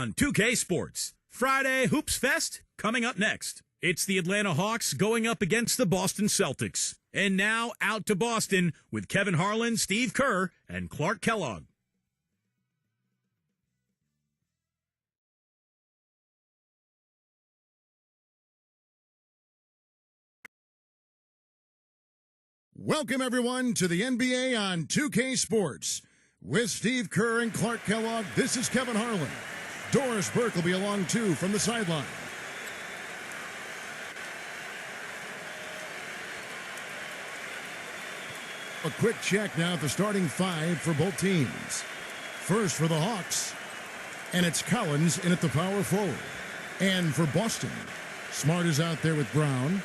on 2K Sports. Friday Hoops Fest coming up next. It's the Atlanta Hawks going up against the Boston Celtics. And now out to Boston with Kevin Harlan, Steve Kerr, and Clark Kellogg. Welcome, everyone, to the NBA on 2K Sports. With Steve Kerr and Clark Kellogg, this is Kevin Harlan. Doris Burke will be along, too, from the sideline. A quick check now at the starting five for both teams. First for the Hawks, and it's Collins in at the power forward. And for Boston, Smart is out there with Brown.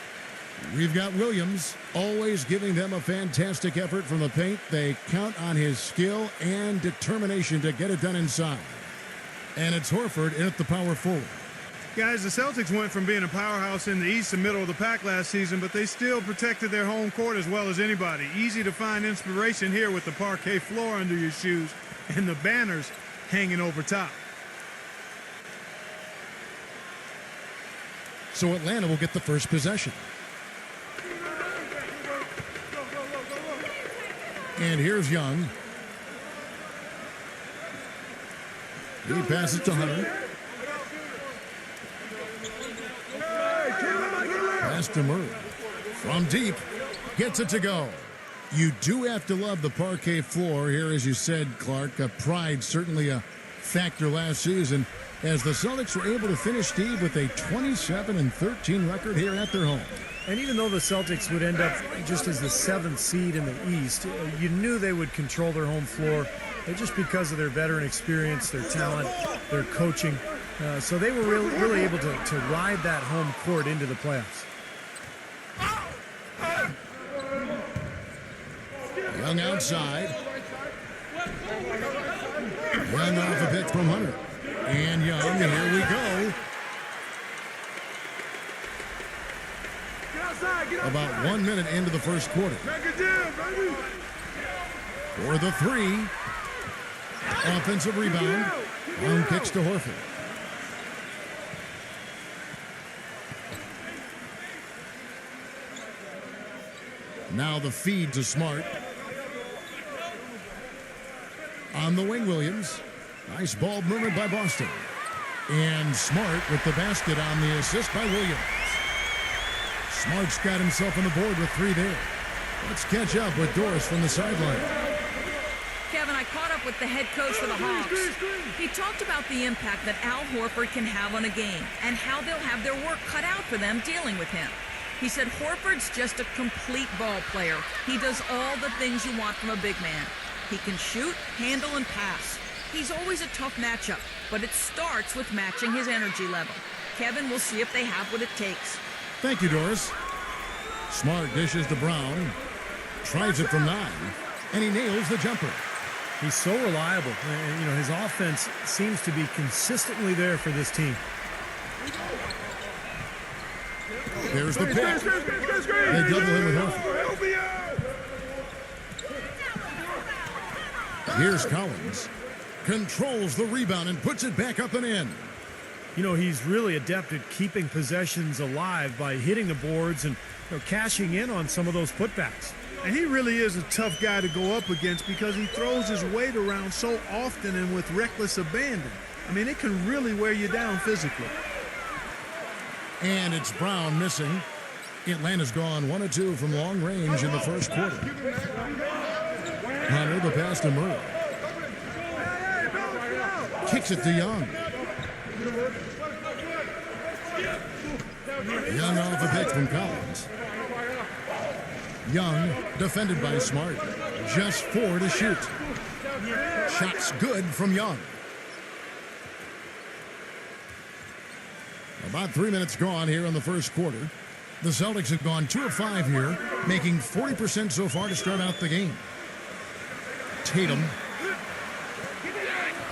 We've got Williams, always giving them a fantastic effort from the paint. They count on his skill and determination to get it done inside. And it's Horford in at the power forward. Guys, the Celtics went from being a powerhouse in the East and middle of the pack last season, but they still protected their home court as well as anybody. Easy to find inspiration here with the parquet floor under your shoes and the banners hanging over top. So Atlanta will get the first possession. And here's Young. He passes to Hunter. Pass to Murray. From deep. Gets it to go. You do have to love the parquet floor here, as you said, Clark. Pride certainly a factor last season, as the Celtics were able to finish, Steve, with a 27-13 record here at their home. And even though the Celtics would end up just as the 7th seed in the East, you knew they would control their home floor just because of their veteran experience, their talent, their coaching. So they were really able to ride that home court into the playoffs. Young outside. Young off a pitch from Hunter. And Young, here we go. About 1 minute into the first quarter. For the three. Offensive rebound. Young kicks to Horford. Now the feed to Smart. On the wing, Williams. Nice ball movement by Boston. And Smart with the basket on the assist by Williams. Smart's got himself on the board with three there. Let's catch up with Doris from the sideline. Kevin, I caught up with the head coach for the Hawks. He talked about the impact that Al Horford can have on a game and how they'll have their work cut out for them dealing with him. He said Horford's just a complete ball player. He does all the things you want from a big man. He can shoot, handle, and pass. He's always a tough matchup, but it starts with matching his energy level. Kevin, we'll see if they have what it takes. Thank you, Doris. Smart dishes to Brown. Tries it from 9, and he nails the jumper. He's so reliable. And, his offense seems to be consistently there for this team. There's the pick. They double him with Horford. Here's Collins. Controls the rebound and puts it back up and in. He's really adept at keeping possessions alive by hitting the boards and cashing in on some of those putbacks. And he really is a tough guy to go up against because he throws his weight around so often and with reckless abandon. I mean, it can really wear you down physically. And it's Brown missing. Atlanta's gone 1 of 2 from long range in the first quarter. Hunter, the pass to Murray. Kicks it to Young. Young off a pitch from Collins. Young, defended by Smart. Just 4 to shoot. Shots good from Young. About 3 minutes gone here in the first quarter. The Celtics have gone 2 of 5 here, making 40% so far to start out the game. Tatum.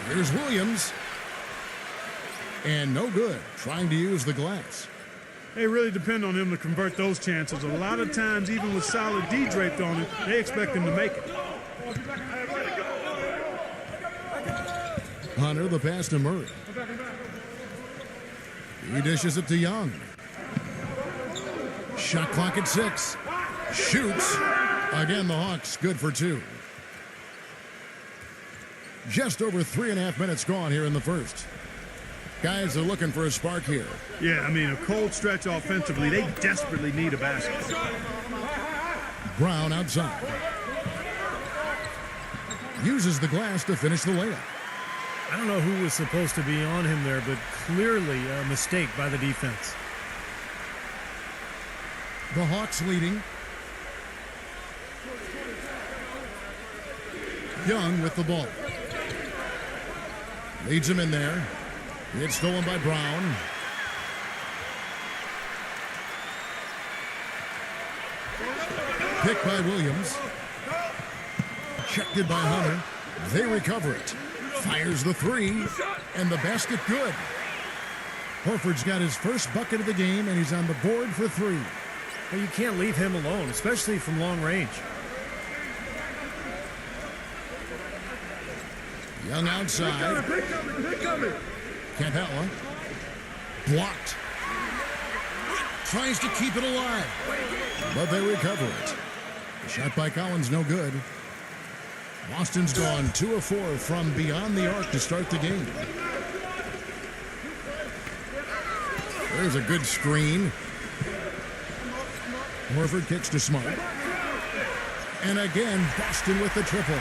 Here's Williams. And no good, trying to use the glass. They really depend on him to convert those chances. A lot of times, even with solid D draped on him, they expect him to make it. Hunter, the pass to Murray. He dishes it to Young. Shot clock at 6. Shoots. Again, the Hawks good for 2. Just over 3.5 minutes gone here in the first. Guys are looking for a spark here. Yeah, I mean, a cold stretch offensively. They desperately need a basket. Brown outside. Uses the glass to finish the layup. I don't know who was supposed to be on him there, but clearly a mistake by the defense. The Hawks leading. Young with the ball. Leads him in there. It's stolen by Brown. Picked by Williams. Checked it by Hunter. They recover it. Fires the 3. And the basket good. Horford's got his first bucket of the game, and he's on the board for 3. Well, you can't leave him alone, especially from long range. Young outside. Capella. Blocked. Tries to keep it alive. But they recover it. The shot by Collins, no good. Boston's gone 2 of 4 from beyond the arc to start the game. There's a good screen. Horford kicks to Smart. And again, Boston with the triple.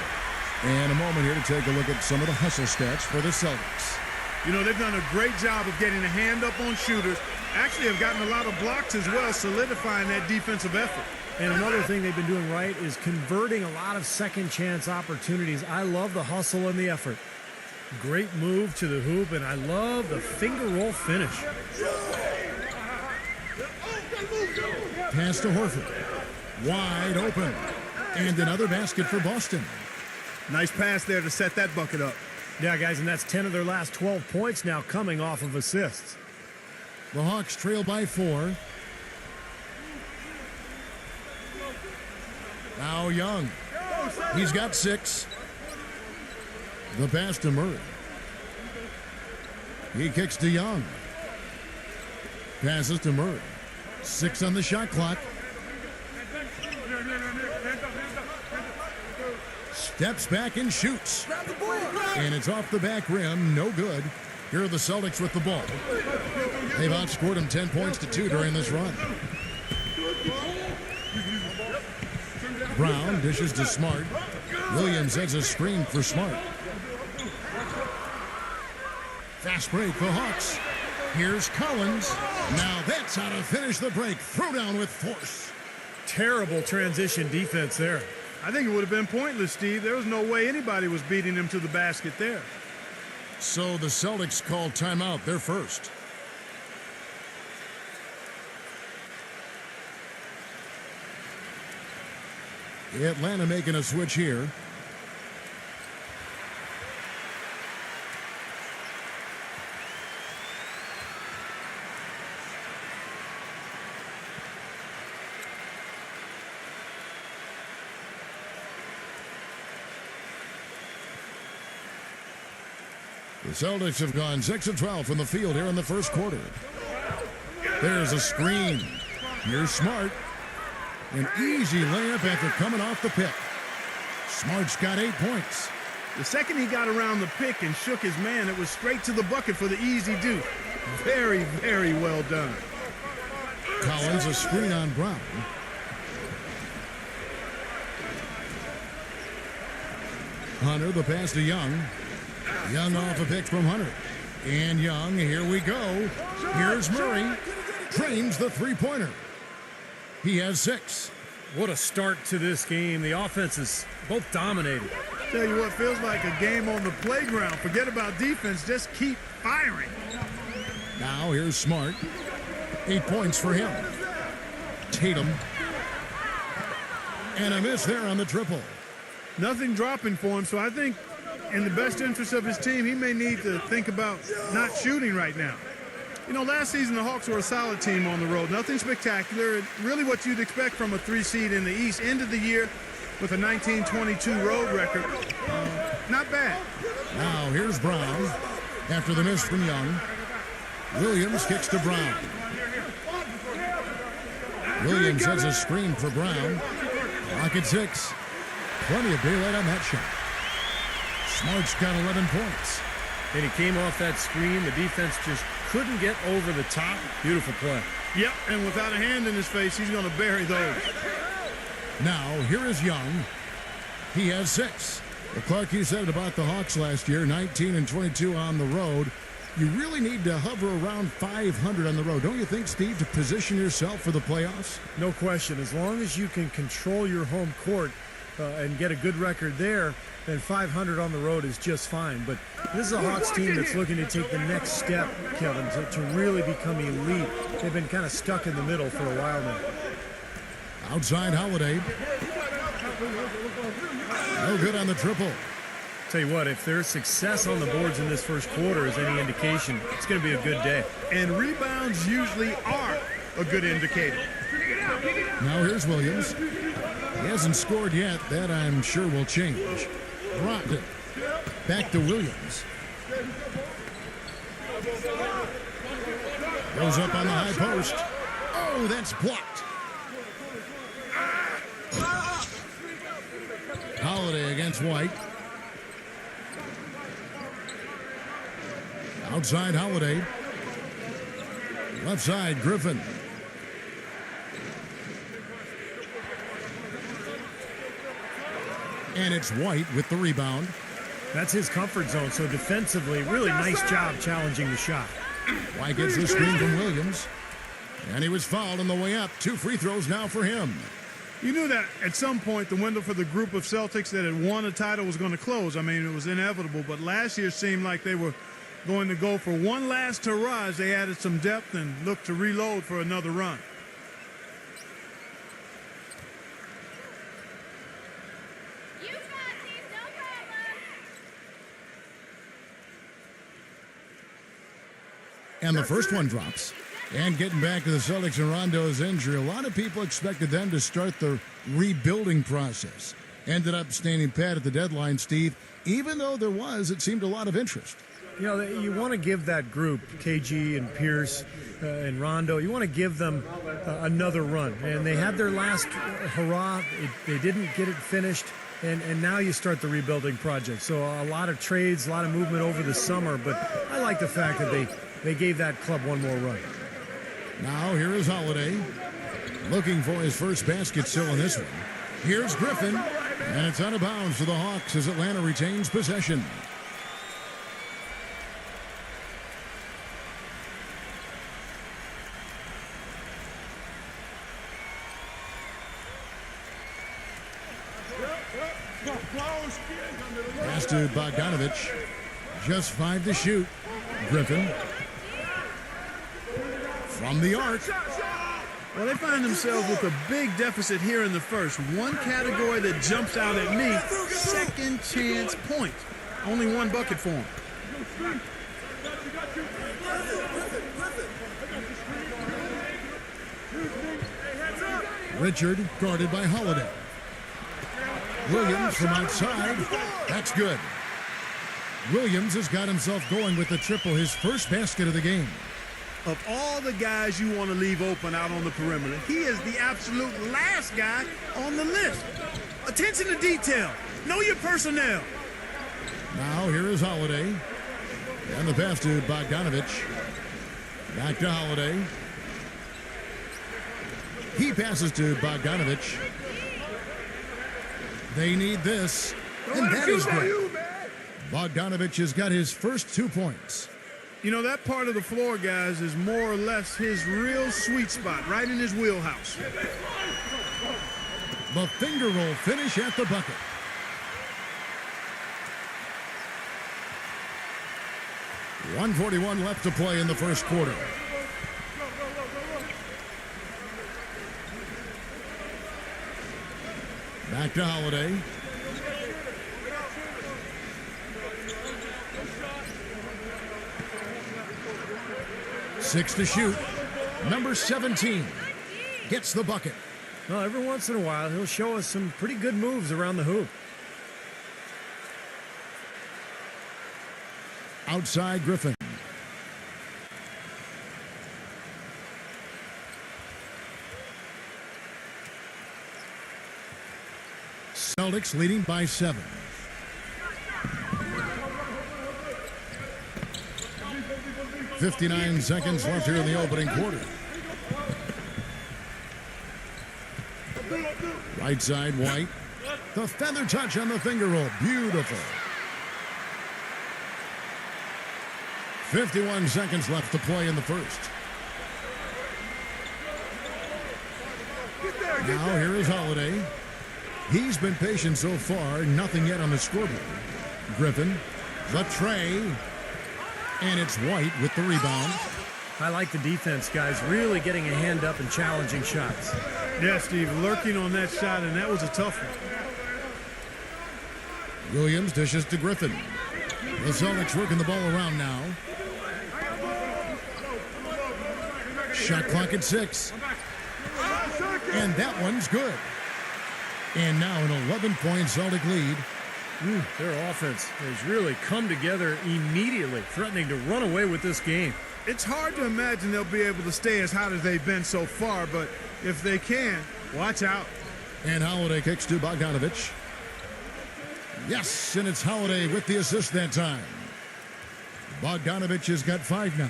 And a moment here to take a look at some of the hustle stats for the Celtics. You know, they've done a great job of getting a hand up on shooters. Actually have gotten a lot of blocks as well, solidifying that defensive effort. And another thing they've been doing right is converting a lot of second chance opportunities. I love the hustle and the effort. Great move to the hoop, and I love the finger roll finish. Pass to Horford. Wide open. And another basket for Boston. Nice pass there to set that bucket up. Yeah, guys, and that's 10 of their last 12 points now coming off of assists. The Hawks trail by 4. Now Young. He's got 6. The pass to Murray. He kicks to Young. Passes to Murray. 6 on the shot clock. Steps back and shoots. And it's off the back rim. No good. Here are the Celtics with the ball. They've outscored them 10 points to 2 during this run. Brown dishes to Smart. Williams has a screen for Smart. Fast break, the Hawks. Here's Collins. Now that's how to finish the break. Throw down with force. Terrible transition defense there. I think it would have been pointless, Steve. There was no way anybody was beating him to the basket there. So the Celtics called timeout. They're first. Atlanta making a switch here. The Celtics have gone 6 of 12 from the field here in the first quarter. There's a screen. Here's Smart. An easy layup after coming off the pick. Smart's got 8 points. The second he got around the pick and shook his man, it was straight to the bucket for the easy do. Very, very well done. Collins, a screen on Brown. Hunter, the pass to Young. Young off a pick from Hunter. And Young, here we go. Here's Murray. Drains the three-pointer. He has 6. What a start to this game. The offense is both dominated. Tell you what, feels like a game on the playground. Forget about defense, just keep firing. Now here's Smart. 8 points for him. Tatum. And a miss there on the triple. Nothing dropping for him, so I think in the best interest of his team, he may need to think about not shooting right now. You know, last season the Hawks were a solid team on the road. Nothing spectacular. Really what you'd expect from a 3 seed in the East. End of the year with a 19-22 road record. Not bad. Now here's Brown after the miss from Young. Williams kicks to Brown. Williams has a screen for Brown. Clock at 6. Plenty of daylight on that shot. Smart's got 11 points. And he came off that screen. The defense just couldn't get over the top. Beautiful play. Yep, and without a hand in his face, he's going to bury those. Now, here is Young. He has 6. Well, Clark, you said it about the Hawks last year, 19 and 22 on the road. You really need to hover around 500 on the road. Don't you think, Steve, to position yourself for the playoffs? No question. As long as you can control your home court and get a good record there, then 500 on the road is just fine. But this is a Hawks team that's looking to take the next step, Kevin, to really become elite. They've been kind of stuck in the middle for a while now. Outside Holiday. No good on the triple. Tell you what, if there's success on the boards in this first quarter is any indication, it's going to be a good day. And rebounds usually are a good indicator. Now here's Williams. He hasn't scored yet. That, I'm sure, will change. Brogdon. Back to Williams. Goes up on the high post. Oh, that's blocked. Holiday against White. Outside Holiday. Left side, Griffin. And it's White with the rebound. That's his comfort zone, so defensively, really nice job challenging the shot. White gets the screen from Williams. And he was fouled on the way up. 2 free throws now for him. You knew that at some point the window for the group of Celtics that had won a title was going to close. I mean, it was inevitable, but last year seemed like they were going to go for one last hurrah as they added some depth and looked to reload for another run. And the first one drops. And getting back to the Celtics and Rondo's injury, a lot of people expected them to start the rebuilding process. Ended up standing pat at the deadline, Steve, even though there was, it seemed, a lot of interest. You know, you want to give that group, KG and Pierce and Rondo, you want to give them another run. And they had their last hurrah. They didn't get it finished. And now you start the rebuilding project. So a lot of trades, a lot of movement over the summer. But I like the fact that they gave that club one more run. Now here is Holiday. Looking for his first basket still in this one. Here's Griffin. And it's out of bounds for the Hawks as Atlanta retains possession. Pass to Bogdanovich. Just 5 to shoot. Griffin. From the arc. Well, they find themselves with a big deficit here in the first. One category that jumps out at me, second chance points. Only one bucket for them. Richard guarded by Holiday. Williams from outside. That's good. Williams has got himself going with the triple, his first basket of the game. Of all the guys you want to leave open out on the perimeter, he is the absolute last guy on the list. Attention to detail. Know your personnel. Now here is Holiday. And the pass to Bogdanovich. Back to Holiday. He passes to Bogdanovich. They need this. And that is good. Bogdanovich has got his first 2 points. You know, that part of the floor, guys, is more or less his real sweet spot, right in his wheelhouse. The finger roll finish at the bucket. .141 left to play in the first quarter. Back to Holiday. Six to shoot. Number 17 gets the bucket. Well, every once in a while, he'll show us some pretty good moves around the hoop. Outside Griffin. Celtics leading by 7. "59 seconds left here in the opening quarter. Right side, White. The feather touch on the finger roll. Beautiful. 51 seconds left to play in the first. Now here is Holiday. He's been patient so far. Nothing yet on the scoreboard. Griffin, the tray. And it's White with the rebound. I like the defense, guys, really getting a hand up and challenging shots. Yeah, Steve, lurking on that shot, and that was a tough one. Williams dishes to Griffin. The Celtics working the ball around now. Shot clock at 6. And that one's good. And now an 11-point Celtic lead. Their offense has really come together immediately, threatening to run away with this game. It's hard to imagine they'll be able to stay as hot as they've been so far, but if they can, watch out. And Holiday kicks to Bogdanovich. Yes, and it's Holiday with the assist that time. Bogdanovich has got 5 now.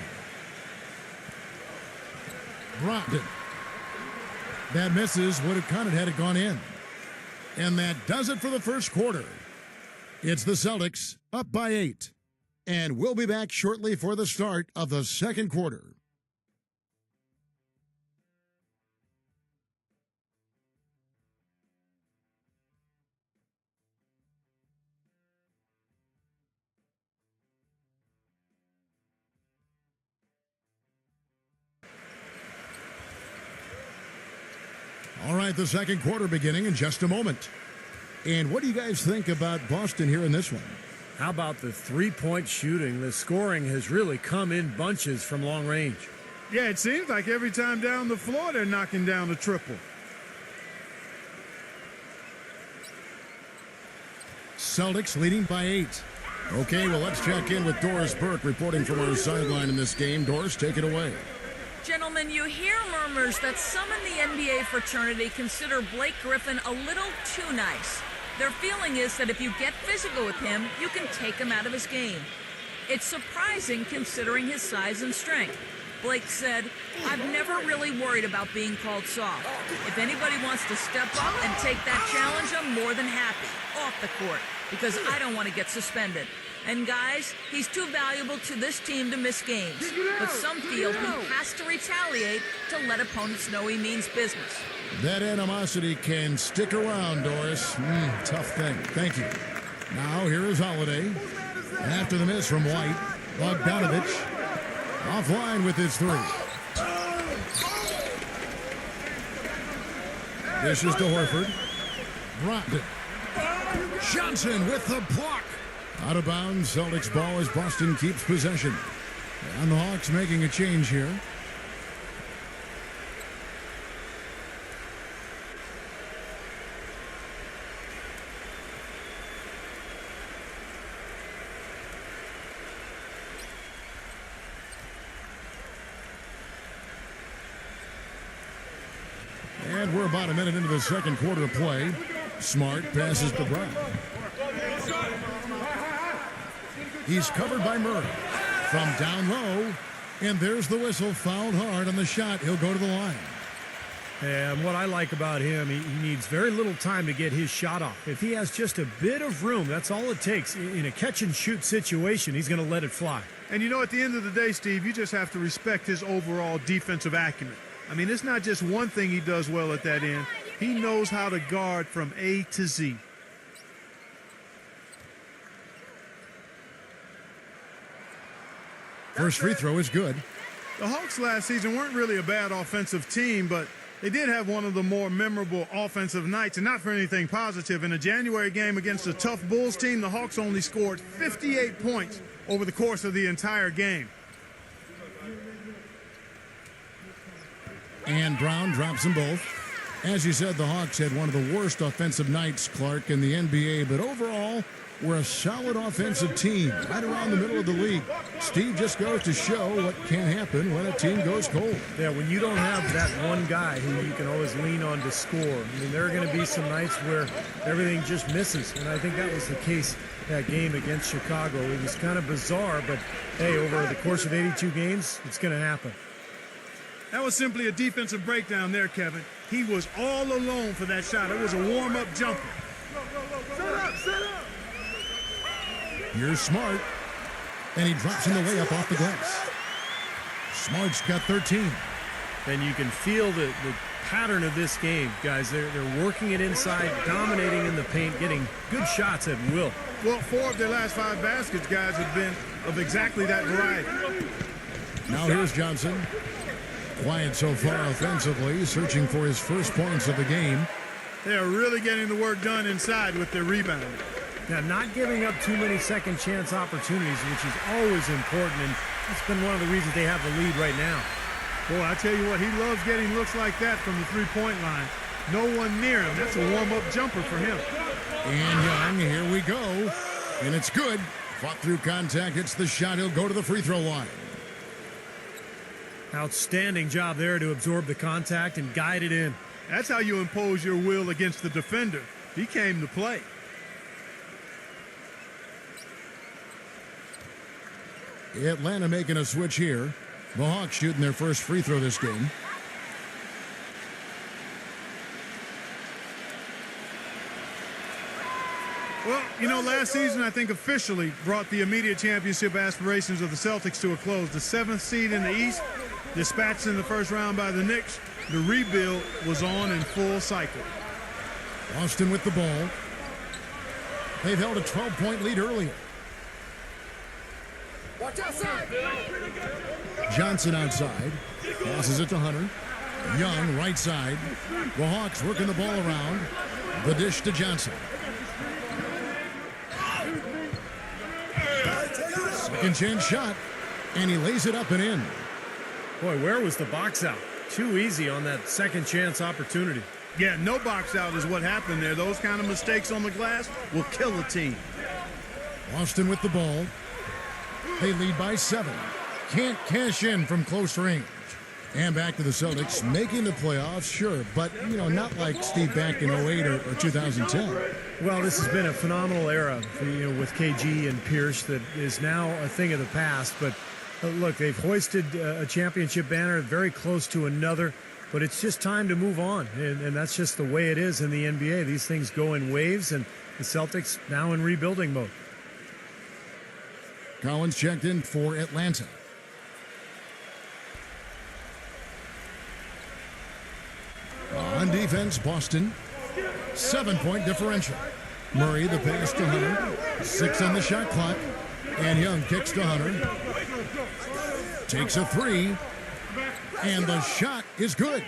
Brogdon. That misses. Would have counted had it gone in. And that does it for the first quarter. It's the Celtics up by 8. And we'll be back shortly for the start of the second quarter. All right, the second quarter beginning in just a moment. And what do you guys think about Boston here in this one? How about the three-point shooting? The scoring has really come in bunches from long range. Yeah, it seems like every time down the floor they're knocking down the triple. Celtics leading by 8. Okay, well, let's check in with Doris Burke reporting from our sideline in this game. Doris, take it away. Gentlemen, you hear murmurs that some in the NBA fraternity consider Blake Griffin a little too nice. Their feeling is that if you get physical with him, you can take him out of his game. It's surprising considering his size and strength. Blake said, "I've never really worried about being called soft. If anybody wants to step up and take that challenge, I'm more than happy, off the court, because I don't want to get suspended. And guys, he's too valuable to this team to miss games. But some feel he has to retaliate to let opponents know he means business." That animosity can stick around, Doris. Tough thing. Thank you. Now here is Holiday. After the miss from White, Bogdanovich offline with his 3. Dishes to Horford. Brogdon. Johnson with the block. Out of bounds, Celtics ball as Boston keeps possession. And the Hawks making a change here. And we're about a minute into the second quarter of play. Smart passes to Brown. He's covered by Murray. From down low, and there's the whistle. Fouled hard on the shot. He'll go to the line. And what I like about him, he needs very little time to get his shot off. If he has just a bit of room, that's all it takes. In a catch-and-shoot situation, he's going to let it fly. And you know, at the end of the day, Steve, you just have to respect his overall defensive acumen. I mean, it's not just one thing he does well at that end. He knows how to guard from A to Z. First free throw is good. The Hawks last season weren't really a bad offensive team, but they did have one of the more memorable offensive nights, and not for anything positive. In a January game against a tough Bulls team, the Hawks only scored 58 points over the course of the entire game. And Brown drops them both. As you said, the Hawks had one of the worst offensive nights, Clark, in the NBA, but overall, we're a solid offensive team, right around the middle of the league. Steve, just goes to show what can happen when a team goes cold. Yeah, when you don't have that one guy who you can always lean on to score. I mean, there are going to be some nights where everything just misses, and I think that was the case that game against Chicago. It was kind of bizarre, but hey, over the course of 82 games, it's going to happen. That was simply a defensive breakdown there, Kevin. He was all alone for that shot. It was a warm-up jumper. Set up. Here's Smart, and he drops in the layup off the glass. Smart's got 13. And you can feel the pattern of this game, guys. They're working it inside, dominating in the paint, getting good shots at will. Well, 4 of their last 5 baskets, guys, have been of exactly that variety. Now here's Johnson. Quiet so far offensively, searching for his first points of the game. They are really getting the work done inside with their rebounding. Now, not giving up too many second chance opportunities, which is always important, and that's been one of the reasons they have the lead right now. Boy, I tell you what, he loves getting looks like that from the three-point line. No one near him. That's a warm-up jumper for him. And Young, here we go. And it's good. Fought through contact, hits the shot. He'll go to the free throw line. Outstanding job there to absorb the contact and guide it in. That's how you impose your will against the defender. He came to play. Atlanta making a switch here. The Hawks shooting their first free throw this game. Well, you know, last season, I think, officially brought the immediate championship aspirations of the Celtics to a close. The 7th seed in the East, dispatched in the first round by the Knicks. The rebuild was on in full cycle. Boston with the ball. They've held a 12-point lead earlier. Watch outside. Johnson outside. Passes it to Hunter. Young right side. The Hawks working the ball around. The dish to Johnson. Second chance shot. And he lays it up and in. Boy, where was the box out? Too easy on that second chance opportunity. Yeah, no box out is what happened there. Those kind of mistakes on the glass will kill a team. Boston with the ball. They lead by 7. Can't cash in from close range. And back to the Celtics, making the playoffs, sure, but, you know, not like Steve back in 08 or 2010. Well, this has been a phenomenal era, with KG and Pierce that is now a thing of the past. But look, they've hoisted a championship banner, very close to another. But it's just time to move on, and that's just the way it is in the NBA. These things go in waves, and the Celtics now in rebuilding mode. Collins checked in for Atlanta. On defense, Boston. 7-point differential. Murray the pass to Hunter. 6 on the shot clock. And Young kicks to Hunter. Takes a 3. And the shot is good.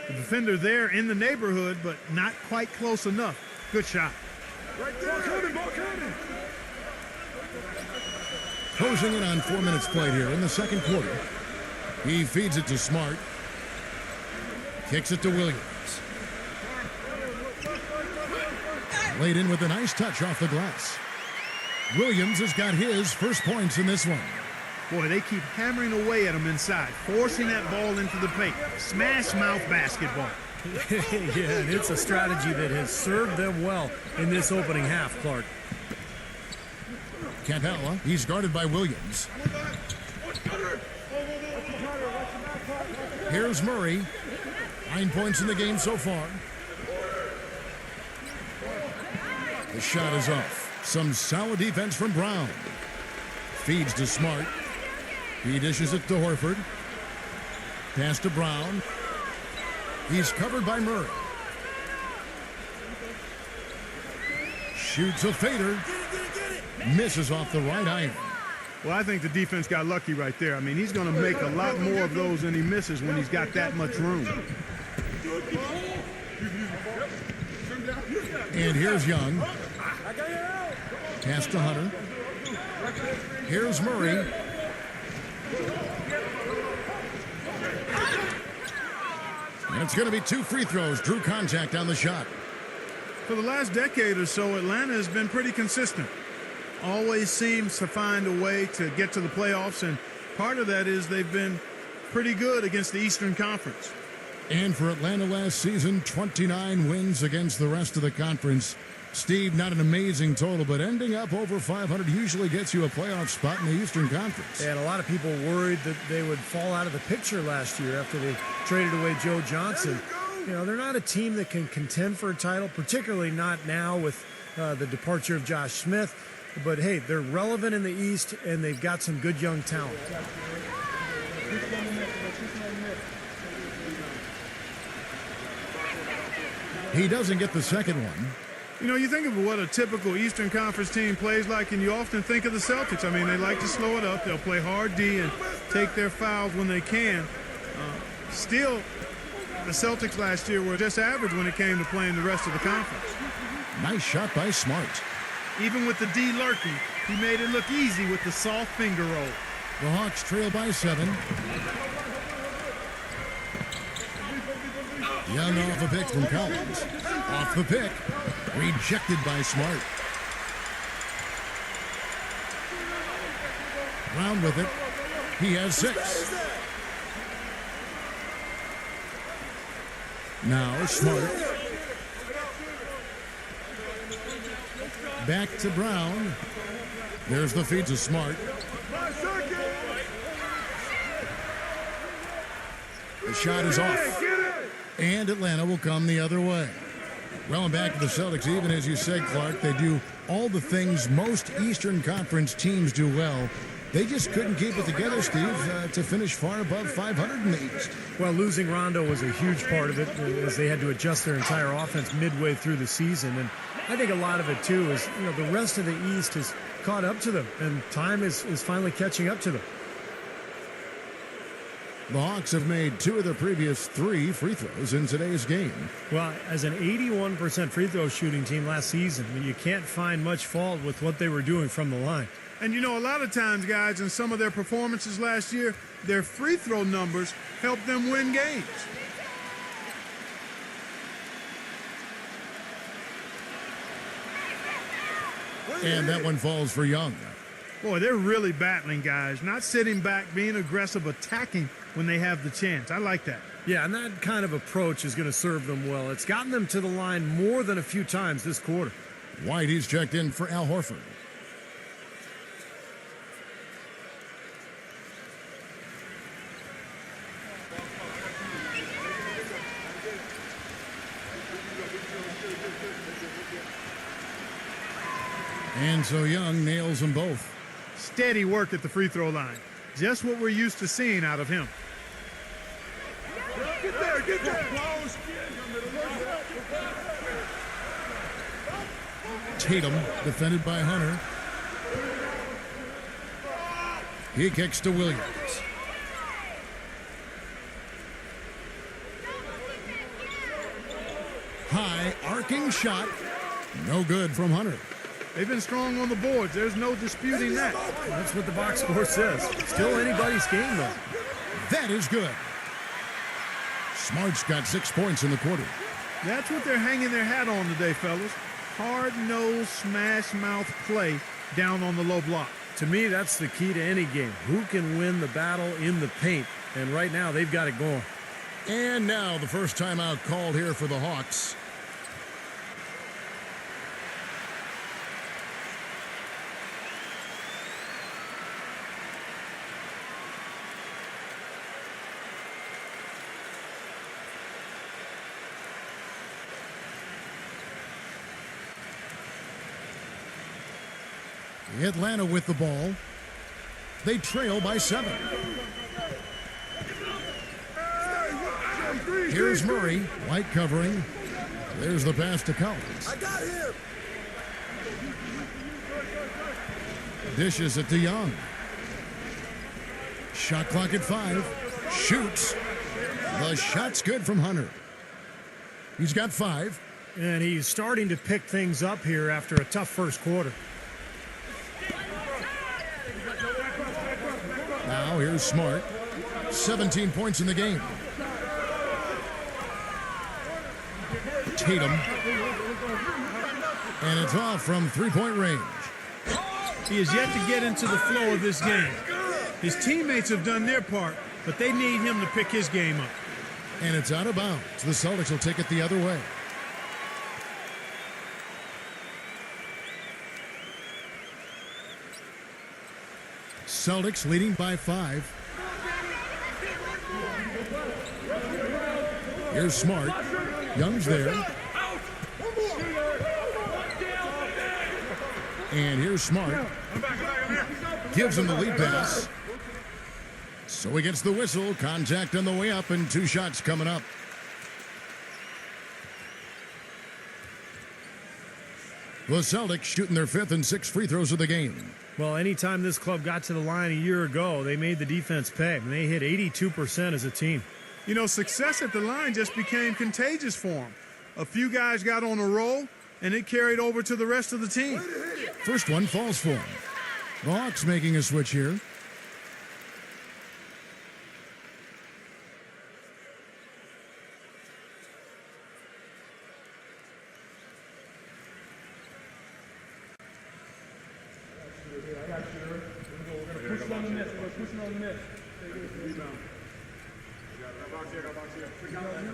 The defender there in the neighborhood, but not quite close enough. Good shot. Closing in on 4 minutes played here in the second quarter. He feeds it to Smart. Kicks it to Williams. Laid in with a nice touch off the glass. Williams has got his first points in this one. Boy, they keep hammering away at him inside, forcing that ball into the paint. Smash mouth basketball. Yeah, and it's a strategy that has served them well in this opening half, Clark. Capella, he's guarded by Williams. Here's Murray. 9 points in the game so far. The shot is off. Some solid defense from Brown. Feeds to Smart. He dishes it to Horford. Pass to Brown. He's covered by Murray. Shoots a fader. Misses off the right iron. Well, I think the defense got lucky right there. I mean, he's going to make a lot more of those than he misses when he's got that much room. And here's Young. Pass to Hunter. Here's Murray. And it's going to be 2 free throws. Drew contact on the shot. For the last decade or so, Atlanta has been pretty consistent. Always seems to find a way to get to the playoffs, and part of that is they've been pretty good against the Eastern Conference. And for Atlanta last season, 29 wins against the rest of the conference. Steve, not an amazing total, but ending up over 500 usually gets you a playoff spot in the Eastern Conference. And a lot of people worried that they would fall out of the picture last year after they traded away Joe Johnson. You know, they're not a team that can contend for a title, particularly not now with the departure of Josh Smith. But, hey, they're relevant in the East, and they've got some good young talent. He doesn't get the second one. You know, you think of what a typical Eastern Conference team plays like, and you often think of the Celtics. I mean, they like to slow it up. They'll play hard D and take their fouls when they can. Still, the Celtics last year were just average when it came to playing the rest of the conference. Nice shot by Smart. Even with the D lurking, he made it look easy with the soft finger roll. The Hawks trail by 7. Young off a pick from Collins. Off the pick. Rejected by Smart. Brown with it. He has 6. Now Smart. Back to Brown. There's the feed to Smart. The shot is off. And Atlanta will come the other way. Well, and back to the Celtics, even as you said, Clark, they do all the things most Eastern Conference teams do well. They just couldn't keep it together, Steve, to finish far above 500 in the East. Well, losing Rondo was a huge part of it, as they had to adjust their entire offense midway through the season. And I think a lot of it, too, is, you know, the rest of the East has caught up to them, and time is finally catching up to them. The Hawks have made 2 of their previous 3 free throws in today's game. Well, as an 81% free throw shooting team last season, I mean, you can't find much fault with what they were doing from the line. And, you know, a lot of times, guys, in some of their performances last year, their free throw numbers helped them win games. And that one falls for Young. Boy, they're really battling, guys. Not sitting back, being aggressive, attacking when they have the chance. I like that. Yeah, and that kind of approach is going to serve them well. It's gotten them to the line more than a few times this quarter. White, he's checked in for Al Horford. And so Young nails them both. Steady work at the free throw line. Just what we're used to seeing out of him. Get there, get there. Tatum, defended by Hunter. He kicks to Williams. High, arcing shot. No good from Hunter. They've been strong on the boards. There's no disputing that. That's what the box score says. Still anybody's game, though. That is good. Smart's got 6 points in the quarter. That's what they're hanging their hat on today, fellas. Hard-nosed, smash-mouth play down on the low block. To me, that's the key to any game. Who can win the battle in the paint? And right now, they've got it going. And now the first timeout called here for the Hawks. Atlanta with the ball. They trail by 7. Here's Murray. White covering. There's the pass to Collins. I got him. Dishes it to Young. Shot clock at 5. Shoots. The shot's good from Hunter. He's got 5. And he's starting to pick things up here after a tough first quarter. Now here's Smart. 17 points in the game. Tatum. And it's off from three-point range. He has yet to get into the flow of this game. His teammates have done their part, but they need him to pick his game up. And it's out of bounds. The Celtics will take it the other way. Celtics leading by 5. Here's Smart. Young's there. And here's Smart. Gives him the lead pass. So he gets the whistle. Contact on the way up and 2 shots coming up. The Celtics shooting their 5th and 6th free throws of the game. Well, anytime this club got to the line a year ago, they made the defense pay. And they hit 82% as a team. You know, success at the line just became contagious for him. A few guys got on a roll, and it carried over to the rest of the team. First one falls for him. The Hawks making a switch here.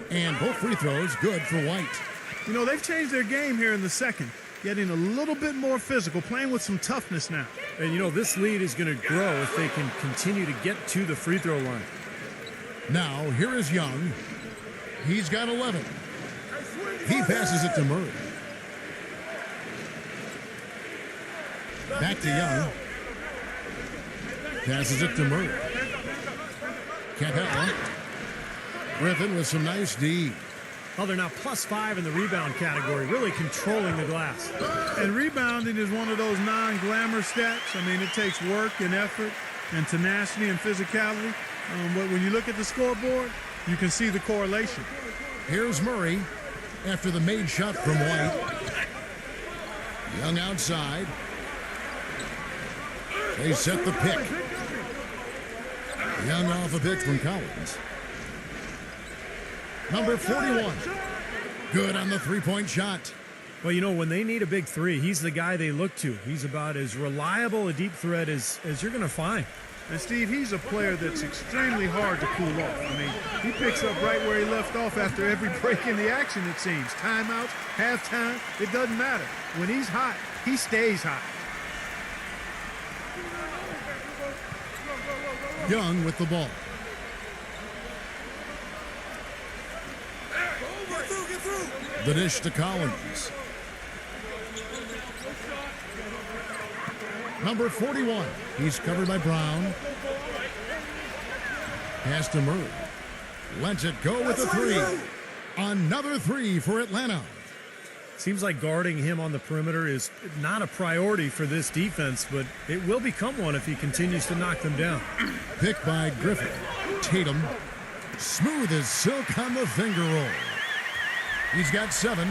And both free throws good for White. You know, they've changed their game here in the second, getting a little bit more physical, playing with some toughness now. And, you know, this lead is going to grow if they can continue to get to the free throw line. Now, here is Young. He's got 11. He passes it to Murray. Back to Young. Passes it to Murray. Capella. Griffin with some nice D. Oh, they're now +5 in the rebound category, really controlling the glass. And rebounding is one of those non-glamour stats. I mean, it takes work and effort and tenacity and physicality. But when you look at the scoreboard, you can see the correlation. Here's Murray after the made shot from White. Young outside. They set the pick. Young off a pick from Collins. Number 41. Good on the three-point shot. Well, you know, when they need a big three, he's the guy they look to. He's about as reliable a deep threat as you're going to find. And, Steve, he's a player that's extremely hard to cool off. I mean, he picks up right where he left off after every break in the action, it seems. Timeouts, halftime, it doesn't matter. When he's hot, he stays hot. Young with the ball. The dish to Collins. Number 41. He's covered by Brown. Pass to Murray. Lets it go with a 3. Another 3 for Atlanta. Seems like guarding him on the perimeter is not a priority for this defense, but it will become one if he continues to knock them down. Picked by Griffin. Tatum. Smooth as silk on the finger roll. He's got 7.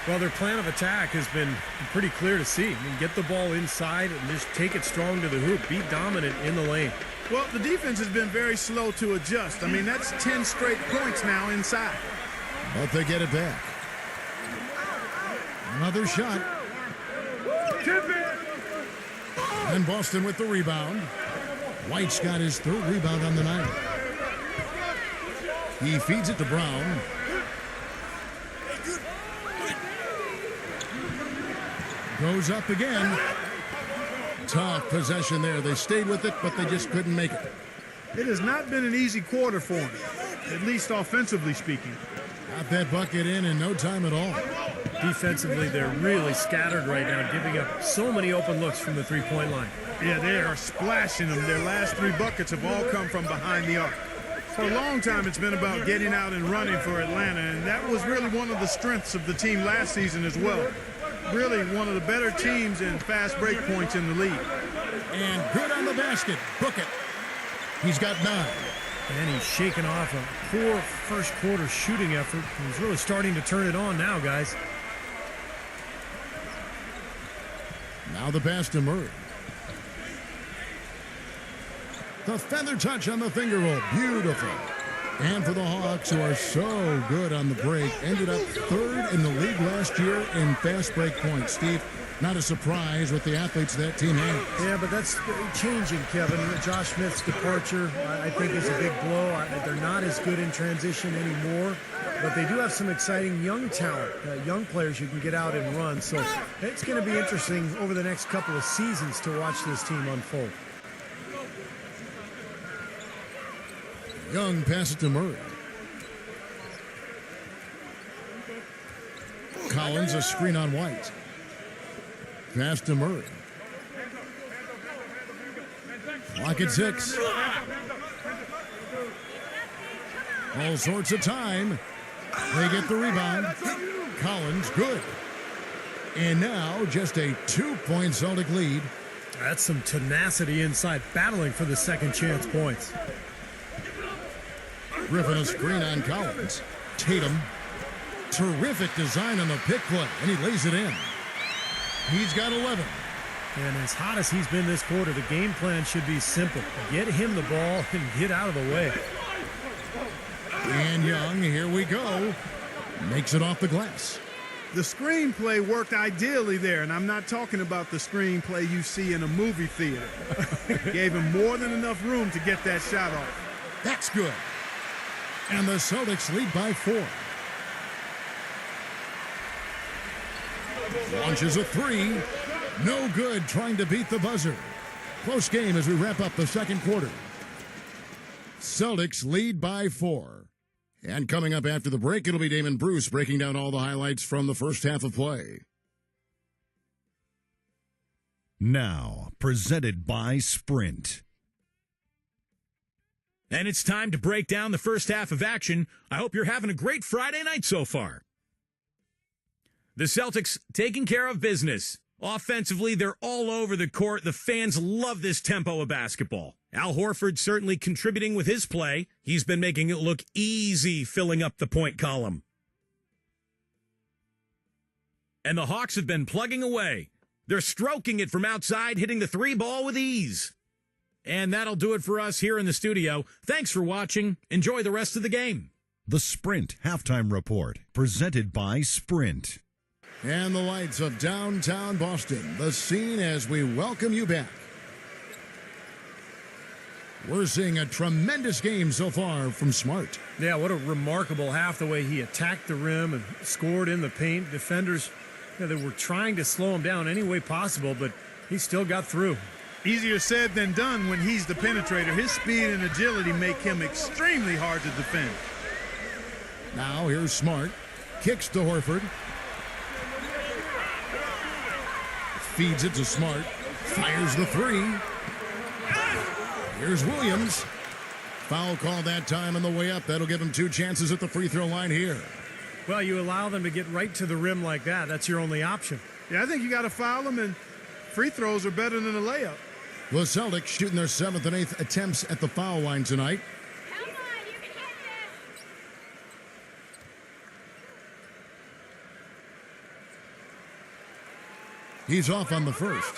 Well, their plan of attack has been pretty clear to see. I mean, get the ball inside and just take it strong to the hoop. Be dominant in the lane. Well, the defense has been very slow to adjust. I mean, that's 10 straight points now inside. But they get it back. Another shot. And Boston with the rebound. White's got his 3rd rebound on the night. He feeds it to Brown. Goes up again. Tough possession there. They stayed with it, but they just couldn't make it. It has not been an easy quarter for him, at least offensively speaking. Got that bucket in no time at all. Defensively, they're really scattered right now, giving up so many open looks from the three-point line. Yeah, they are splashing them. Their last 3 buckets have all come from behind the arc. For a long time, it's been about getting out and running for Atlanta, and that was really one of the strengths of the team last season as well. Really one of the better teams in fast break points in the league. And good on the basket. Book it. He's got 9. And he's shaking off a poor first quarter shooting effort. He's really starting to turn it on now, guys. Now the pass to Murray. The feather touch on the finger roll. Beautiful. And for the Hawks, who are so good on the break, ended up third in the league last year in fast break points. Steve, not a surprise with the athletes that team has. Yeah, but that's changing, Kevin. Josh Smith's departure, I think, is a big blow. They're not as good in transition anymore, but they do have some exciting young talent, young players who can get out and run. So it's going to be interesting over the next couple of seasons to watch this team unfold. Young passes to Murray. Collins, a screen on White. Pass to Murray. Clock at 6. All sorts of time. They get the rebound. Collins, good. And now just a 2-point Celtic lead. That's some tenacity inside, battling for the second chance points. Griffin, a screen on Collins. Tatum. Terrific design on the pick play, and he lays it in. He's got 11. And as hot as he's been this quarter, the game plan should be simple. Get him the ball and get out of the way. And Young, here we go. Makes it off the glass. The screenplay worked ideally there, and I'm not talking about the screenplay you see in a movie theater. Gave him more than enough room to get that shot off. That's good. And the Celtics lead by 4. Launches a 3. No good, trying to beat the buzzer. Close game as we wrap up the second quarter. Celtics lead by 4. And coming up after the break, it'll be Damon Bruce breaking down all the highlights from the first half of play. Now, presented by Sprint. And it's time to break down the first half of action. I hope you're having a great Friday night so far. The Celtics taking care of business. Offensively, they're all over the court. The fans love this tempo of basketball. Al Horford certainly contributing with his play. He's been making it look easy filling up the point column. And the Hawks have been plugging away. They're stroking it from outside, hitting the 3 ball with ease. And that'll do it for us here in the studio. Thanks for watching. Enjoy the rest of the game. The Sprint Halftime Report, presented by Sprint. And the lights of downtown Boston, the scene as we welcome you back. We're seeing a tremendous game so far from Smart. Yeah, what a remarkable half, the way he attacked the rim and scored in the paint. Defenders, they were trying to slow him down any way possible, but he still got through. Easier said than done when he's the penetrator. His speed and agility make him extremely hard to defend. Now here's Smart. Kicks to Horford. Feeds it to Smart. Fires the 3. Here's Williams. Foul call that time on the way up. That'll give him 2 chances at the free throw line here. Well, you allow them to get right to the rim like that. That's your only option. Yeah, I think you got to foul them, and free throws are better than a layup. The Celtics shooting their 7th and 8th attempts at the foul line tonight. Come on, you can hit this. He's off on the first.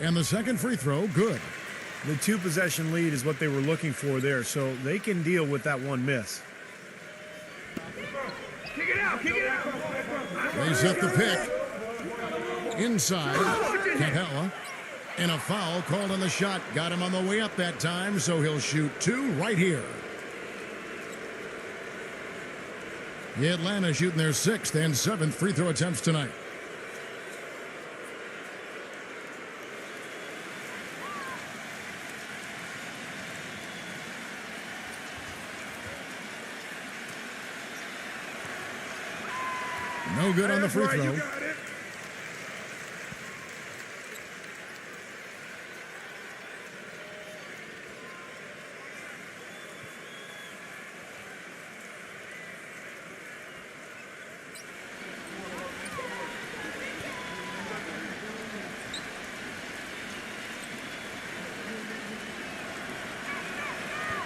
And the second free throw, good. The 2-possession lead is what they were looking for there, so they can deal with that one miss. Kick it out, kick it out. They set the pick. Inside, Capella. And a foul called on the shot. Got him on the way up that time, so he'll shoot 2 right here. Atlanta shooting their 6th and 7th free throw attempts tonight. No good on the free throw.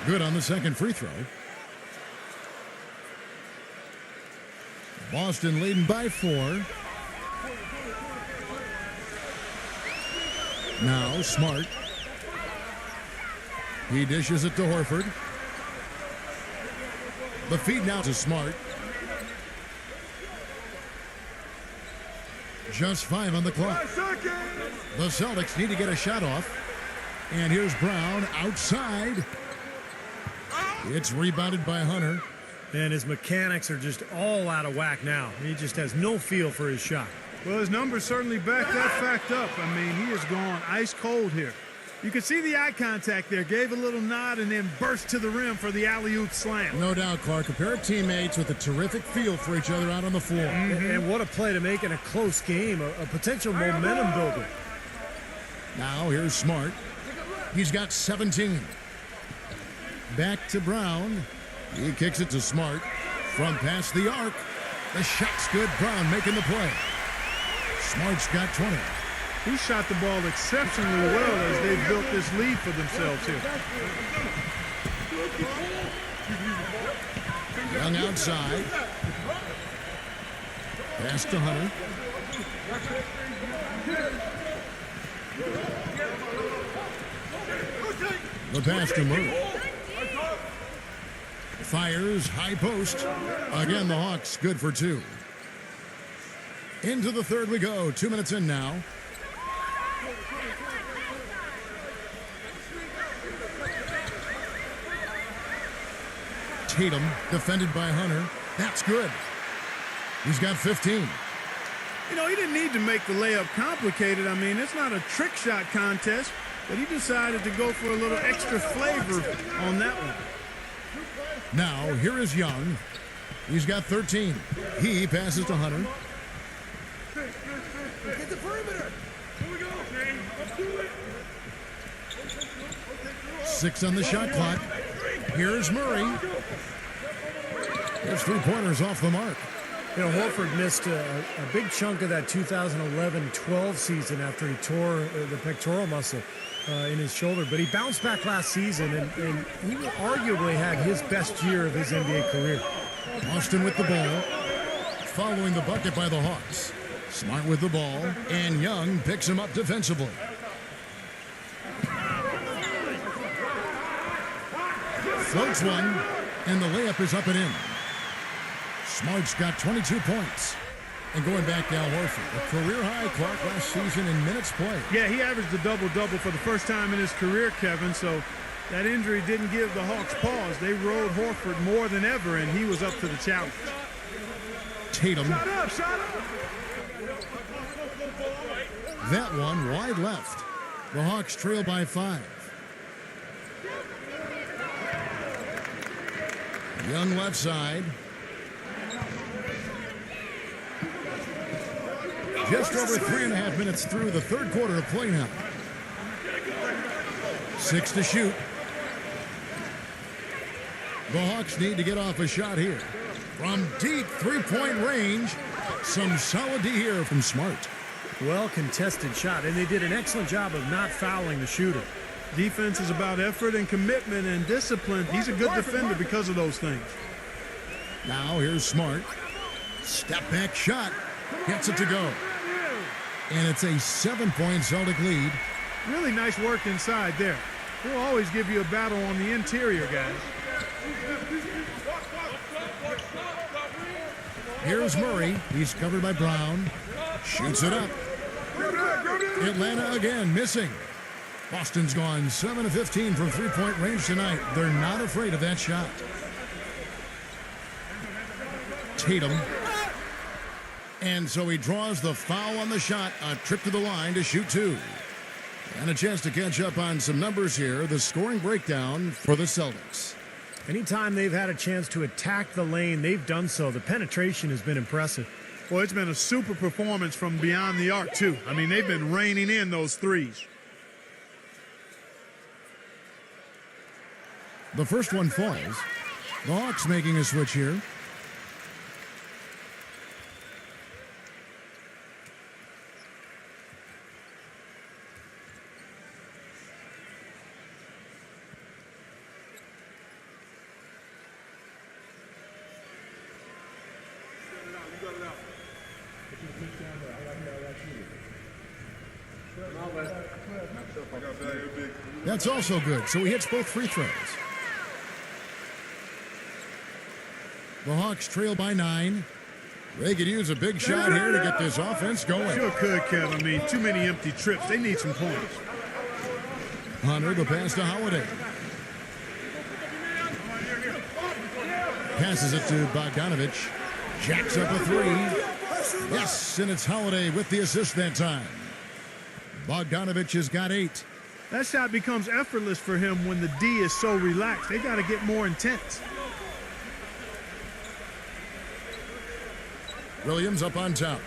Good on the second free throw. Boston leading by 4. Now Smart. He dishes it to Horford. The feed now to Smart. Just 5 on the clock. The Celtics need to get a shot off. And here's Brown outside. It's rebounded by Hunter. And his mechanics are just all out of whack now. He just has no feel for his shot. Well, his numbers certainly back that fact up. I mean, he has gone ice cold here. You can see the eye contact there. Gave a little nod and then burst to the rim for the alley-oop slam. No doubt, Clark. A pair of teammates with a terrific feel for each other out on the floor. And what a play to make in a close game. A potential momentum builder. Now here's Smart. He's got 17. Back to Brown. He kicks it to Smart. From past the arc. The shot's good. Brown making the play. Smart's got 20. He shot the ball exceptionally well as they've built this lead for themselves here. Young outside. Pass to Hunter. The pass to Murray. Fires, high post. Again, the Hawks good for 2. Into the third we go. 2 minutes in now. Tatum, defended by Hunter. That's good. He's got 15. You know, he didn't need to make the layup complicated. I mean, it's not a trick shot contest, but he decided to go for a little extra flavor on that one. Now, here is Young. He's got 13. He passes to Hunter. Get the perimeter. Here we go. Let's do it. 6 on the shot clock. Here's Murray. There's 3-pointers off the mark. You know, Horford missed a big chunk of that 2011-12 season after he tore the pectoral muscle in his shoulder. But he bounced back last season, and he arguably had his best year of his NBA career. Boston with the ball. Following the bucket by the Hawks. Smart with the ball, and Young picks him up defensively. Floats one, and the layup is up and in. Smart's got 22 points. And going back down, Horford, a career-high Clark last season in minutes played. Yeah, he averaged a double-double for the first time in his career, Kevin, so that injury didn't give the Hawks pause. They rode Horford more than ever, and he was up to the challenge. Tatum. Shut up, shut up. That one wide left. The Hawks trail by 5. Young left side. Just over 3.5 minutes through the third quarter of play now. 6 to shoot. The Hawks need to get off a shot here. From deep three-point range, some solid D here from Smart. Well contested shot, and they did an excellent job of not fouling the shooter. Defense is about effort and commitment and discipline. He's a good defender because of those things. Now here's Smart. Step back shot. Gets it to go. And it's a 7-point Celtic lead. Really nice work inside there. We'll always give you a battle on the interior, guys. Here's Murray. He's covered by Brown. Shoots it up. Atlanta again missing. Boston's gone 7 of 15 from three-point range tonight. They're not afraid of that shot. Tatum. And so he draws the foul on the shot. A trip to the line to shoot 2. And a chance to catch up on some numbers here. The scoring breakdown for the Celtics. Anytime they've had a chance to attack the lane, they've done so. The penetration has been impressive. Well, it's been a super performance from beyond the arc, too. I mean, they've been raining in those threes. The first one falls. The Hawks making a switch here. That's also good, so he hits both free throws. The Hawks trail by 9. They could use a big shot here to get this offense going. Sure could, Kev. I mean, too many empty trips. They need some points. Hunter, the pass to Holiday. Passes it to Bogdanovich. Jacks up a 3. Yes, and it's Holiday with the assist that time. Bogdanovich has got 8. That shot becomes effortless for him when the D is so relaxed. They got to get more intense. Williams up on top.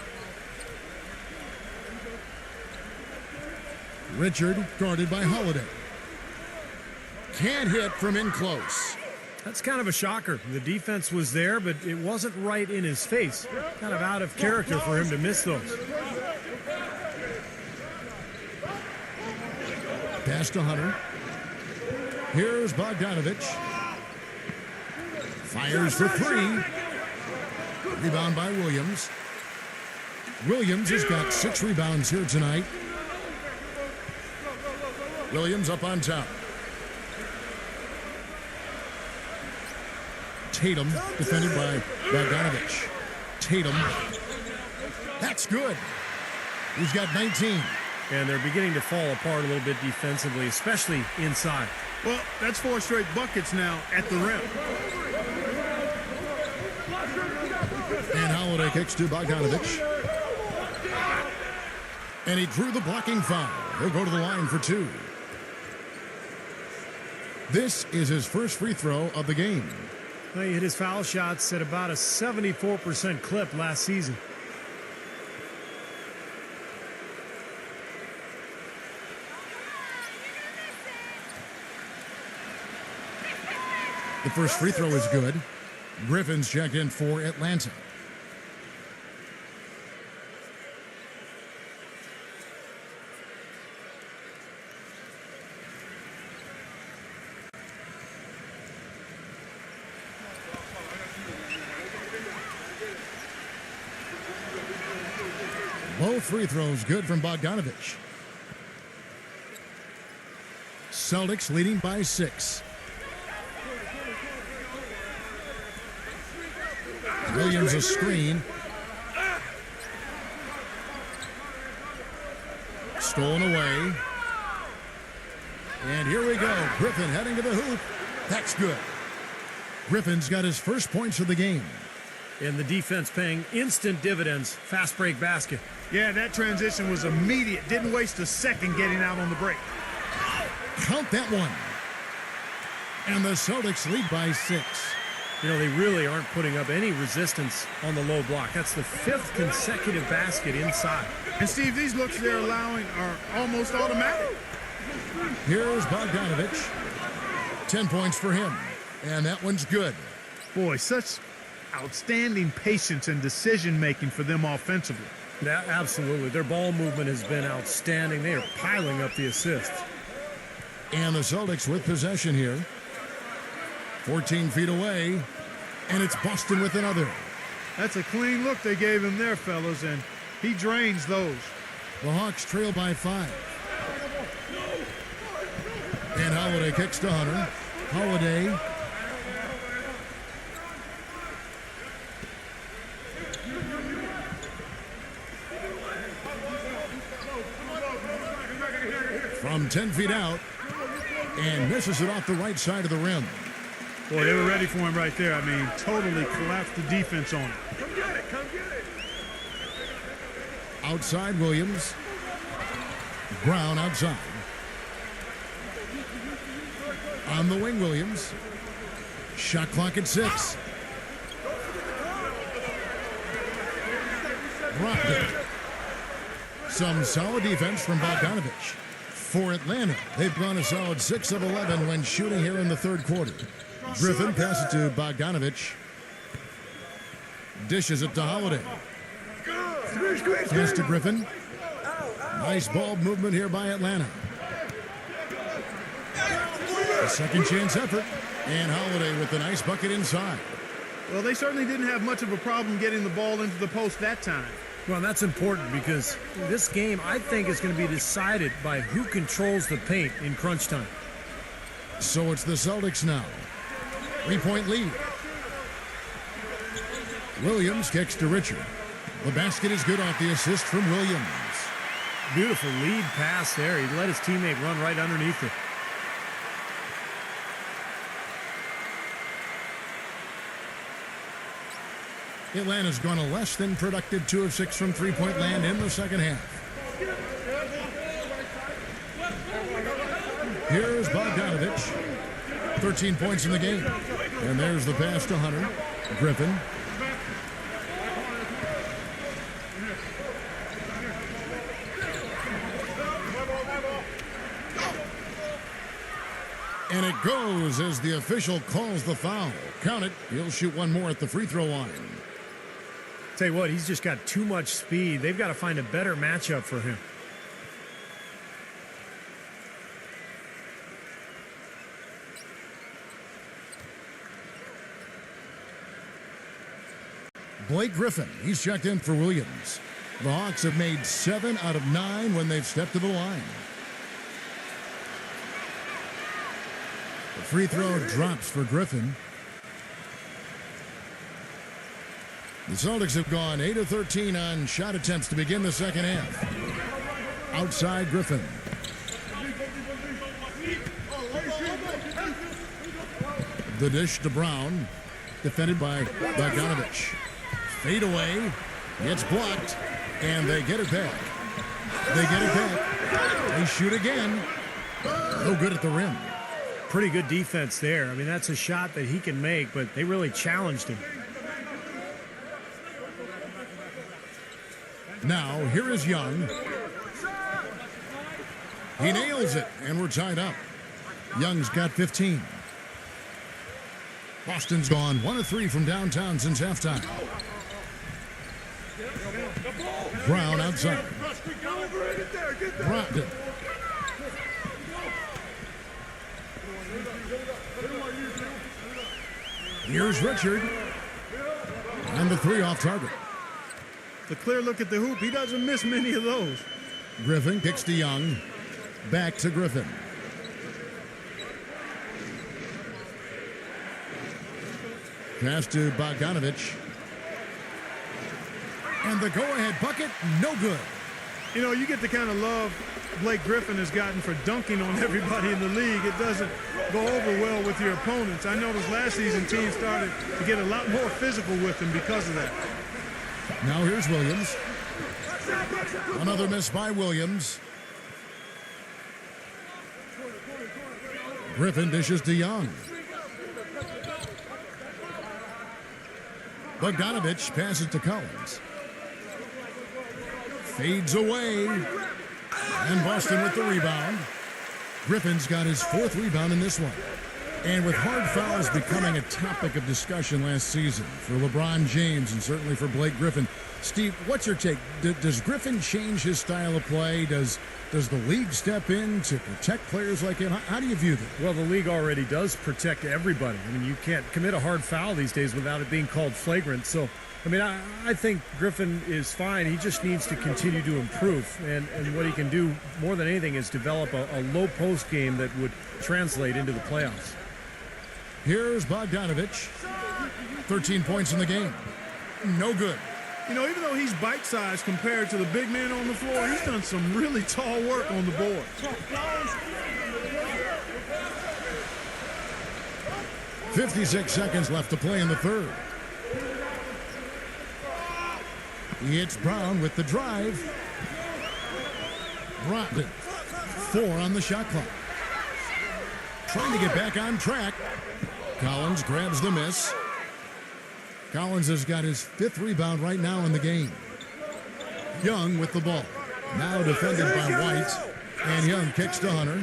Richard guarded by Holiday. Can't hit from in close. That's kind of a shocker. The defense was there, but it wasn't right in his face. Kind of out of character for him to miss those. Pass to Hunter. Here's Bogdanovich. Fires for 3. Rebound by Williams. Williams has got 6 rebounds here tonight. Williams up on top. Tatum defended by Bogdanovich. Tatum. That's good. He's got 19. And they're beginning to fall apart a little bit defensively, especially inside. Well, that's 4 straight buckets now at the rim. And Holiday kicks to Bogdanovich. And he drew the blocking foul. He'll go to the line for 2. This is his first free throw of the game. Well, he hit his foul shots at about a 74% clip last season. The first free throw is good. Griffin's checked in for Atlanta. Both free throws good from Bogdanovich. Celtics leading by 6. Williams a screen. Stolen away. And here we go. Griffin heading to the hoop. That's good. Griffin's got his first points of the game. And the defense paying instant dividends. Fast break basket. Yeah, that transition was immediate. Didn't waste a second getting out on the break. Count that one. And the Celtics lead by 6. You know, they really aren't putting up any resistance on the low block. That's the 5th consecutive basket inside. And Steve, these looks they're allowing are almost automatic. Here's Bogdanovich. 10 points for him. And that one's good. Boy, such outstanding patience and decision-making for them offensively. Yeah, absolutely. Their ball movement has been outstanding. They are piling up the assists. And the Celtics with possession here. 14 feet away, and it's Boston with another. That's a clean look they gave him there, fellas, and he drains those. The Hawks trail by 5. And Holiday kicks to Hunter. Holiday. From 10 feet out, and misses it off the right side of the rim. Boy, they were ready for him right there. I mean, totally collapsed the defense on him. Come get it, come get it. Outside Williams. Brown outside. On the wing, Williams. Shot clock at 6. Dropped it. Some solid defense from Bogdanovich. For Atlanta, they've gone a solid 6 of 11 when shooting here in the third quarter. Griffin passes it to Bogdanovich. Dishes it to Holiday. Pass to Griffin. Nice ball movement here by Atlanta. A second chance effort. And Holiday with the nice bucket inside. Well, they certainly didn't have much of a problem getting the ball into the post that time. Well, that's important because this game, I think, is going to be decided by who controls the paint in crunch time. So it's the Celtics now. 3-point lead. Williams kicks to Richard. The basket is good off the assist from Williams. Beautiful lead pass there. He let his teammate run right underneath it. Atlanta's gone a less than productive 2 of 6 from three-point land in the second half. Here's Bogdanovich. 13 points in the game. And there's the pass to Hunter. Griffin. And it goes as the official calls the foul. Count it. He'll shoot one more at the free throw line. Tell you what, he's just got too much speed. They've got to find a better matchup for him. Blake Griffin, he's checked in for Williams. The Hawks have made 7 out of 9 when they've stepped to the line. The free throw drops for Griffin. The Celtics have gone 8 of 13 on shot attempts to begin the second half. Outside Griffin. The dish to Brown, defended by Bogdanovich. Fade away, gets blocked, and they get it back. They get it back. They shoot again. No good at the rim. Pretty good defense there. I mean, that's a shot that he can make, but they really challenged him. Now, here is Young. He nails it, and we're tied up. Young's got 15. Boston's gone 1 of 3 from downtown since halftime. Brown outside. Brogdon. Here's Richard. And the 3 off target. The clear look at the hoop. He doesn't miss many of those. Griffin kicks to Young. Back to Griffin. Pass to Bogdanovich. And the go-ahead bucket, no good. You know, you get the kind of love Blake Griffin has gotten for dunking on everybody in the league. It doesn't go over well with your opponents. I noticed last season teams started to get a lot more physical with him because of that. Now here's Williams. Another miss by Williams. Griffin dishes to Young. Bogdanovich passes to Collins. Fades away. And Boston with the rebound. Griffin's got his 4th rebound in this one. And with hard fouls becoming a topic of discussion last season for LeBron James and certainly for Blake Griffin, Steve, what's your take? Does Griffin change his style of play? Does the league step in to protect players like him? How do you view that? Well, the league already does protect everybody. I mean, you can't commit a hard foul these days without it being called flagrant. So, I mean, I think Griffin is fine. He just needs to continue to improve. And what he can do more than anything is develop a low post game that would translate into the playoffs. Here's Bogdanovich. 13 points in the game. No good. You know, even though he's bite-sized compared to the big man on the floor, he's done some really tall work on the board. .56 seconds left to play in the third. It's Brown with the drive. Brogdon. 4 on the shot clock. Trying to get back on track. Collins grabs the miss. Collins has got his 5th rebound right now in the game. Young with the ball. Now defended by White. And Young kicks to Hunter.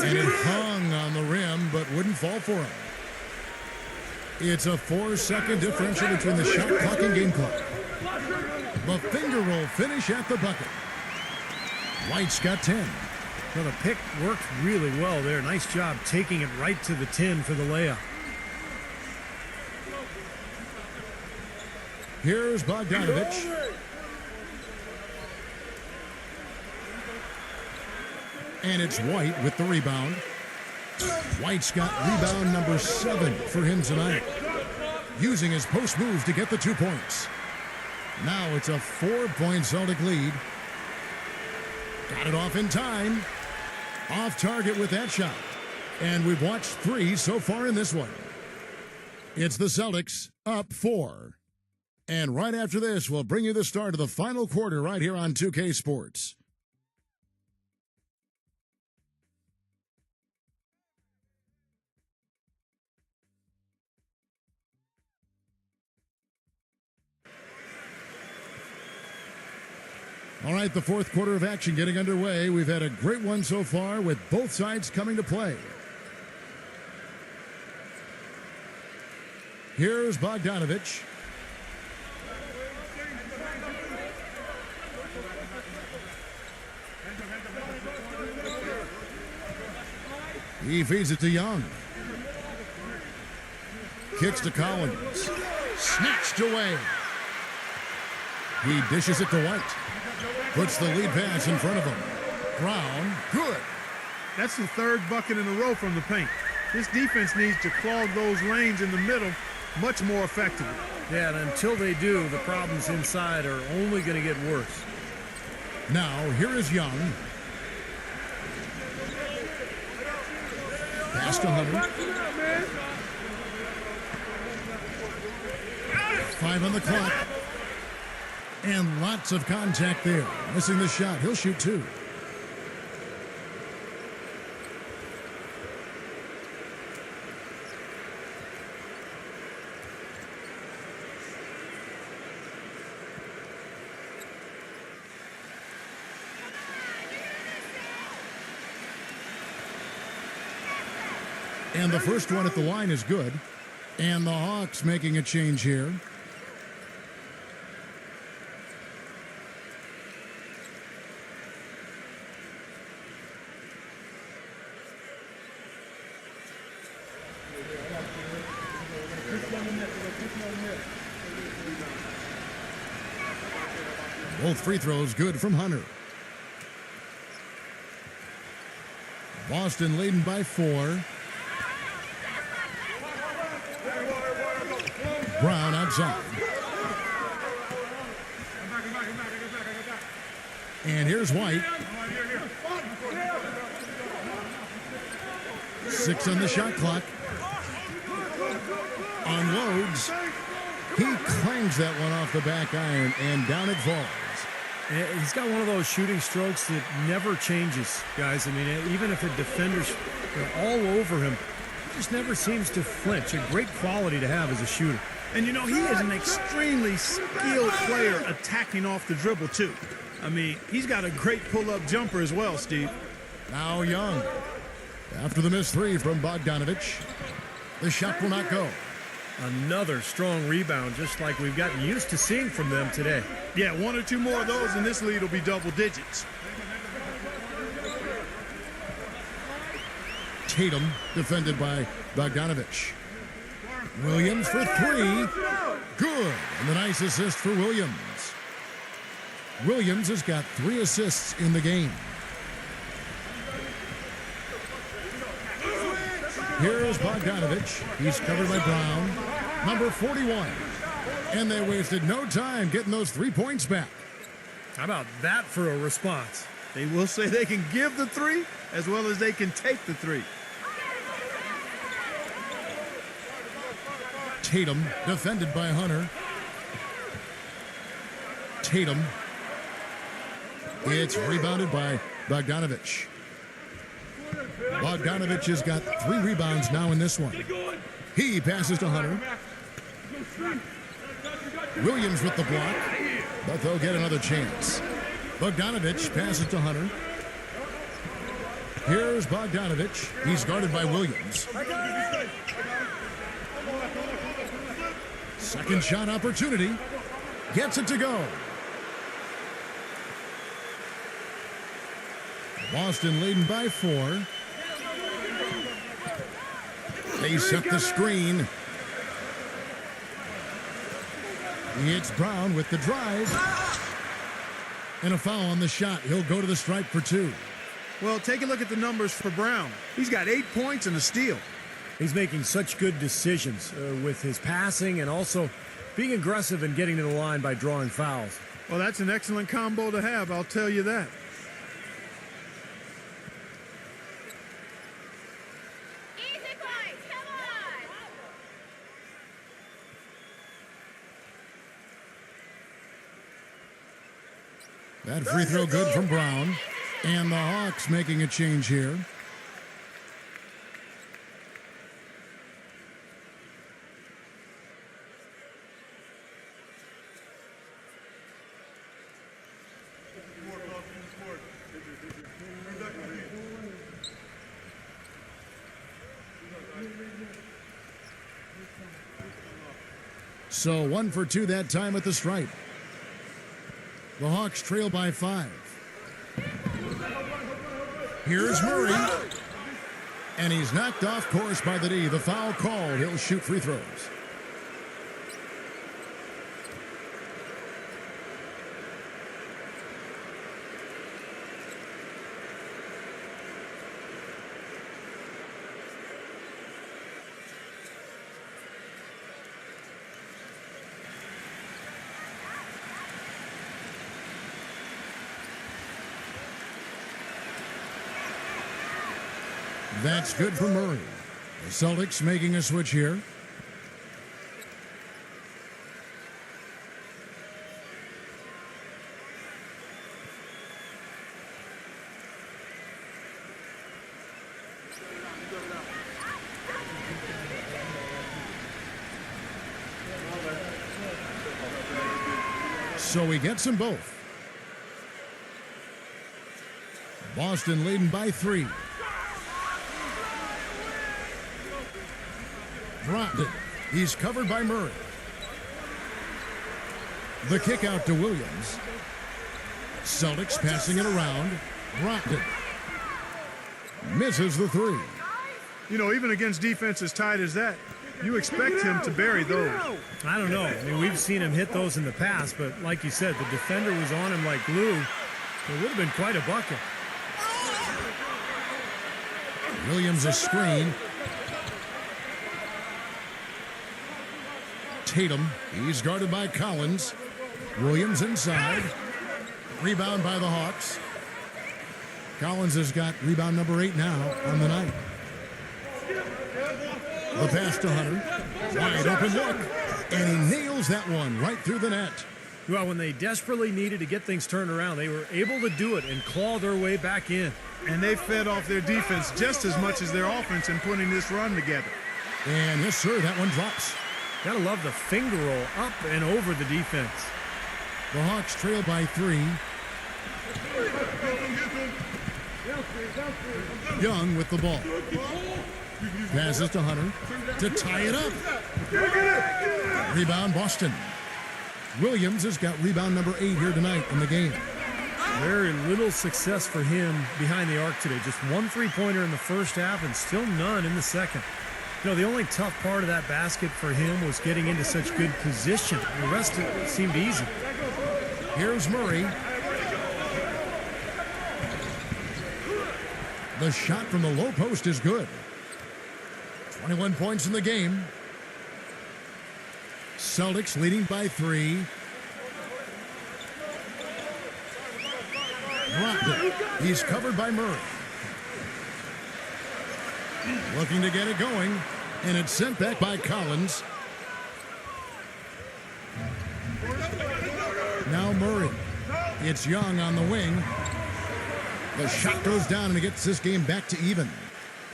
And it hung on the rim, but wouldn't fall for him. It's a 4-second differential between the shot clock and game clock. The finger roll finish at the bucket. White's got 10. Well, the pick worked really well there. Nice job taking it right to the 10 for the layup. Here's Bogdanovich. And it's White with the rebound. White's got rebound number 7 for him tonight, using his post move to get the 2 points. Now it's a 4-point Celtic lead. Got it off in time. Off target with that shot. And we've watched 3 so far in this one. It's the Celtics up 4. And right after this, we'll bring you the start of the final quarter right here on 2K Sports. All right, the fourth quarter of action getting underway. We've had a great one so far with both sides coming to play. Here's Bogdanovich. He feeds it to Young. Kicks to Collins. Snatched away. He dishes it to White. Puts the lead pass in front of him. Brown, good. That's the 3rd bucket in a row from the paint. This defense needs to clog those lanes in the middle much more effectively. Yeah, and until they do, the problems inside are only going to get worse. Now, here is Young. Pass to Hunter. 5 on the clock. And lots of contact there. Missing the shot. He'll shoot 2. And the first one at the line is good. And the Hawks making a change here. Both free throws good from Hunter. Boston leading by 4. Brown outside. And here's White. 6 on the shot clock. Unloads. He clangs that one off the back iron, and down it falls. He's got one of those shooting strokes that never changes, guys. I mean, even if a defender's all over him, he just never seems to flinch. A great quality to have as a shooter. And, you know, he is an extremely skilled player attacking off the dribble, too. I mean, he's got a great pull-up jumper as well, Steve. Now Young. After the missed 3 from Bogdanovich, the shot will not go. Another strong rebound, just like we've gotten used to seeing from them today. Yeah, 1 or 2 more of those, and this lead will be double digits. Tatum defended by Bogdanovich. Williams for 3. Good. And the nice assist for Williams. Williams has got 3 assists in the game. Here's Bogdanovich. He's covered by Brown. Number 41. And they wasted no time getting those 3 points back. How about that for a response? They will say they can give the 3 as well as they can take the 3. Tatum defended by Hunter. Tatum. It's rebounded by Bogdanovich. Bogdanovich has got 3 rebounds now in this one. He passes to Hunter. Williams with the block, but they'll get another chance. Bogdanovich passes to Hunter. Here's Bogdanovich. He's guarded by Williams. Second shot opportunity. Gets it to go. Boston leading by 4. They set the screen. It's Brown with the drive. And a foul on the shot. He'll go to the stripe for 2. Well, take a look at the numbers for Brown. He's got 8 points and a steal. He's making such good decisions with his passing and also being aggressive and getting to the line by drawing fouls. Well, that's an excellent combo to have, I'll tell you that. That free throw good from Brown. And the Hawks making a change here. So 1 for 2 that time at the stripe. The Hawks trail by 5. Here's Murray. And he's knocked off course by the D. The foul called. He'll shoot free throws. That's good for Murray. The Celtics making a switch here. So he gets them both. Boston leading by 3. Brogdon. He's covered by Murray. The kick out to Williams. Celtics passing it around. Brogdon misses the 3. You know, even against defense as tight as that, you expect him to bury those. I don't know. I mean, we've seen him hit those in the past, but like you said, the defender was on him like glue. It would have been quite a bucket. Williams a screen. Tatum, he's guarded by Collins. Williams inside. Rebound by the Hawks. Collins has got rebound number 8 now on the night. The pass to Hunter. Wide open look. And he nails that one right through the net. Well, when they desperately needed to get things turned around, they were able to do it and claw their way back in. And they fed off their defense just as much as their offense in putting this run together. And yes, sir, that one drops. Gotta love the finger roll up and over the defense. The Hawks trail by 3. Young with the ball. Passes to Hunter to tie it up. Rebound Boston. Williams has got rebound number 8 here tonight in the game. Very little success for him behind the arc today. Just 1 3-pointer in the first half and still none in the second. You know, the only tough part of that basket for him was getting into such good position. The rest of it seemed easy. Here's Murray. The shot from the low post is good. 21 points in the game. Celtics leading by 3. Brogdon. He's covered by Murray. Looking to get it going, and it's sent back by Collins. Now Murray. It's Young on the wing. The shot goes down, and it gets this game back to even.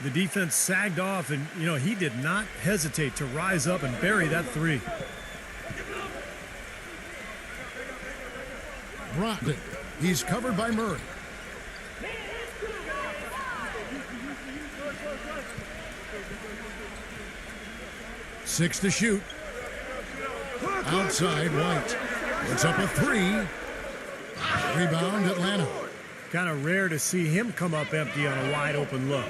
The defense sagged off, and, you know, he did not hesitate to rise up and bury that 3. Brogdon. He's covered by Murray. Six to shoot. Outside, White. It's up a 3. Rebound, Atlanta. Kind of rare to see him come up empty on a wide open look.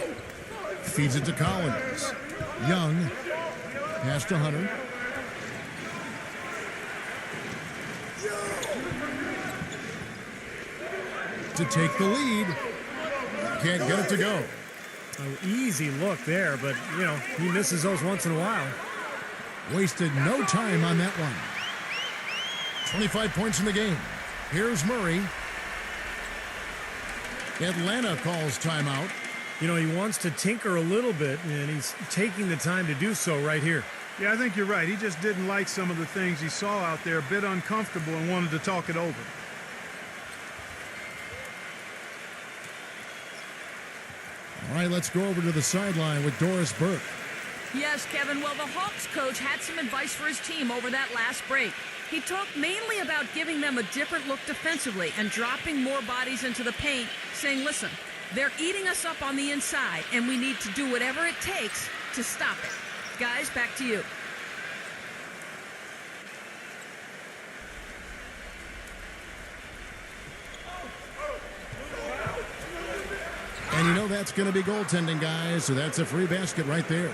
Feeds it to Collins. Young. Pass to Hunter. to take the lead. Can't get it to go. An easy look there, but, you know, he misses those once in a while. Wasted no time on that one. 25 points in the game. Here's Murray. Atlanta calls timeout. You know, he wants to tinker a little bit, and he's taking the time to do so right here. Yeah, I think you're right. He just didn't like some of the things he saw out there, a bit uncomfortable, and wanted to talk it over. All right, let's go over to the sideline with Doris Burke. Yes, Kevin. Well, the Hawks coach had some advice for his team over that last break. He talked mainly about giving them a different look defensively and dropping more bodies into the paint, saying, listen, they're eating us up on the inside, and we need to do whatever it takes to stop it. Guys, back to you. And you know that's going to be goaltending, guys, so that's a free basket right there.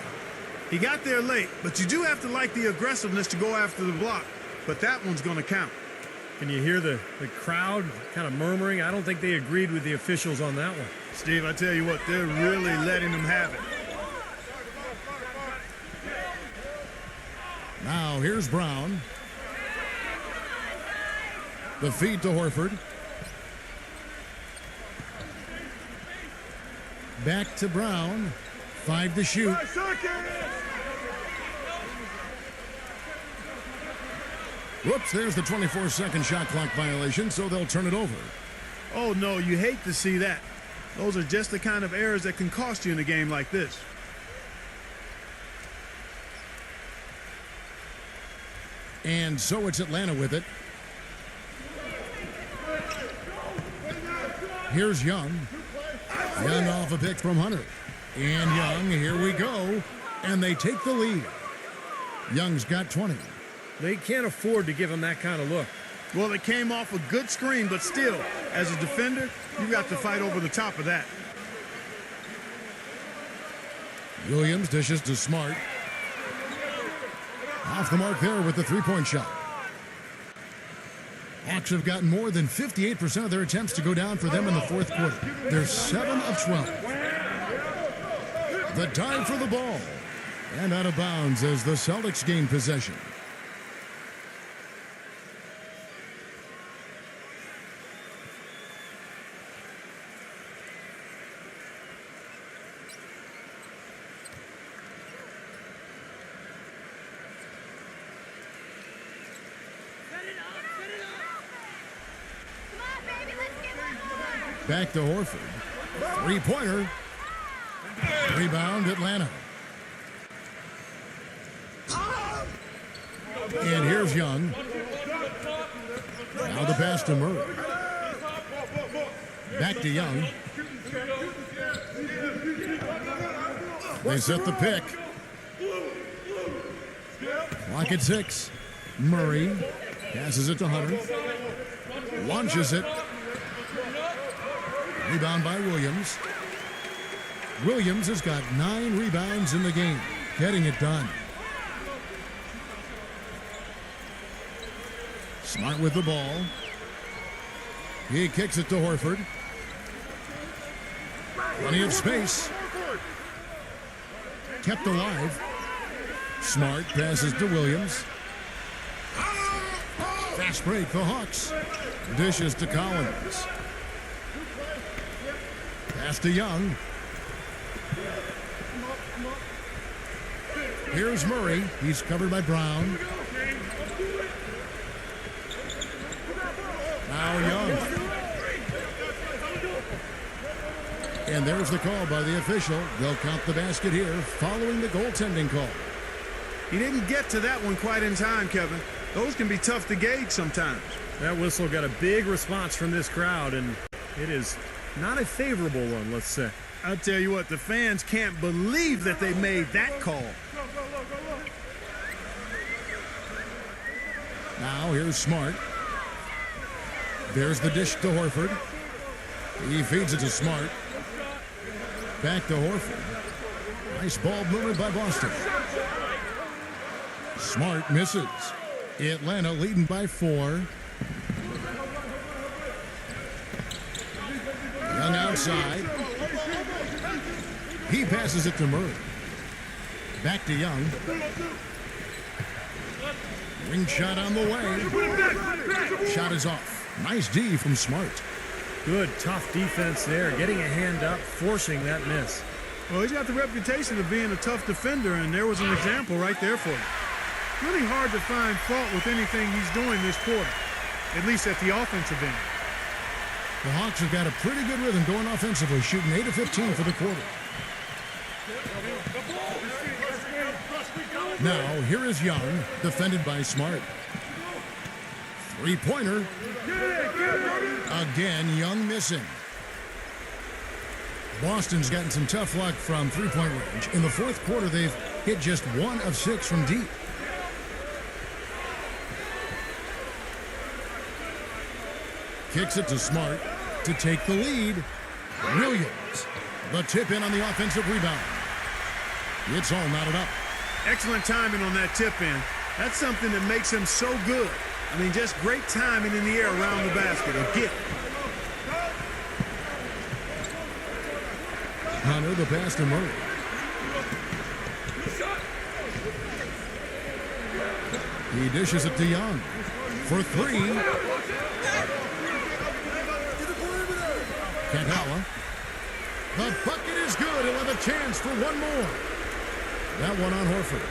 He got there late, but you do have to like the aggressiveness to go after the block. But that one's going to count. Can you hear the crowd kind of murmuring? I don't think they agreed with the officials on that one. Steve, I tell you what, they're really letting them have it. Now, here's Brown. The feed to Horford. Back to Brown. 5 to shoot. Whoops, there's the 24-second shot clock violation, so they'll turn it over. Oh, no, you hate to see that. Those are just the kind of errors that can cost you in a game like this. And so it's Atlanta with it. Here's Young. Young off a pick from Hunter. And Young, here we go. And they take the lead. Young's got 20. They can't afford to give him that kind of look. Well, it came off a good screen, but still, as a defender, you've got to fight over the top of that. Williams dishes to Smart. Off the mark there with the three-point shot. Hawks have gotten more than 58% of their attempts to go down for them in the fourth quarter. They're 7 of 12. The dive for the ball. And out of bounds as the Celtics gain possession. Back to Horford. Three-pointer. Rebound, Atlanta. And here's Young. Now the pass to Murray. Back to Young. They set the pick. Clock at 6. Murray passes it to Hunter. Launches it. Rebound by Williams. Williams has got 9 rebounds in the game, getting it done. Smart with the ball. He kicks it to Horford. Plenty of space. Kept alive. Smart passes to Williams. Fast break, the Hawks. Dishes to Collins. Pass to Young. Here's Murray. He's covered by Brown. Now Young. And there's the call by the official. They'll count the basket here following the goaltending call. He didn't get to that one quite in time, Kevin. Those can be tough to gauge sometimes. That whistle got a big response from this crowd, and it is not a favorable one, let's say. I'll tell you what, the fans can't believe that they made that call. Now here's Smart. There's the dish to Horford. He feeds it to Smart. Back to Horford. Nice ball movement by Boston. Smart misses. Atlanta leading by 4. Young outside. He passes it to Murray. Back to Young. Ring shot on the way. Shot is off. Nice D from Smart. Good, tough defense there. Getting a hand up, forcing that miss. Well, he's got the reputation of being a tough defender, and there was an example right there for you. Really hard to find fault with anything he's doing this quarter, at least at the offensive end. The Hawks have got a pretty good rhythm going offensively, shooting 8 of 15 for the quarter. Now, here is Young, defended by Smart. Three-pointer. Again, Young missing. Boston's gotten some tough luck from three-point range. In the fourth quarter, they've hit just 1 of 6 from deep. Kicks it to Smart to take the lead. Williams, the tip in on the offensive rebound. It's all knotted up. Excellent timing on that tip in. That's something that makes him so good. I mean, just great timing in the air around the basket. A gift. Hunter, the pass to Murray. He dishes it to Young for 3. Kagawa. The bucket is good. He'll have a chance for one more. That one on Horford.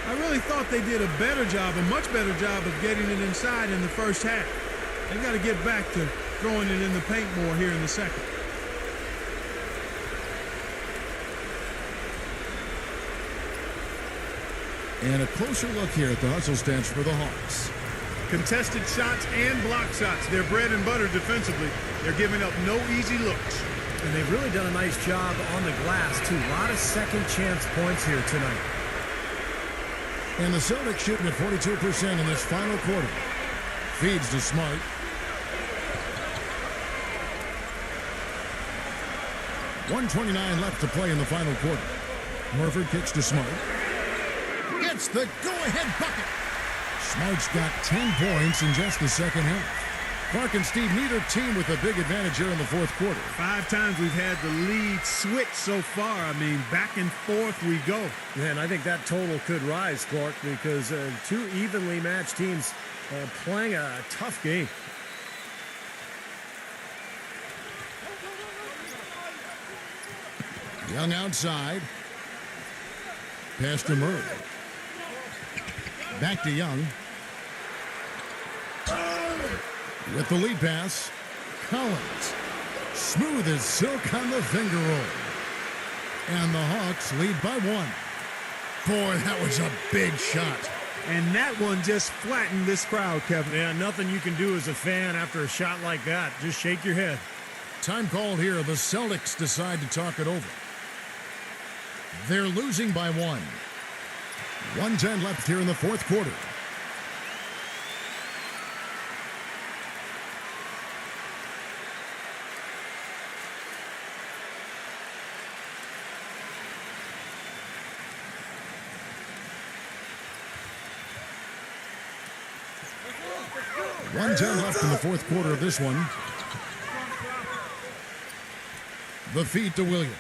I really thought they did a better job, a much better job of getting it inside in the first half. They've got to get back to throwing it in the paint more here in the second. And a closer look here at the hustle stats for the Hawks. Contested shots and block shots. They're bread and butter defensively. They're giving up no easy looks. And they've really done a nice job on the glass, too. A lot of second chance points here tonight. And the Celtics shooting at 42% in this final quarter. Feeds to Smart. .129 left to play in the final quarter. Horford kicks to Smart. Gets the go-ahead bucket. Smart's got 10 points in just the second half. Clark and Steve, neither team with a big advantage here in the fourth quarter. 5 times we've had the lead switch so far. I mean, back and forth we go. Yeah, and I think that total could rise, Clark, because two evenly matched teams playing a tough game. Young outside. Pass to Murray. Back to Young. With the lead pass, Collins. Smooth as silk on the finger roll. And the Hawks lead by 1. Boy, that was a big shot. And that one just flattened this crowd, Kevin. Yeah, nothing you can do as a fan after a shot like that. Just shake your head. Time called here. The Celtics decide to talk it over. They're losing by 1. 1:10 left here in the fourth quarter. .110 left in the fourth quarter of this one. The feed to Williams.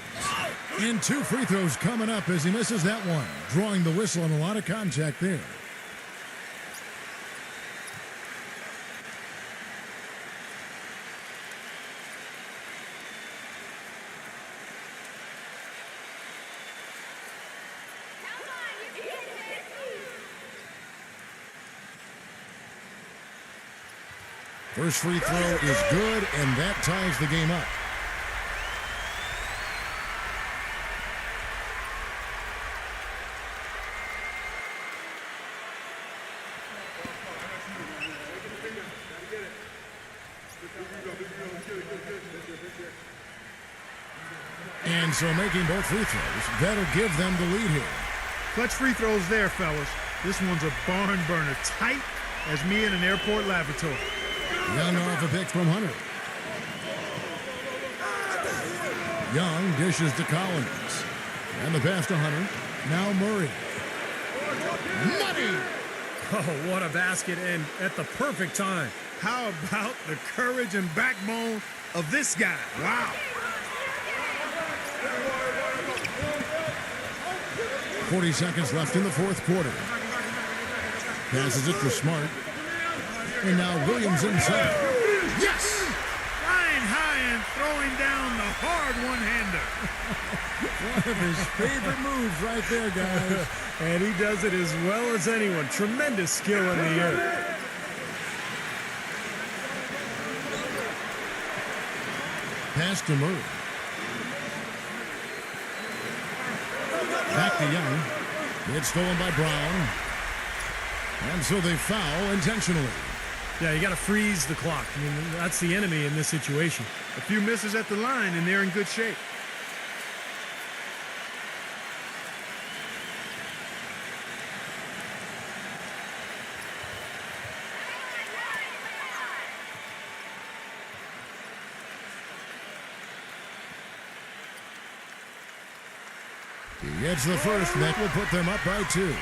And 2 free throws coming up as he misses that one. Drawing the whistle and a lot of contact there. First free throw is good, and that ties the game up. And so making both free throws, that'll give them the lead here. Clutch free throws there, fellas. This one's a barn burner. Tight as me in an airport lavatory. Young off a pick from Hunter. Young dishes to Collins. And the pass to Hunter. Now Murray. Money! Oh, what a basket, and at the perfect time. How about the courage and backbone of this guy? Wow. 40 seconds left in the fourth quarter. Passes it for Smart. And now Williams inside. Yes! Flying high and throwing down the hard one-hander. One of his favorite moves right there, guys. And he does it as well as anyone. Tremendous skill in the air. Pass to Murray. Back to Young. It's stolen by Brown. And so they foul intentionally. Yeah, you got to freeze the clock. I mean, that's the enemy in this situation. A few misses at the line, and they're in good shape. He gets the first, and that will put them up by 2.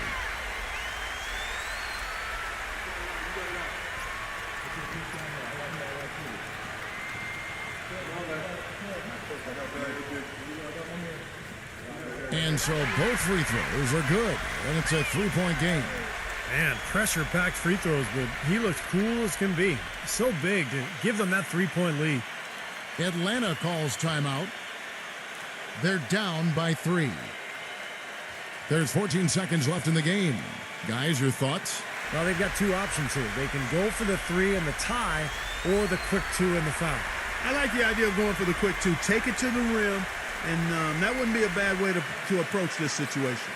And so both free throws are good, and it's a 3-point game. Man, pressure-packed free throws, but he looks cool as can be. So big to give them that 3-point lead. Atlanta calls timeout. They're down by 3. There's 14 seconds left in the game. Guys, your thoughts? Well, they've got 2 options here. They can go for the 3 and the tie, or the quick 2 and the foul. I like the idea of going for the quick 2. Take it to the rim, and that wouldn't be a bad way to approach this situation.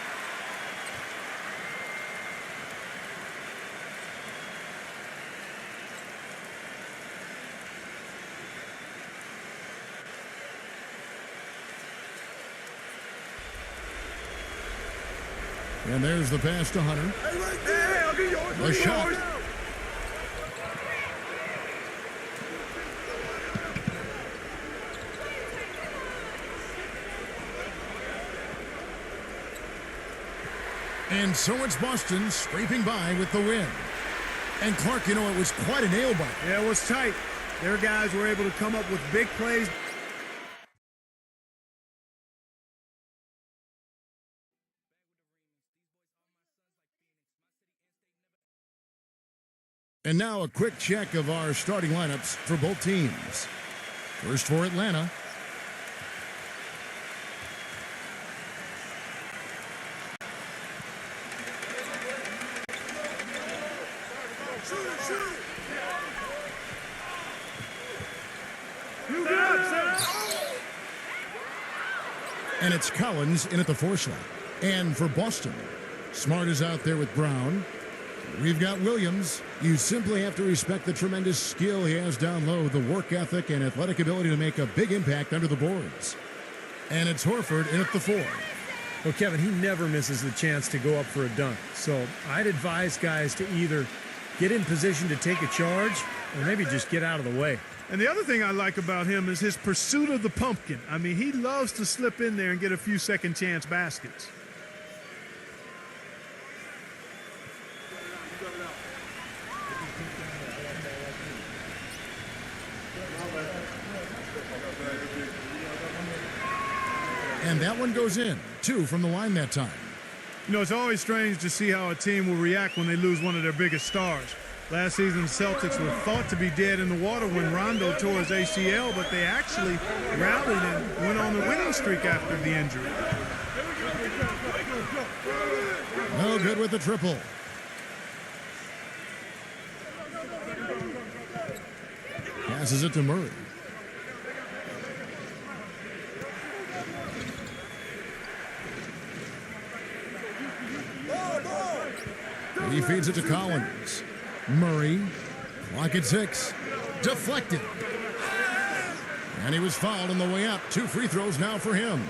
And there's the pass to Hunter. Hey, I'll get yours. The shot. And so it's Boston scraping by with the win. And Clark, you know, it was quite a nail-biter. Yeah, it was tight. Their guys were able to come up with big plays. And now a quick check of our starting lineups for both teams. First for Atlanta. And it's Collins in at the 4 slot. And for Boston, Smart is out there with Brown. We've got Williams. You simply have to respect the tremendous skill he has down low, the work ethic and athletic ability to make a big impact under the boards. And it's Horford in at the 4. Well, Kevin, he never misses the chance to go up for a dunk. So I'd advise guys to either get in position to take a charge or maybe just get out of the way. And the other thing I like about him is his pursuit of the pumpkin. I mean, he loves to slip in there and get a few second chance baskets. And that one goes in. 2 from the line that time. You know, it's always strange to see how a team will react when they lose one of their biggest stars. Last season, the Celtics were thought to be dead in the water when Rondo tore his ACL, but they actually rallied and went on the winning streak after the injury. No good with the triple. Passes it to Murray. He feeds it to Collins. Murray, clock at 6. Deflected. And he was fouled on the way up. 2 free throws now for him.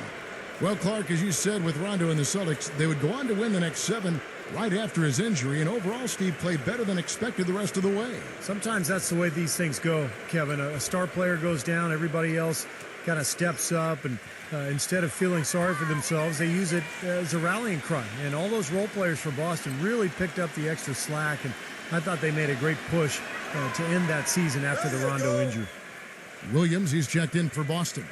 Well, Clark, as you said, with Rondo and the Celtics, they would go on to win the next 7 right after his injury. And overall, Steve played better than expected the rest of the way. Sometimes that's the way these things go, Kevin. A star player goes down, everybody else kind of steps up, and instead of feeling sorry for themselves, they use it as a rallying cry. And all those role players for Boston really picked up the extra slack, and I thought they made a great push to end that season after the Rondo injury. Williams, he's checked in for Boston.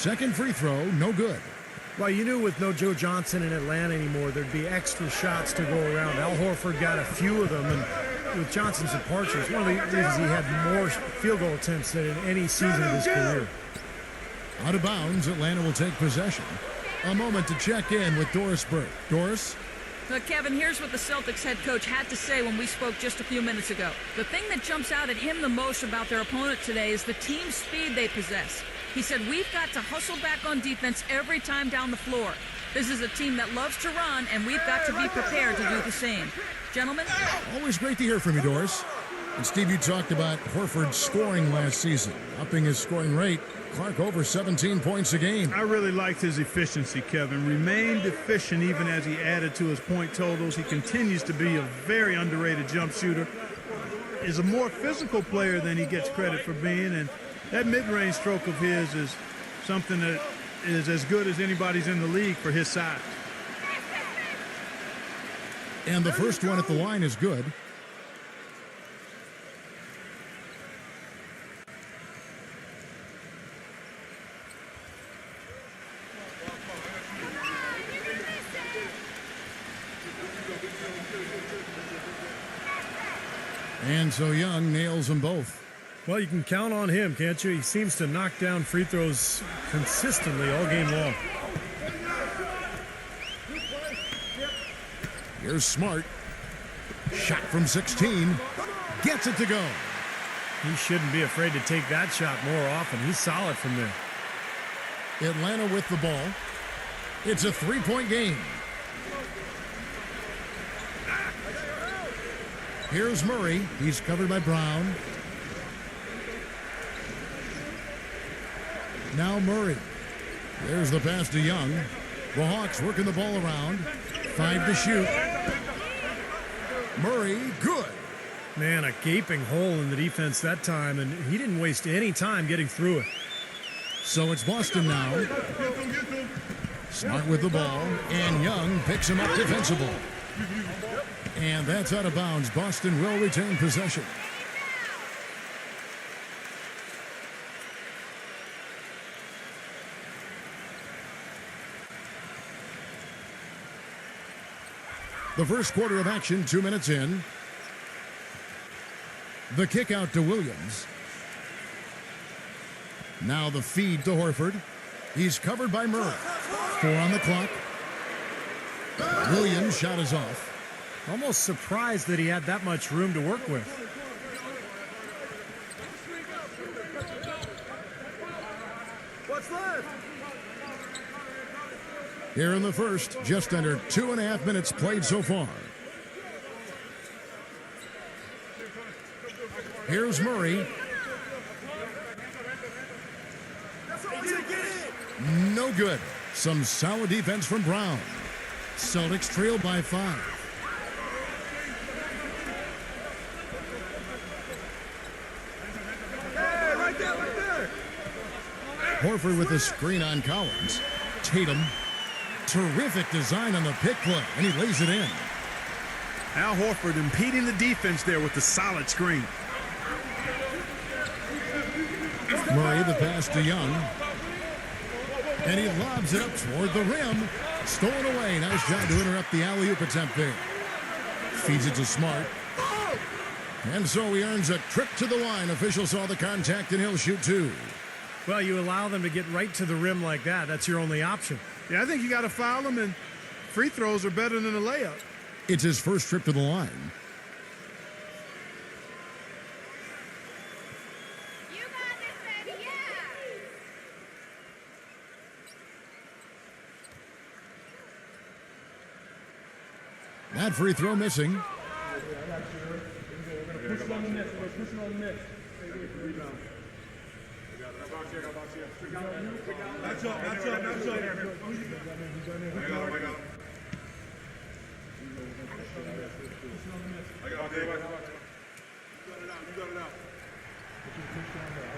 Second free throw, no good. Well, you knew with no Joe Johnson in Atlanta anymore, there'd be extra shots to go around. Al Horford got a few of them, and with Johnson's departure, it's one of the reasons he had more field goal attempts than in any season of his career. Out of bounds, Atlanta will take possession. A moment to check in with Doris Burke. Doris? Look, Kevin, here's what the Celtics head coach had to say when we spoke just a few minutes ago. The thing that jumps out at him the most about their opponent today is the team speed they possess. He said, we've got to hustle back on defense every time down the floor. This is a team that loves to run, and we've got to be prepared to do the same. Gentlemen? Always great to hear from you, Doris. And Steve, you talked about Horford scoring last season, upping his scoring rate. Clark over 17 points a game. I really liked his efficiency, Kevin. Remained efficient even as he added to his point totals. He continues to be a very underrated jump shooter. Is a more physical player than he gets credit for being, and that mid-range stroke of his is something that is as good as anybody's in the league for his size. And the first one at the line is good. And so Young nails them both. Well, you can count on him, can't you? He seems to knock down free throws consistently all game long. Here's Smart. Shot from 16. Gets it to go. He shouldn't be afraid to take that shot more often. He's solid from there. Atlanta with the ball. It's a three-point game. Here's Murray. He's covered by Brown. Now Murray. There's the pass to Young. The Hawks working the ball around. 5 to shoot. Murray, good. Man, a gaping hole in the defense that time, and he didn't waste any time getting through it. So it's Boston now. Smart with the ball, and Young picks him up defensible. And that's out of bounds. Boston will retain possession. The first quarter of action, 2 minutes in. The kick out to Williams. Now the feed to Horford. He's covered by Murray. 4 on the clock. Williams' shot is off. Almost surprised that he had that much room to work with. What's left? Here in the first, just under 2.5 minutes played so far. Here's Murray. No good. Some solid defense from Brown. Celtics trail by 5. Hey, right there. Horford with the screen on Collins. Tatum. Terrific design on the pick play, and he lays it in. Al Horford impeding the defense there with the solid screen. Murray the pass to Young. And he lobs it up toward the rim. Stolen away. Nice job to interrupt the alley-oop attempt there. Feeds it to Smart. And so he earns a trip to the line. Official saw the contact, and he'll shoot 2. Well, you allow them to get right to the rim like that. That's your only option. Yeah, I think you got to foul him, and free throws are better than a layup. It's his first trip to the line. You got this, baby, yeah! That free throw missing. Push it on the net. Push it on the net. Rebound. That's up. I got it.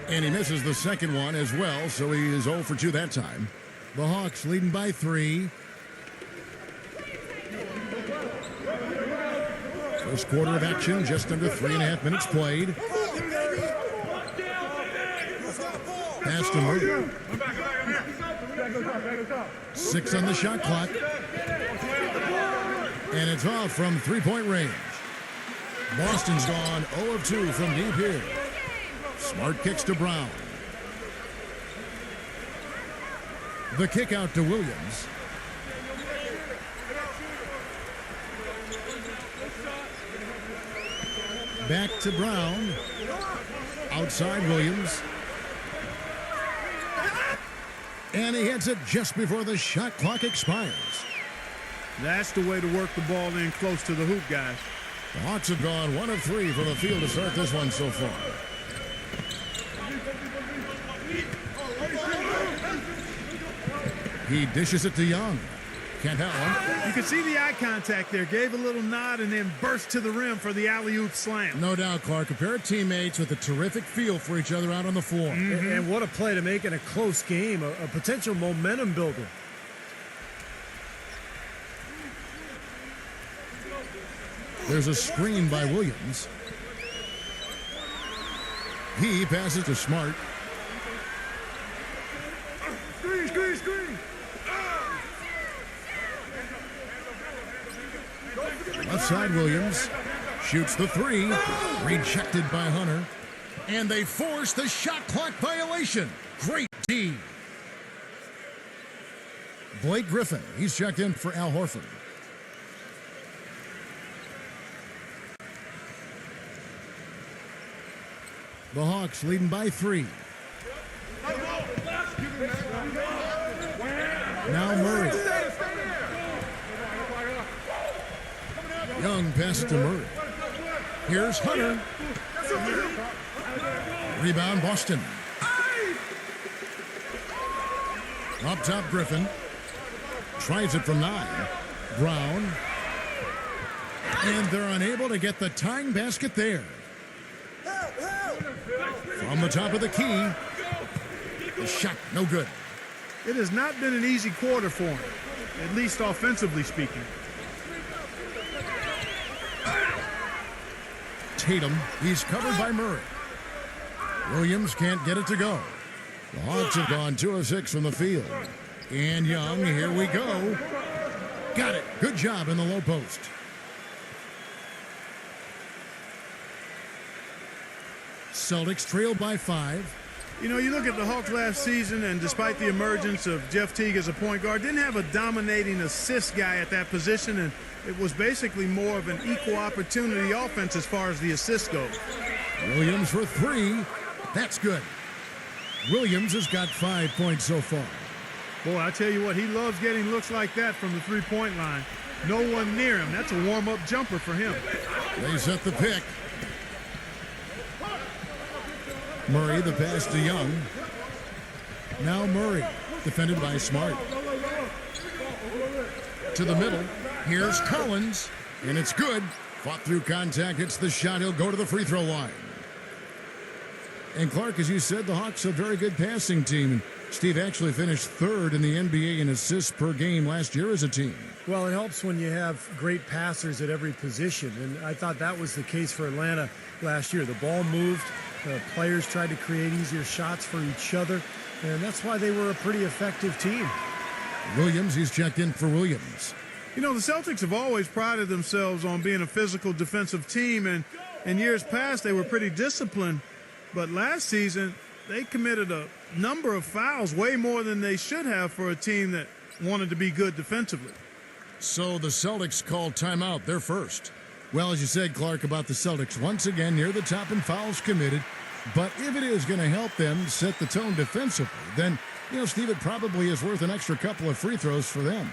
And he misses the second one as well, so he is 0 for 2 that time. The Hawks leading by 3. First quarter of action, just under 3.5 minutes played. Pass to Murray. 6 on the shot clock. And it's off from three-point range. Boston's gone 0 of 2 from deep here. Smart kicks to Brown. The kick out to Williams. Back to Brown. Outside Williams. And he hits it just before the shot clock expires. That's the way to work the ball in close to the hoop, guys. The Hawks have gone 1 of 3 from the field to start this one so far. He dishes it to Young. Can't have one. You can see the eye contact there. Gave a little nod and then burst to the rim for the alley-oop slam. No doubt, Clark. A pair of teammates with a terrific feel for each other out on the floor. And what a play to make in a close game, a potential momentum builder. There's a screen by Williams. He passes to Smart. Screen. Left side Williams. Shoots the 3. Rejected by Hunter. And they force the shot clock violation. Great D. Blake Griffin. He's checked in for Al Horford. The Hawks leading by 3. Now Murray. Young passes to Murray. Here's Hunter. Rebound Boston. Up top Griffin. Tries it from 9. Brown. And they're unable to get the tying basket there. From the top of the key. The shot, no good. It has not been an easy quarter for him, at least offensively speaking. Tatum, he's covered by Murray. Williams can't get it to go. The Hawks have gone 2 of 6 from the field. And Young, here we go. Got it. Good job in the low post. Celtics trail by 5. You know, you look at the Hawks last season, and despite the emergence of Jeff Teague as a point guard, didn't have a dominating assist guy at that position, and it was basically more of an equal opportunity offense as far as the assists go. Williams for 3. That's good. Williams has got 5 points so far. Boy, I tell you what, he loves getting looks like that from the three-point line. No one near him. That's a warm-up jumper for him. They set the pick. Murray, the pass to Young. Now Murray, defended by Smart. To the middle. Here's Collins, and it's good. Fought through contact, hits the shot. He'll go to the free throw line. And Clark, as you said, the Hawks are a very good passing team. And Steve actually finished 3rd in the NBA in assists per game last year as a team. Well, it helps when you have great passers at every position, and I thought that was the case for Atlanta last year. The ball moved. Players tried to create easier shots for each other, and that's why they were a pretty effective team. Williams, he's checked in for Williams. You know, the Celtics have always prided themselves on being a physical defensive team, and in years past they were pretty disciplined. But last season, they committed a number of fouls, way more than they should have for a team that wanted to be good defensively. So the Celtics called timeout. They're first. Well, as you said, Clark, about the Celtics, once again near the top in fouls committed. But if it is going to help them set the tone defensively, then, you know, Steve, it probably is worth an extra couple of free throws for them.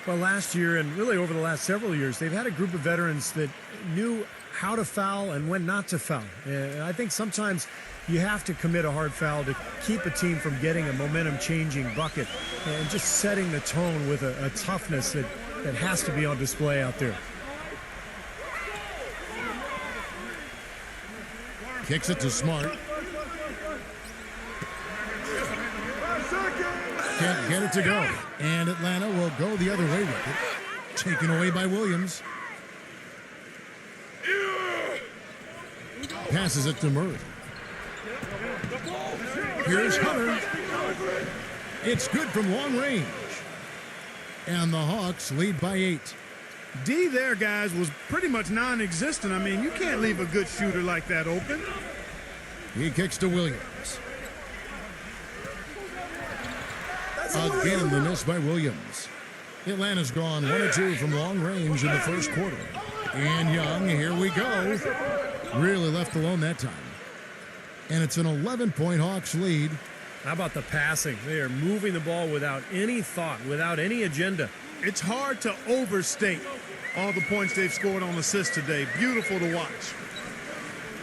Well, last year and really over the last several years, they've had a group of veterans that knew how to foul and when not to foul. And I think sometimes you have to commit a hard foul to keep a team from getting a momentum-changing bucket and just setting the tone with a toughness that has to be on display out there. Kicks it to Smart. Can't get it to go. And Atlanta will go the other way with it. Taken away by Williams. Passes it to Murray. Here's Hunter. It's good from long range. And the Hawks lead by 8. D there, guys, was pretty much non-existent. I mean, you can't leave a good shooter like that open. He kicks to Williams. Again, the miss by Williams. Atlanta's gone 1 of 2 from long range in the first quarter. And Young, here we go. Really left alone that time. And it's an 11-point Hawks lead. How about the passing? They are moving the ball without any thought, without any agenda. It's hard to overstate all the points they've scored on assists today. Beautiful to watch.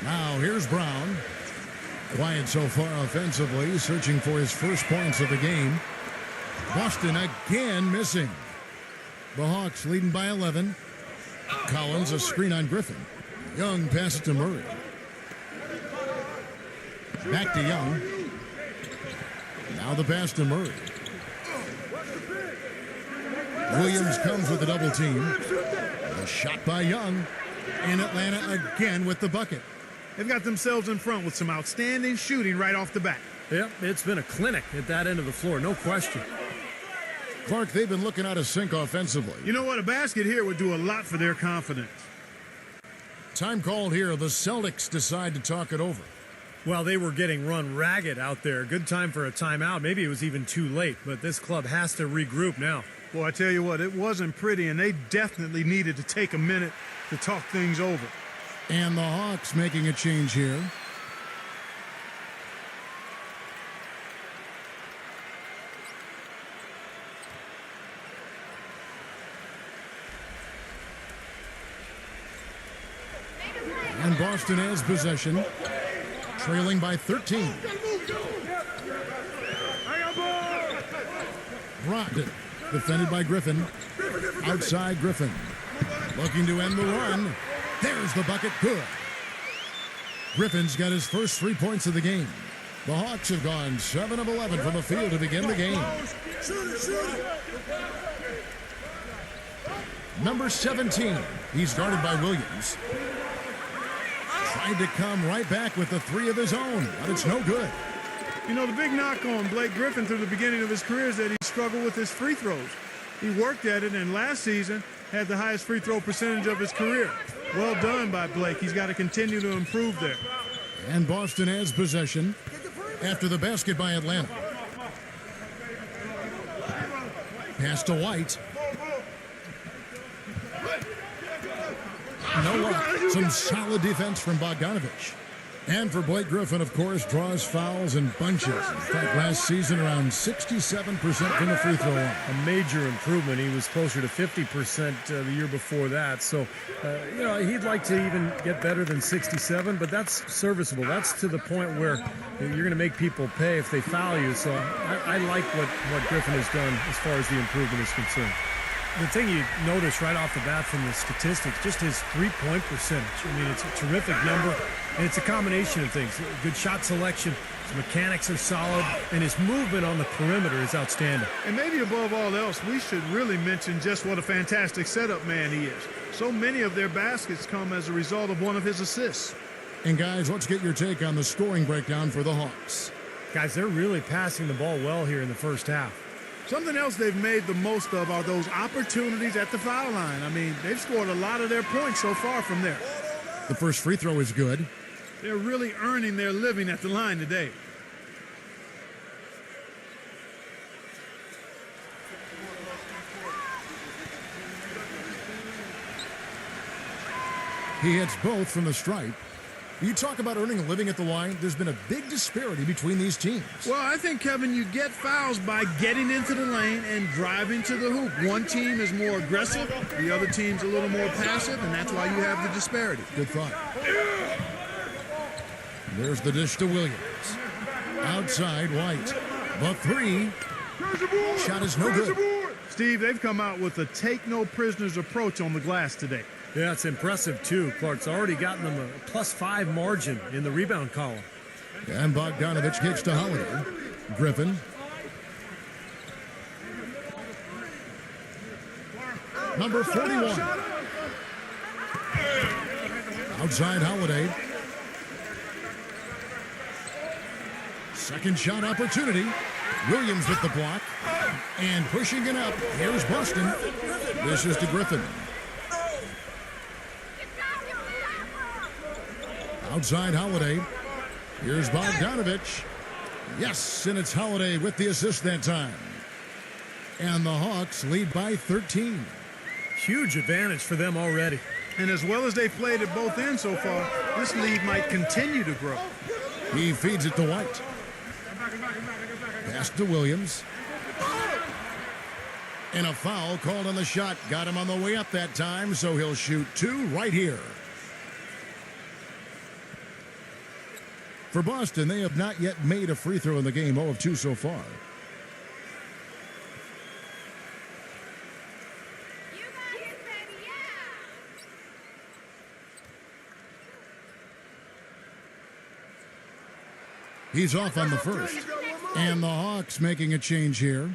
Now here's Brown. Quiet so far offensively, searching for his first points of the game. Boston again missing. The Hawks leading by 11. Collins, a screen on Griffin. Young passes to Murray. Back to Young. Now the pass to Murray. Williams comes with a double team. A shot by Young. And Atlanta again with the bucket. They've got themselves in front with some outstanding shooting right off the bat. Yep, it's been a clinic at that end of the floor, no question. Clark, they've been looking out of sync offensively. You know what? A basket here would do a lot for their confidence. Time called here. The Celtics decide to talk it over. Well, they were getting run ragged out there. Good time for a timeout. Maybe it was even too late, but this club has to regroup now. Well, I tell you what, it wasn't pretty, and they definitely needed to take a minute to talk things over. And the Hawks making a change here. And Boston has possession, trailing by 13. Brogdon, defended by Griffin. Outside Griffin. Looking to end the run. There's the bucket. Good. Griffin's got his first 3 points of the game. The Hawks have gone 7 of 11 from the field to begin the game. Number 17. He's guarded by Williams. Tried to come right back with the 3 of his own, but it's no good. You know, the big knock on Blake Griffin through the beginning of his career is that he struggled with his free throws. He worked at it, and last season had the highest free throw percentage of his career. Well done by Blake. He's got to continue to improve there. And Boston has possession after the basket by Atlanta. Pass to White. No luck. Some solid defense from Bogdanovich. And for Blake Griffin, of course, draws fouls in bunches. In fact, last season, around 67% from the free throw line. A major improvement. He was closer to 50% the year before that. So, you know, he'd like to even get better than 67, but that's serviceable. That's to the point where you're going to make people pay if they foul you. So I like what Griffin has done as far as the improvement is concerned. The thing you notice right off the bat from the statistics, just his three-point percentage. I mean, it's a terrific number, and it's a combination of things. Good shot selection, his mechanics are solid, and his movement on the perimeter is outstanding. And maybe above all else, we should really mention just what a fantastic setup man he is. So many of their baskets come as a result of one of his assists. And guys, let's get your take on the scoring breakdown for the Hawks. Guys, they're really passing the ball well here in the first half. Something else they've made the most of are those opportunities at the foul line. I mean, they've scored a lot of their points so far from there. The first free throw is good. They're really earning their living at the line today. He hits both from the stripe. You talk about earning a living at the line, there's been a big disparity between these teams. Well, I think, Kevin, you get fouls by getting into the lane and driving to the hoop. One team is more aggressive, the other team's a little more passive, and that's why you have the disparity. Good thought. There's the dish to Williams. Outside, White. The three. Shot is no good. Steve, they've come out with a take-no-prisoners approach on the glass today. Yeah, it's impressive, too. Clark's already gotten them a +5 margin in the rebound column. And Bogdanovich kicks to Holiday. Griffin. Number 41. Outside Holiday. Second shot opportunity. Williams with the block. And pushing it up. Here's Boston. This is to Griffin. Outside Holiday. Here's Bogdanovich. Yes, and it's Holiday with the assist that time. And the Hawks lead by 13. Huge advantage for them already. And as well as they played at both ends so far, this lead might continue to grow. He feeds it to White. Pass to Williams. And a foul called on the shot. Got him on the way up that time, so he'll shoot two right here. For Boston, they have not yet made a free throw in the game, 0 of 2 so far. You got it, baby, yeah! He's off on the first. And the Hawks making a change here.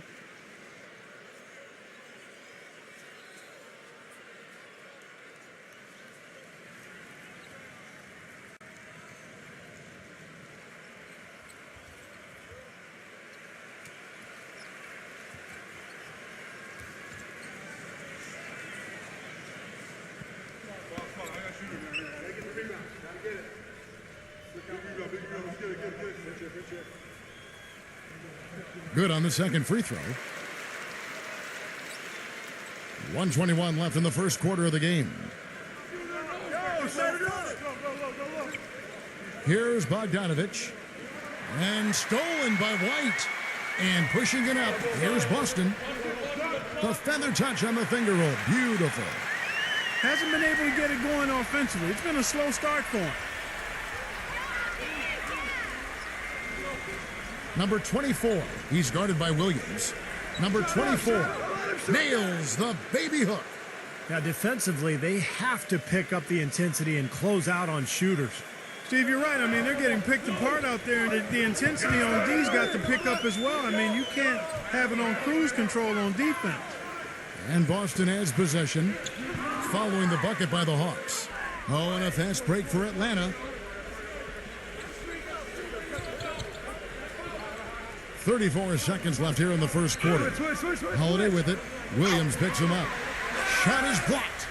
Good on the second free throw. 1:21 left in the first quarter of the game. Here's Bogdanovich. And stolen by White. And pushing it up. Here's Boston. The feather touch on the finger roll. Beautiful. Hasn't been able to get it going offensively. It's been a slow start for him. Number 24, he's guarded by Williams. Number 24 nails the baby hook. Now, defensively, they have to pick up the intensity and close out on shooters. Steve, you're right. I mean, they're getting picked apart out there, and the intensity on D's got to pick up as well. I mean, you can't have it on cruise control on defense. And Boston has possession, following the bucket by the Hawks. Oh, and a fast break for Atlanta. 34 seconds left here in the first quarter. Holiday with it. Williams picks him up. Shot is blocked.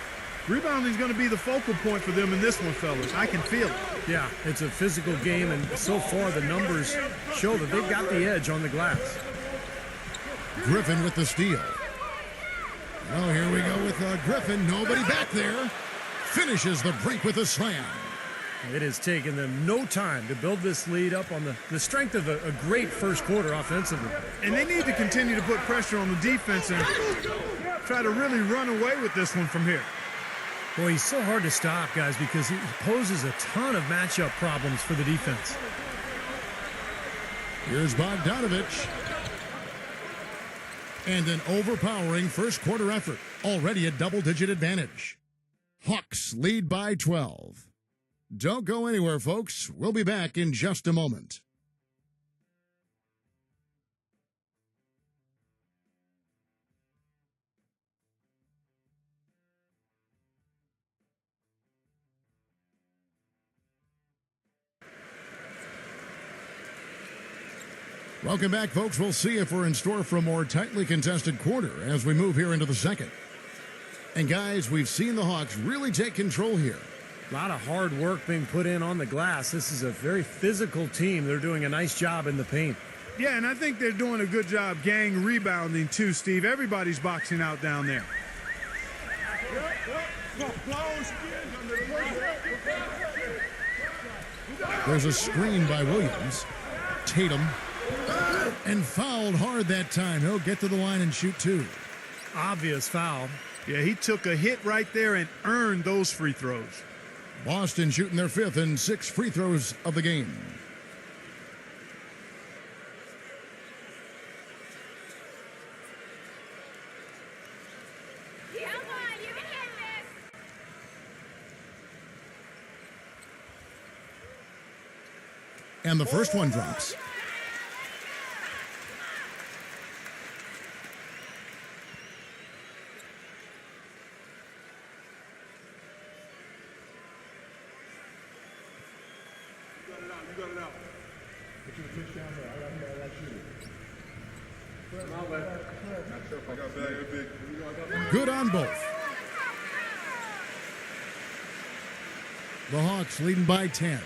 Rebounding is going to be the focal point for them in this one, fellas. I can feel it. Yeah, it's a physical game, and so far the numbers show that they've got the edge on the glass. Griffin with the steal. Oh, here we go with Griffin. Nobody back there. Finishes the break with a slam. It has taken them no time to build this lead up on the strength of a great first quarter offensively. And they need to continue to put pressure on the defense and try to really run away with this one from here. Boy, he's so hard to stop, guys, because he poses a ton of matchup problems for the defense. Here's Bogdanovich. And an overpowering first quarter effort. Already a double-digit advantage. Hawks lead by 12. Don't go anywhere, folks. We'll be back in just a moment. Welcome back, folks. We'll see if we're in store for a more tightly contested quarter as we move here into the second. And, guys, we've seen the Hawks really take control here. A lot of hard work being put in on the glass. This is a very physical team. They're doing a nice job in the paint. Yeah, and I think they're doing a good job gang rebounding, too, Steve. Everybody's boxing out down there. There's a screen by Williams. Tatum. And fouled hard that time. He'll get to the line and shoot two. Obvious foul. Yeah, he took a hit right there and earned those free throws. Boston shooting their fifth and sixth free throws of the game. Come on, you can hit this! And the first one drops. Good on both. The Hawks leading by 10.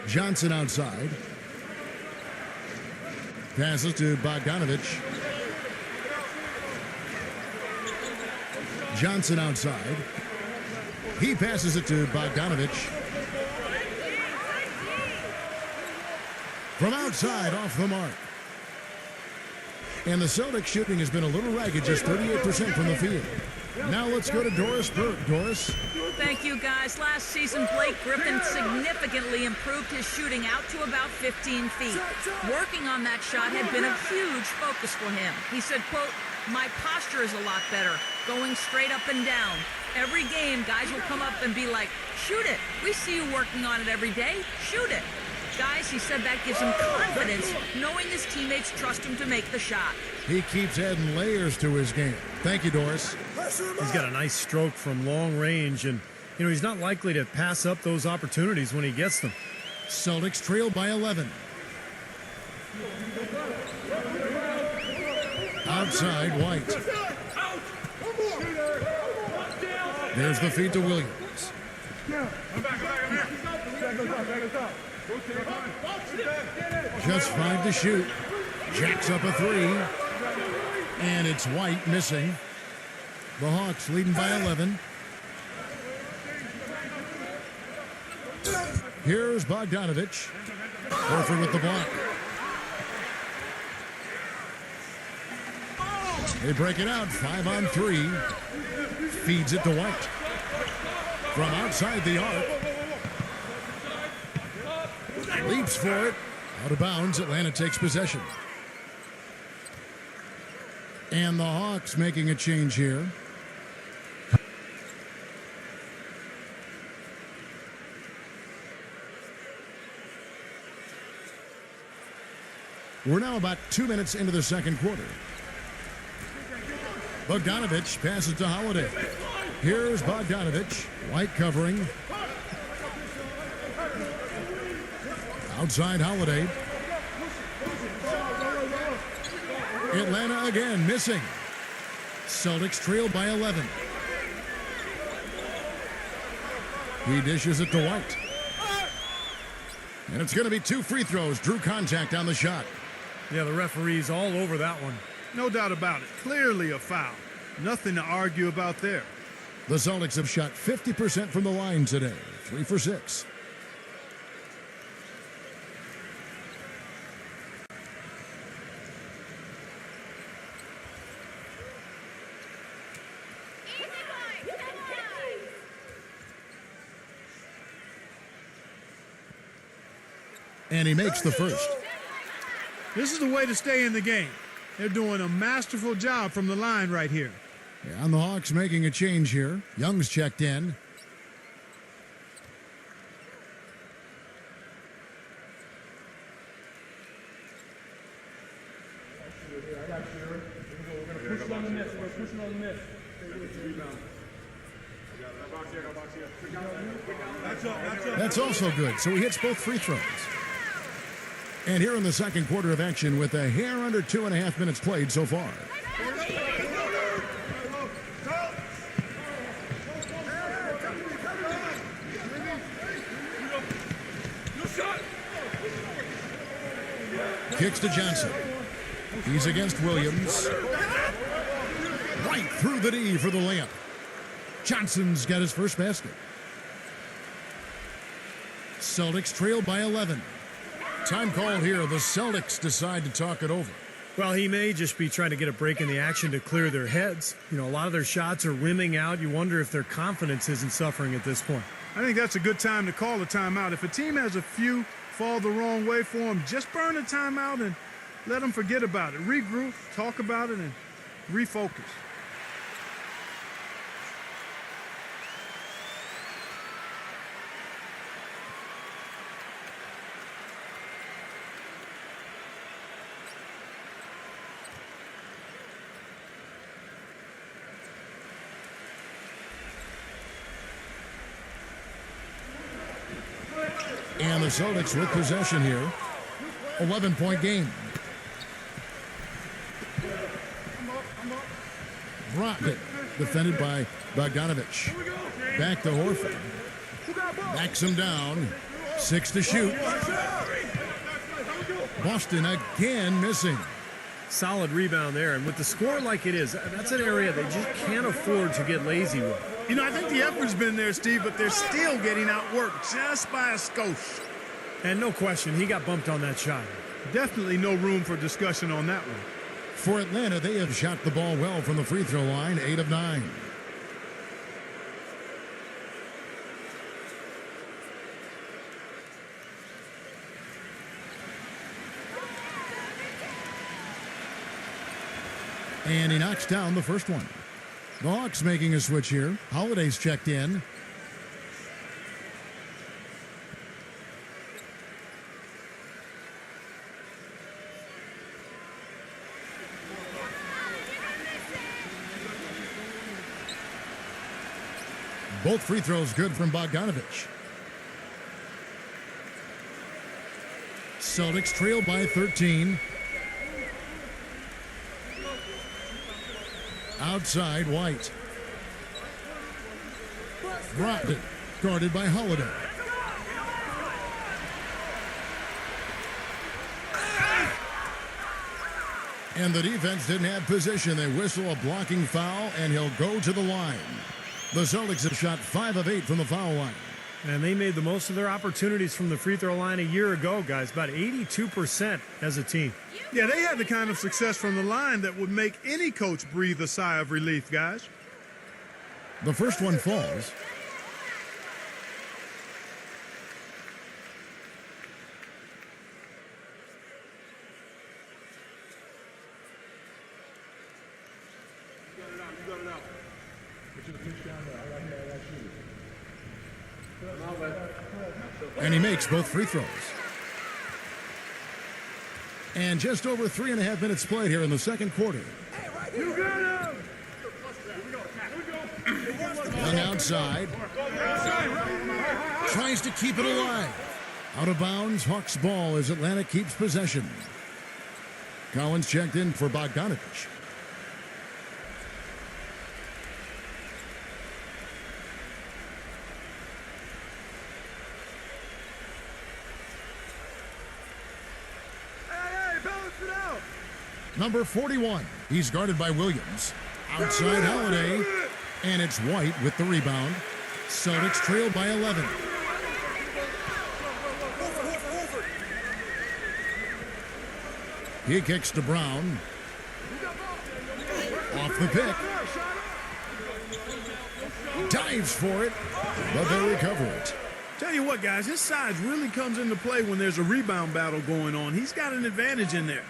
Johnson outside. Passes to Bogdanovich. Johnson outside. He passes it to Bogdanovich. From outside, off the mark. And the Celtics shooting has been a little ragged, just 38% from the field. Now let's go to Doris Burke. Doris? Thank you, guys. Last season, Blake Griffin significantly improved his shooting out to about 15 feet. Working on that shot had been a huge focus for him. He said, quote, "My posture is a lot better, going straight up and down. Every game, guys will come up and be like, shoot it. We see you working on it every day. Shoot it." Guys, he said that gives him confidence, knowing his teammates trust him to make the shot. He keeps adding layers to his game. Thank you, Doris. He's got a nice stroke from long range, and, he's not likely to pass up those opportunities when he gets them. Celtics trail by 11. Outside, White. There's the feed to Williams. Just 5 to shoot. Jacks up a 3. And it's White missing. The Hawks leading by 11. Here's Bogdanovich. Horford with the block. They break it out, 5 on 3. Feeds it to White. From outside the arc. Leaps for it. Out of bounds, Atlanta takes possession. And the Hawks making a change here. We're now about 2 minutes into the second quarter. Bogdanovich passes to Holiday. Here's Bogdanovich. White covering. Outside Holiday. Atlanta again missing. Celtics trail by 11. He dishes it to White. And it's going to be 2 free throws. Drew contact on the shot. Yeah, the referee's all over that one. No doubt about it. Clearly a foul. Nothing to argue about there. The Celtics have shot 50% from the line today. 3 for 6. And he makes the first. This is the way to stay in the game. They're doing a masterful job from the line right here. Yeah, and the Hawks making a change here. Young's checked in. That's also good. So he hits both free throws. And here in the second quarter of action with a hair under 2.5 minutes played so far. Kicks to Johnson. He's against Williams. Right through the D for the layup. Johnson's got his first basket. Celtics trail by 11. Time called here. The Celtics decide to talk it over. Well, he may just be trying to get a break in the action to clear their heads. A lot of their shots are rimming out. You wonder if their confidence isn't suffering at this point. I think that's a good time to call a timeout. If a team has a few fall the wrong way for them, just burn a timeout and let them forget about it. Regroup, talk about it, and refocus. And the Celtics with possession here. 11-point game. Brogdon, defended by Bogdanovich. Back to Horford. Backs him down. 6 to shoot. Boston again missing. Solid rebound there, and with the score like it is, that's an area they just can't afford to get lazy with. You know, I think the effort's been there, Steve, but they're still getting outworked just by a skosh. And no question, he got bumped on that shot. Definitely no room for discussion on that one. For Atlanta, they have shot the ball well from the free throw line, 8 of 9. And he knocks down the first one. The Hawks making a switch here. Holiday's checked in. Both free throws good from Bogdanovich. Celtics trail by 13. Outside, White. Brogdon, guarded by Holiday. And the defense didn't have position. They whistle a blocking foul, and he'll go to the line. The Celtics have shot 5 of 8 from the foul line. And they made the most of their opportunities from the free throw line a year ago, guys. About 82% as a team. Yeah, they had the kind of success from the line that would make any coach breathe a sigh of relief, guys. The first one falls. And he makes both free throws. And just over 3.5 minutes played here in the second quarter. You got him! Young outside. Tries to keep it alive. Out of bounds, Hawks ball as Atlanta keeps possession. Collins checked in for Bogdanovich. Number 41. He's guarded by Williams. Outside Holiday. And it's White with the rebound. Celtics trail by 11. He kicks to Brown. Off the pick. Dives for it, but they recover it. Tell you what, guys, his size really comes into play when there's a rebound battle going on. He's got an advantage in there.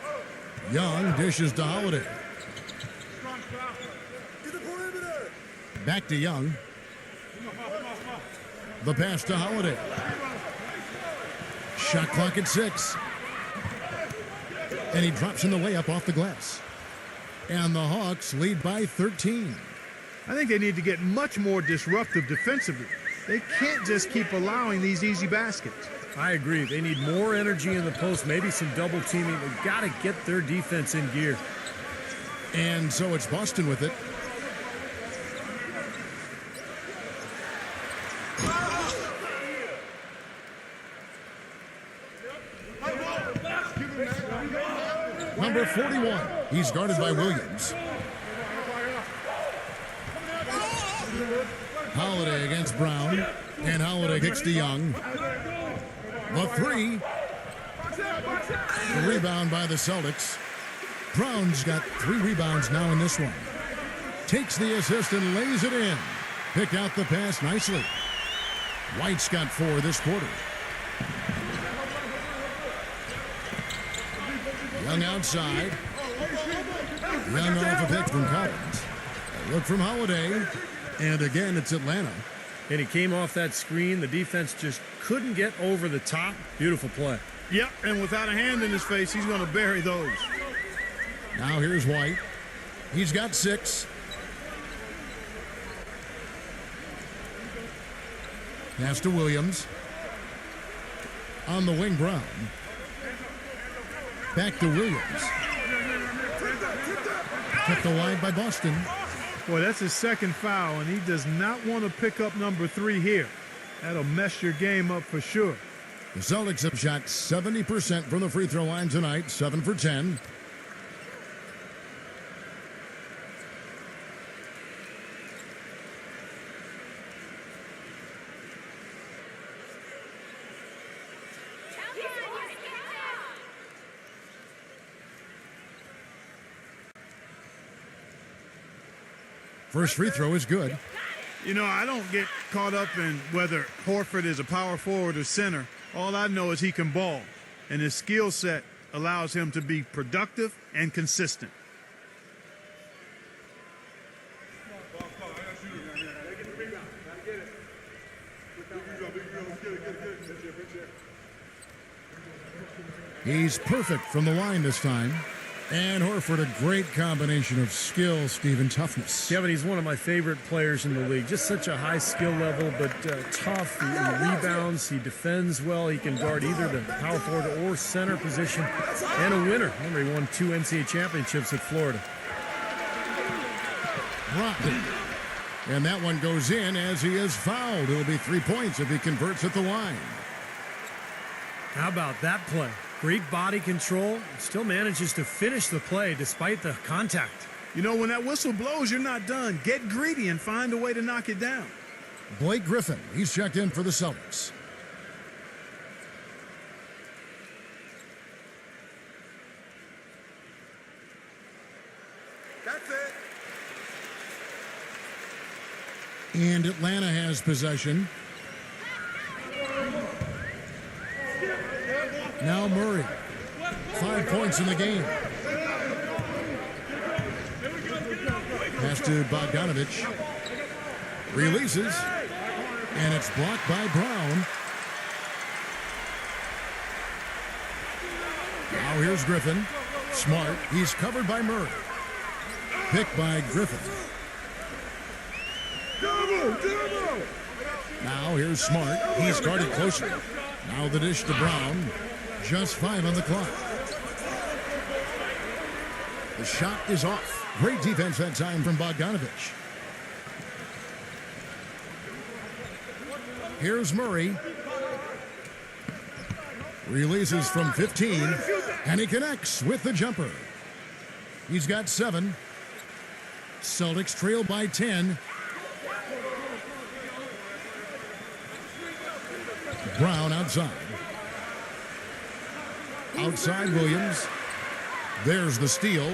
Young dishes to Holiday. Back to Young. The pass to Holiday. Shot clock at 6. And he drops in the layup off the glass. And the Hawks lead by 13. I think they need to get much more disruptive defensively. They can't just keep allowing these easy baskets. I agree. They need more energy in the post, maybe some double teaming. They've got to get their defense in gear. And so it's Boston with it. Number 41. He's guarded by Williams. Holiday against Brown. And Holiday kicks to Young. The 3. The rebound by the Celtics. Brown's got 3 rebounds now in this one. Takes the assist and lays it in. Picked out the pass nicely. White's got 4 this quarter. Young outside. Young off a pick from Collins. A look from Holiday. And again, it's Atlanta. And he came off that screen. The defense just couldn't get over the top. Beautiful play. Yep, and without a hand in his face, he's going to bury those. Now here's White. He's got 6. Pass to Williams. On the wing, Brown. Back to Williams. Kept alive by Boston. Boy, that's his second foul, and he does not want to pick up number 3 here. That'll mess your game up for sure. The Celtics have shot 70% from the free throw line tonight, 7 for 10. First free throw is good. You know, I don't get caught up in whether Horford is a power forward or center. All I know is he can ball, and his skill set allows him to be productive and consistent. He's perfect from the line this time. And Horford, a great combination of skill, Steve, and toughness. Yeah, but he's one of my favorite players in the league. Just such a high skill level, but tough. He rebounds, he defends well. He can guard either the power forward or center position. And a winner. Remember, he won 2 NCAA championships at Florida. Brogdon. And that one goes in as he is fouled. It'll be 3 points if he converts at the line. How about that play? Great body control. Still manages to finish the play despite the contact. You know, when that whistle blows, you're not done. Get greedy and find a way to knock it down. Blake Griffin, he's checked in for the Celtics. That's it. And Atlanta has possession. Now Murray. 5 points in the game. Pass to Bogdanovich. Releases. And it's blocked by Brown. Now here's Griffin. Smart. He's covered by Murray. Picked by Griffin. Now here's Smart. He's guarded closely. Now the dish to Brown. Just 5 on the clock. The shot is off. Great defense that time from Bogdanovich. Here's Murray. Releases from 15. And he connects with the jumper. He's got 7. Celtics trail by 10. Brown outside. Outside Williams. There's the steal.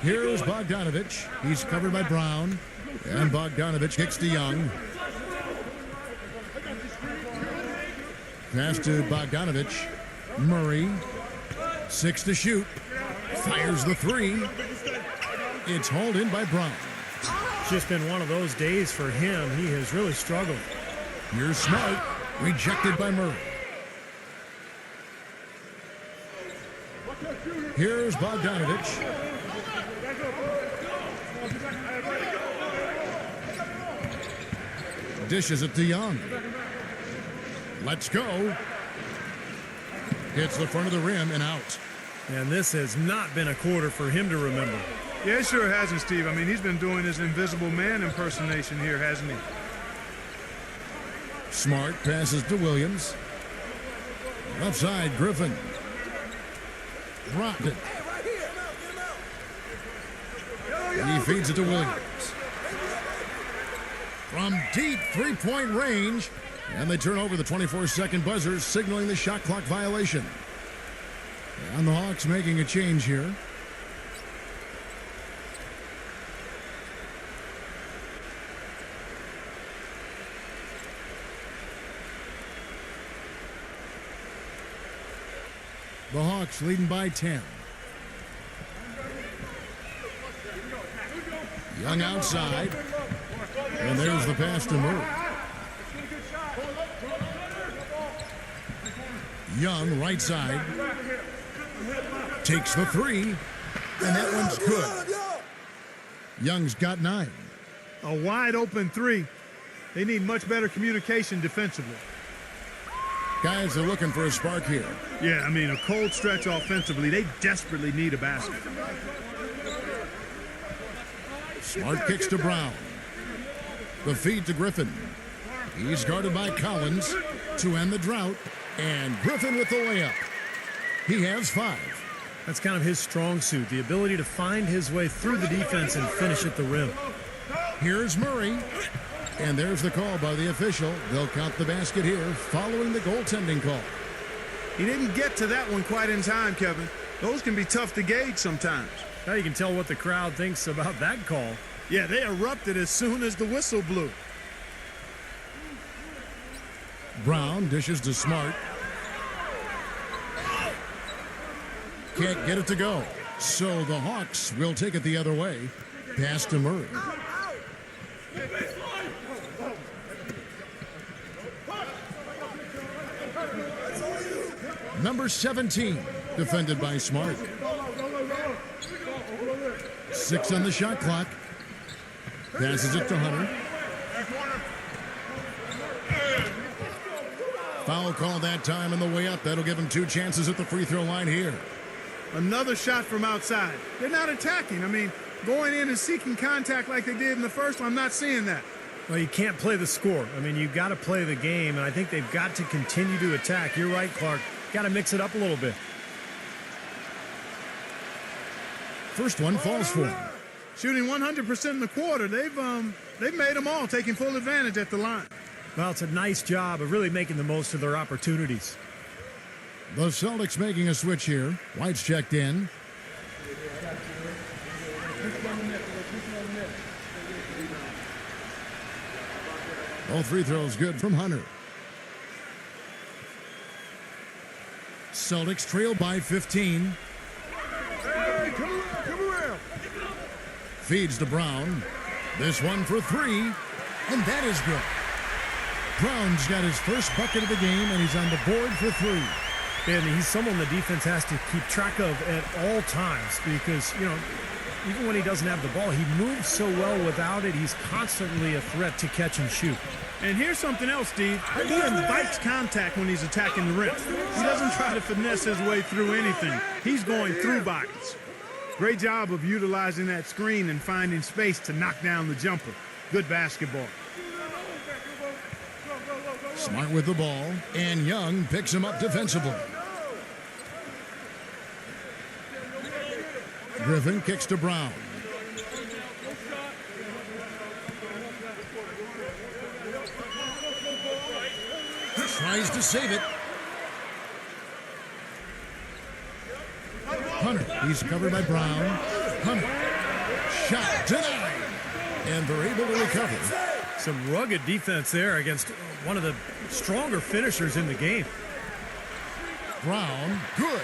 Here's Bogdanovich. He's covered by Brown. And Bogdanovich kicks to Young. Pass to Bogdanovich. Murray. 6 to shoot. Fires the 3. It's hauled in by Brown. It's just been one of those days for him. He has really struggled. Here's Smart. Rejected by Murray. Here's Bogdanovich. Dishes it to Young. Let's go. Hits the front of the rim and out. And this has not been a quarter for him to remember. Yeah, it sure hasn't, Steve. I mean, he's been doing his invisible man impersonation here, hasn't he? Smart passes to Williams. Left side, Griffin. Brogdon. He feeds it to Williams. From deep three-point range. And they turn over the 24-second buzzer, signaling the shot clock violation. And the Hawks making a change here. The Hawks leading by 10. Young outside. And there's the pass to Murray. Young, right side. Takes the 3. And that one's good. Young's got 9. A wide open 3. They need much better communication defensively. Guys are looking for a spark here. Yeah, I mean, a cold stretch offensively. They desperately need a basket. Smart kicks to Brown. The feed to Griffin. He's guarded by Collins to end the drought. And Griffin with the layup. He has 5. That's kind of his strong suit, the ability to find his way through the defense and finish at the rim. Here's Murray. And there's the call by the official. They'll count the basket here following the goaltending call. He didn't get to that one quite in time, Kevin. Those can be tough to gauge sometimes. Now you can tell what the crowd thinks about that call. Yeah, they erupted as soon as the whistle blew. Brown dishes to Smart. Can't get it to go. So the Hawks will take it the other way. Pass to Murray. Number 17, defended by Smart. 6 on the shot clock. Passes it to Hunter. Foul call that time on the way up. That'll give him 2 chances at the free throw line here. Another shot from outside. They're not attacking. I mean, going in and seeking contact like they did in the first one, I'm not seeing that. Well, you can't play the score. I mean, you've got to play the game, and I think they've got to continue to attack. You're right, Clark. Got to mix it up a little bit. First one falls for him. Shooting 100% in the quarter. They've made them all, taking full advantage at the line. Well, it's a nice job of really making the most of their opportunities. The Celtics making a switch here. White's checked in. All free throws good from Hunter. Celtics trail by 15. Hey, come around. Feeds to Brown. This one for 3. And that is good. Brown's got his first bucket of the game, and he's on the board for 3. And he's someone the defense has to keep track of at all times because, you know, even when he doesn't have the ball, he moves so well without it. He's constantly a threat to catch and shoot. And here's something else, Steve. He invites contact when he's attacking the rim. He doesn't try to finesse his way through anything. He's going through bodies. Great job of utilizing that screen and finding space to knock down the jumper. Good basketball. Smart with the ball, and Young picks him up defensively. Griffin kicks to Brown. Tries to save it. Hunter, he's covered by Brown. Hunter, shot denied. And they're able to recover. Some rugged defense there against one of the stronger finishers in the game. Brown, good.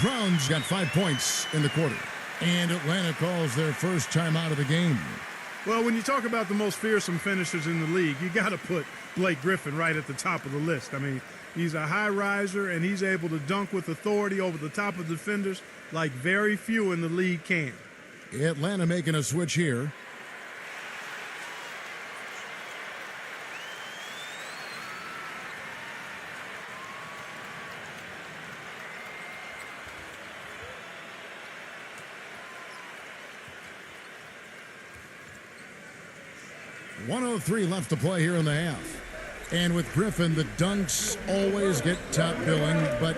Brown's got 5 points in the quarter. And Atlanta calls their first time out of the game. Well, when you talk about the most fearsome finishers in the league, you got to put Blake Griffin right at the top of the list. I mean, he's a high riser, and he's able to dunk with authority over the top of defenders like very few in the league can. Atlanta making a switch here. .103 left to play here in the half. And with Griffin, the dunks always get top billing, but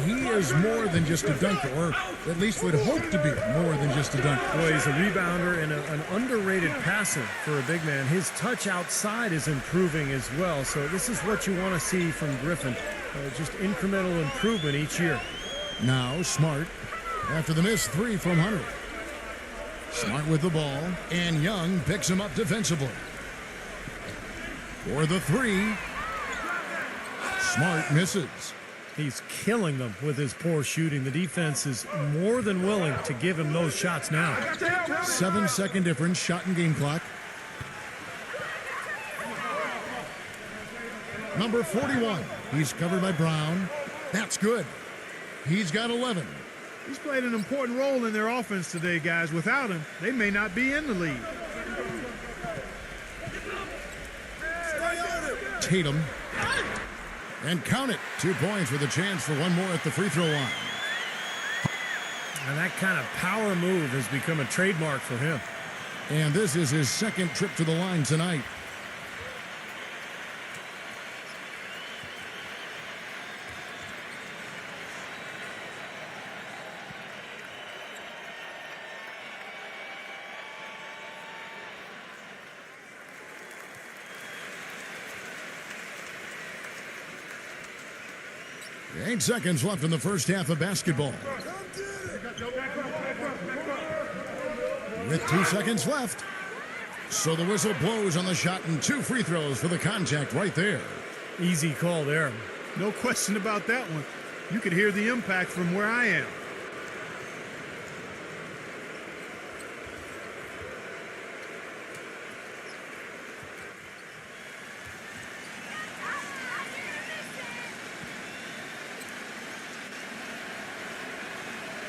he is more than just a dunker, or at least would hope to be more than just a dunker. Boy, he's a rebounder and an underrated passer for a big man. His touch outside is improving as well, so this is what you want to see from Griffin. Just incremental improvement each year. Now Smart, after the missed 3 from Hunter. Smart with the ball, and Young picks him up defensively. For the 3, Smart misses. He's killing them with his poor shooting. The defense is more than willing to give him those shots now. 7-second difference, shot and game clock. Number 41, he's covered by Brown. That's good. He's got 11. He's played an important role in their offense today, guys. Without him, they may not be in the league. Tatum. And count it. 2 points with a chance for one more at the free throw line. And that kind of power move has become a trademark for him. And this is his second trip to the line tonight. Eight seconds left in the first half of basketball. With 2 seconds left. So the whistle blows on the shot and 2 free throws for the contact right there. Easy call there. No question about that one. You could hear the impact from where I am.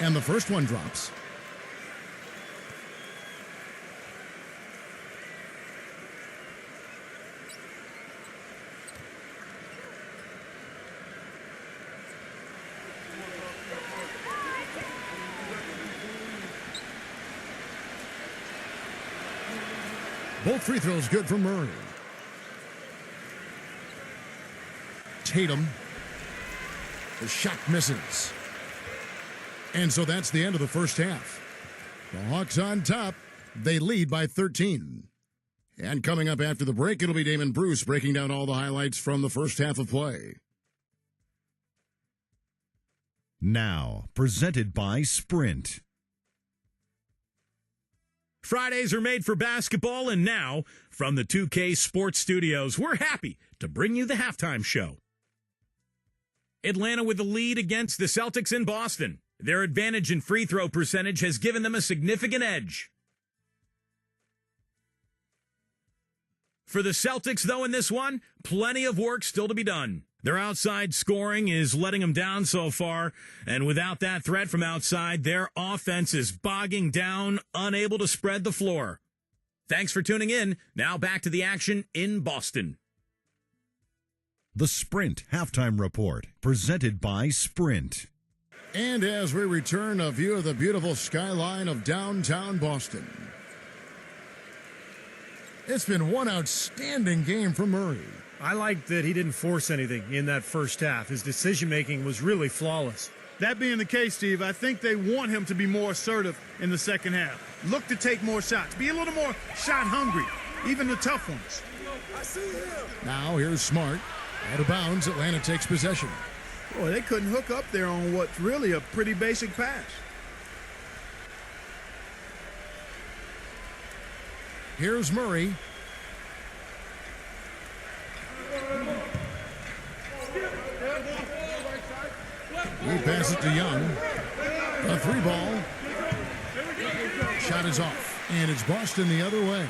And the first one drops. Both free throws good for Murray. Tatum. The shot misses. And so that's the end of the first half. The Hawks on top. They lead by 13. And coming up after the break, it'll be Damon Bruce breaking down all the highlights from the first half of play. Now, presented by Sprint. Fridays are made for basketball, and now, from the 2K Sports Studios, we're happy to bring you the halftime show. Atlanta with the lead against the Celtics in Boston. Their advantage in free throw percentage has given them a significant edge. For the Celtics, though, in this one, plenty of work still to be done. Their outside scoring is letting them down so far, and without that threat from outside, their offense is bogging down, unable to spread the floor. Thanks for tuning in. Now back to the action in Boston. The Sprint Halftime Report, presented by Sprint. And as we return, a view of the beautiful skyline of downtown Boston. It's been one outstanding game for Murray. I like that he didn't force anything in that first half. His decision-making was really flawless. That being the case, Steve, I think they want him to be more assertive in the second half. Look to take more shots. Be a little more shot hungry, even the tough ones. Now here's Smart. Out of bounds, Atlanta takes possession. Boy, they couldn't hook up there on what's really a pretty basic pass. Here's Murray. He passes it to Young. A 3-ball. Shot is off, and it's Boston the other way.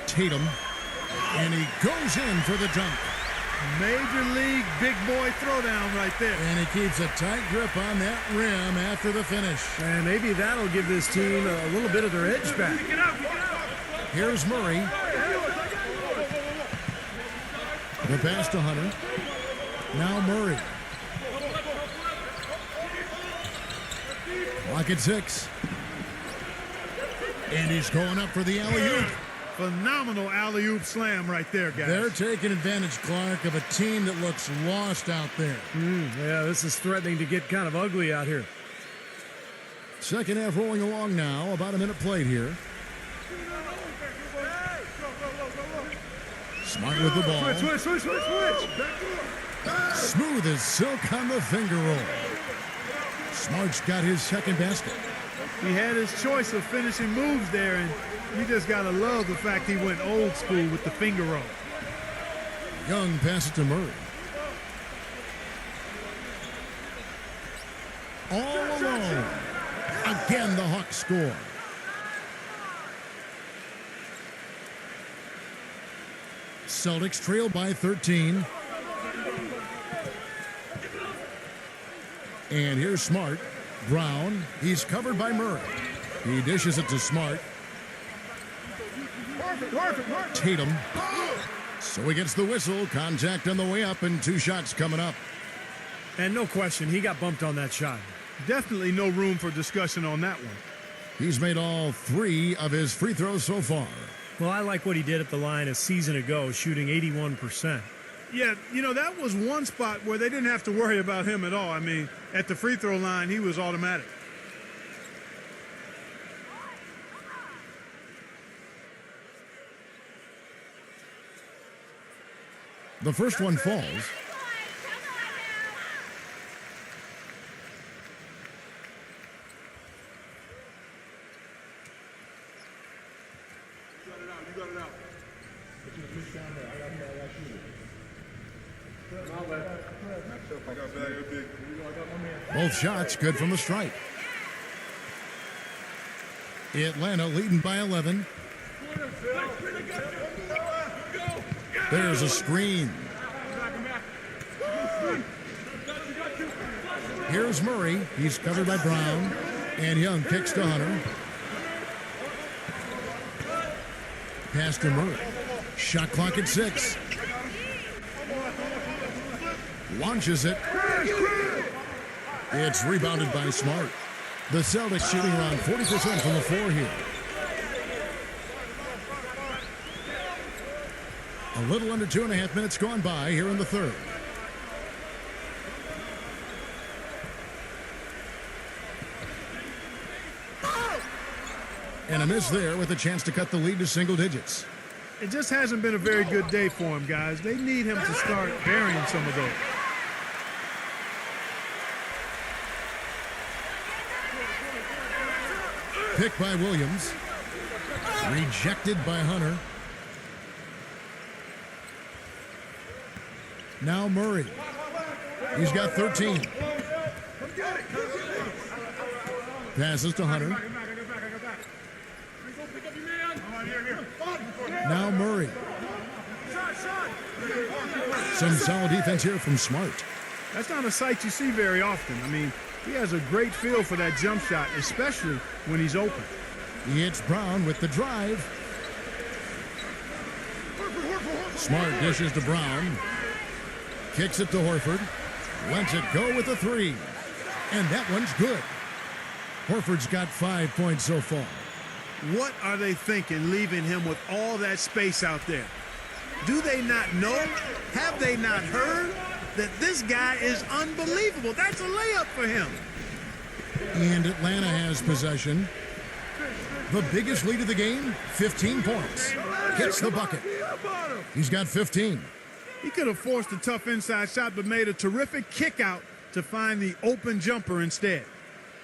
Tatum, and he goes in for the dunk. Major league big boy throwdown right there. And he keeps a tight grip on that rim after the finish. And maybe that'll give this team a little bit of their edge back. Here's Murray. The pass to Hunter. Now Murray. Clock at 6. And he's going up for the alley-oop. Phenomenal alley-oop slam right there, guys. They're taking advantage, Clark, of a team that looks lost out there. Yeah, this is threatening to get kind of ugly out here. Second half rolling along now. About a minute played here. Smart with the ball. Switch. Smooth as silk on the finger roll. Smart's got his second basket. He had his choice of finishing moves there, and you just got to love the fact he went old school with the finger roll. Young passes to Murray. All alone. Again, the Hawks score. Celtics trail by 13. And here's Smart. Brown. He's covered by Murray. He dishes it to Smart. Tatum. So he gets the whistle. Contact on the way up and 2 shots coming up. And no question, he got bumped on that shot. Definitely no room for discussion on that one. He's made all 3 of his free throws so far. Well, I like what he did at the line a season ago, shooting 81%. Yeah, you know, that was one spot where they didn't have to worry about him at all. I mean, at the free throw line, he was automatic. The first one falls. Both shots good from the stripe. Atlanta leading by 11. There's a screen. Here's Murray. He's covered by Brown. And Young kicks to Hunter. Pass to Murray. Shot clock at 6. Launches it. It's rebounded by Smart. The Celtics shooting around 40% from the floor here. A little under 2.5 minutes gone by here in the third. And a miss there with a chance to cut the lead to single digits. It just hasn't been a very good day for him, guys. They need him to start burying some of those. Pick by Williams. Rejected by Hunter. Now Murray. He's got 13. Passes to Hunter. Now Murray. Some solid defense here from Smart. That's not a sight you see very often. I mean, he has a great feel for that jump shot, especially when he's open. It's Brown with the drive. Smart dishes to Brown. Kicks it to Horford. Lets it go with the 3. And that one's good. Horford's got 5 points so far. What are they thinking leaving him with all that space out there? Do they not know? Have they not heard that this guy is unbelievable? That's a layup for him. And Atlanta has possession. The biggest lead of the game, 15 points. Hits the bucket. He's got 15. He could have forced a tough inside shot, but made a terrific kick out to find the open jumper instead.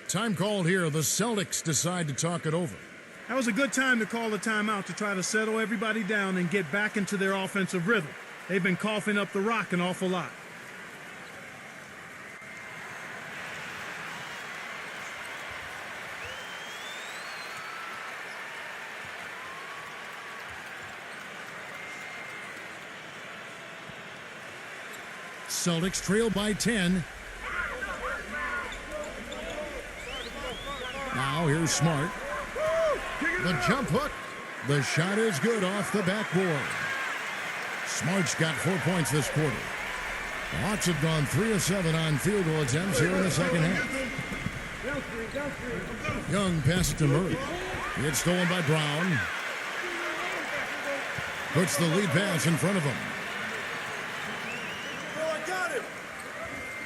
Time called here. The Celtics decide to talk it over. That was a good time to call a timeout to try to settle everybody down and get back into their offensive rhythm. They've been coughing up the rock an awful lot. Celtics trail by 10. Now here's Smart. The jump hook. The shot is good off the backboard. Smart's got 4 points this quarter. The Hawks have gone 3 of 7 on field goal attempts here in the second half. Young passes to Murray. It's stolen by Brown. Puts the lead pass in front of him.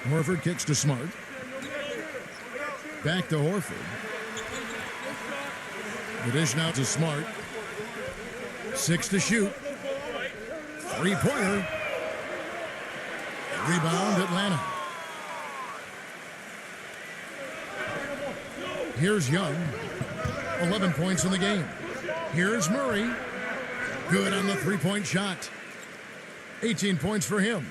Horford kicks to Smart. Back to Horford. The dish now to Smart. 6 to shoot. 3-pointer. Rebound Atlanta. Here's Young. 11 points in the game. Here's Murray. Good on the 3-point shot. 18 points for him.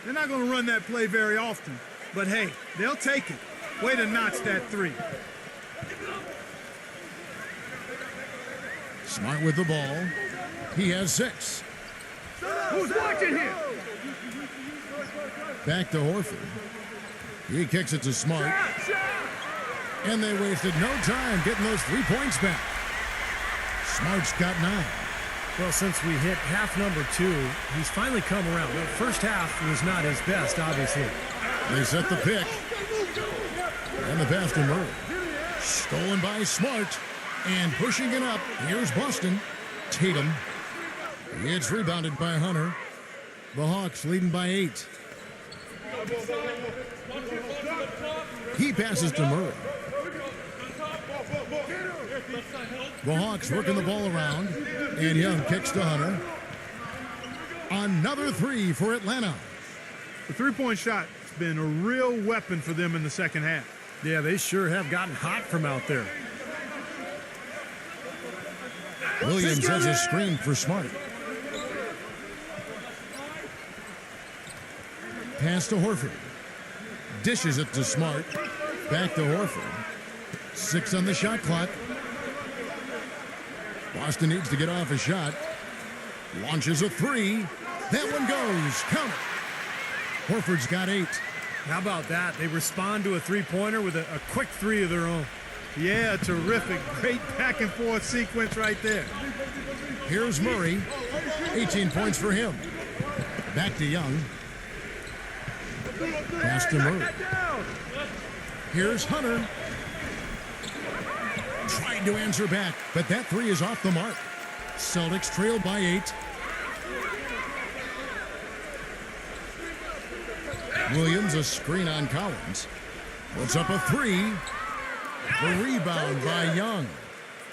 They're not going to run that play very often, but hey, they'll take it. Way to notch that 3. Smart with the ball. He has 6. Who's watching here? Back to Horford. He kicks it to Smart. And they wasted no time getting those 3 points back. Smart's got 9. Well, since we hit half number 2, he's finally come around. The first half was not his best, obviously. They set the pick. And the pass to Murray. Stolen by Smart. And pushing it up. Here's Boston. Tatum. It's rebounded by Hunter. The Hawks leading by 8. He passes to Murray. The Hawks working the ball around. And Young kicks to Hunter. Another 3 for Atlanta. The three-point shot has been a real weapon for them in the second half. Yeah, they sure have gotten hot from out there. Williams has a screen for Smart. Pass to Horford. Dishes it to Smart. Back to Horford. 6 on the shot clock. Boston needs to get off a shot. Launches a 3. That one goes. Count it. Horford's got 8. How about that? They respond to a three-pointer with a quick 3 of their own. Yeah, terrific. Great back-and-forth sequence right there. Here's Murray. 18 points for him. Back to Young. Pass to Murray. Here's Hunter. Tried to answer back, but that 3 is off the mark. Celtics trailed by 8. Williams a screen on Collins. Puts up a 3. The rebound by Young.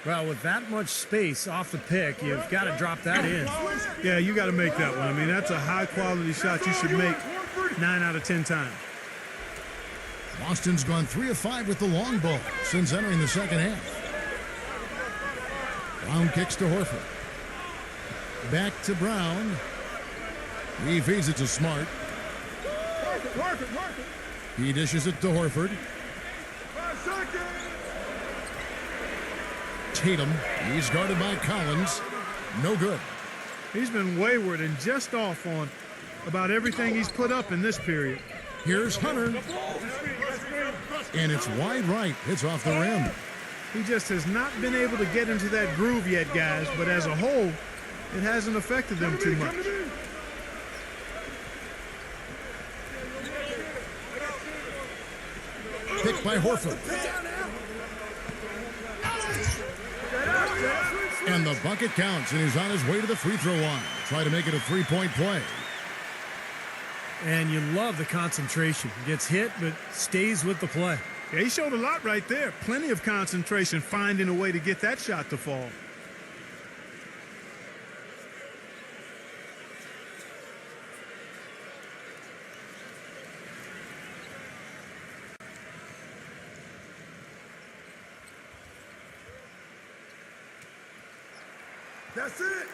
Well, with that much space off the pick, you've got to drop that in. Yeah, you got to make that one. I mean, that's a high-quality shot you should make 9 out of 10 times. Boston's gone 3 of 5 with the long ball since entering the second half. Brown kicks to Horford. Back to Brown. He feeds it to Smart. He dishes it to Horford. Tatum. He's guarded by Collins. No good. He's been wayward and just off on about everything he's put up in this period. Here's Hunter. And it's wide right. It's off the rim. He just has not been able to get into that groove yet, guys, but as a whole, it hasn't affected them too much. Picked by Horford. And the bucket counts, and he's on his way to the free throw line. Try to make it a three-point play. And you love the concentration. Gets hit, but stays with the play. Yeah, he showed a lot right there. Plenty of concentration, finding a way to get that shot to fall. That's it.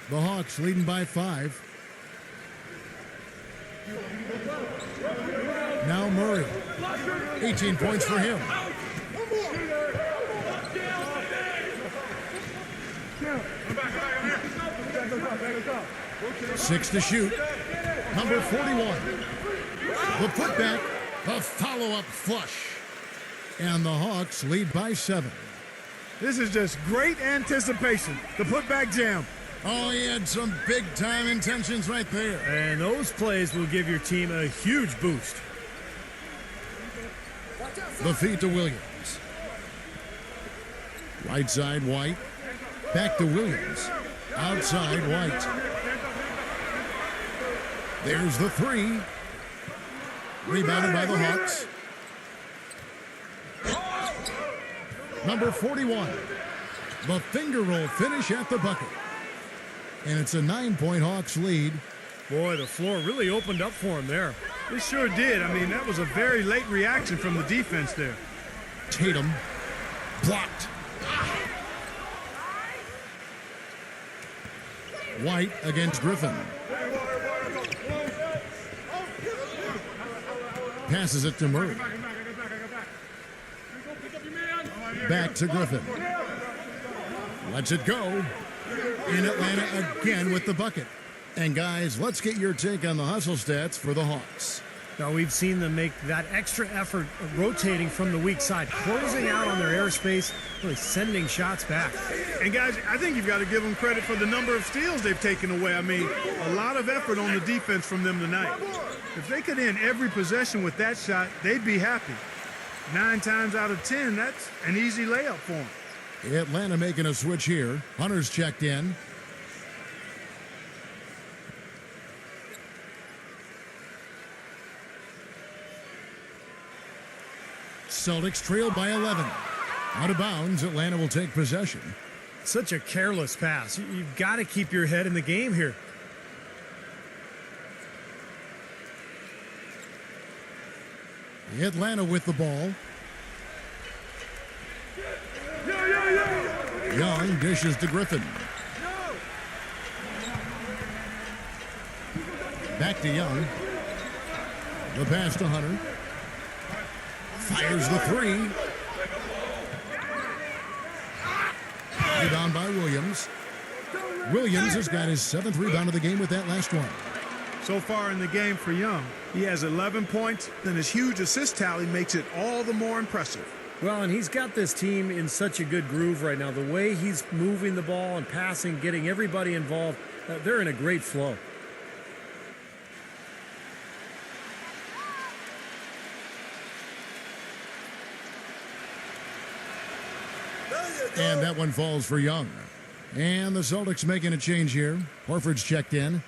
The Hawks leading by 5. Now Murray. 18 points for him. 6 to shoot. Number 41. The putback. The follow-up flush. And the Hawks lead by 7. This is just great anticipation. The putback jam. Oh, he had some big-time intentions right there. And those plays will give your team a huge boost. The feed to Williams. Right side, White. Back to Williams. Outside, White. There's the 3. Rebounded by the Hawks. Number 41. The finger roll finish at the bucket. And it's a 9-point Hawks lead. Boy, the floor really opened up for him there. It sure did. I mean, that was a very late reaction from the defense there. Tatum. Blocked. White against Griffin. Passes it to Murray. Back to Griffin. Lets it go. In Atlanta again with the bucket. And guys, let's get your take on the hustle stats for the Hawks. Now, we've seen them make that extra effort of rotating from the weak side, closing out on their airspace, really sending shots back. And guys, I think you've got to give them credit for the number of steals they've taken away. I mean, a lot of effort on the defense from them tonight. If they could end every possession with that shot, they'd be happy. 9 times out of 10, that's an easy layup for them. Atlanta making a switch here. Hunter's checked in. Celtics trail by 11. Out of bounds, Atlanta will take possession. Such a careless pass. You've got to keep your head in the game here. Atlanta with the ball. Young dishes to Griffin. Back to Young. The pass to Hunter. Fires the three. Rebound by Williams. Williams has got his 7th rebound of the game with that last one. So far in the game for Young, he has 11 points, and his huge assist tally makes it all the more impressive. Well, and he's got this team in such a good groove right now. The way he's moving the ball and passing, getting everybody involved, they're in a great flow. And that one falls for Young. And the Celtics making a change here. Horford's checked in.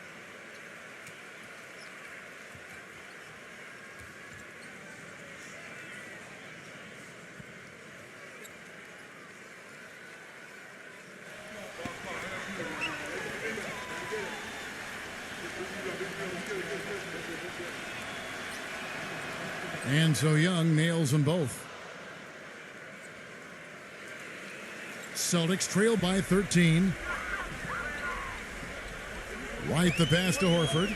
And so Young nails them both. Celtics trail by 13. White the pass to Horford.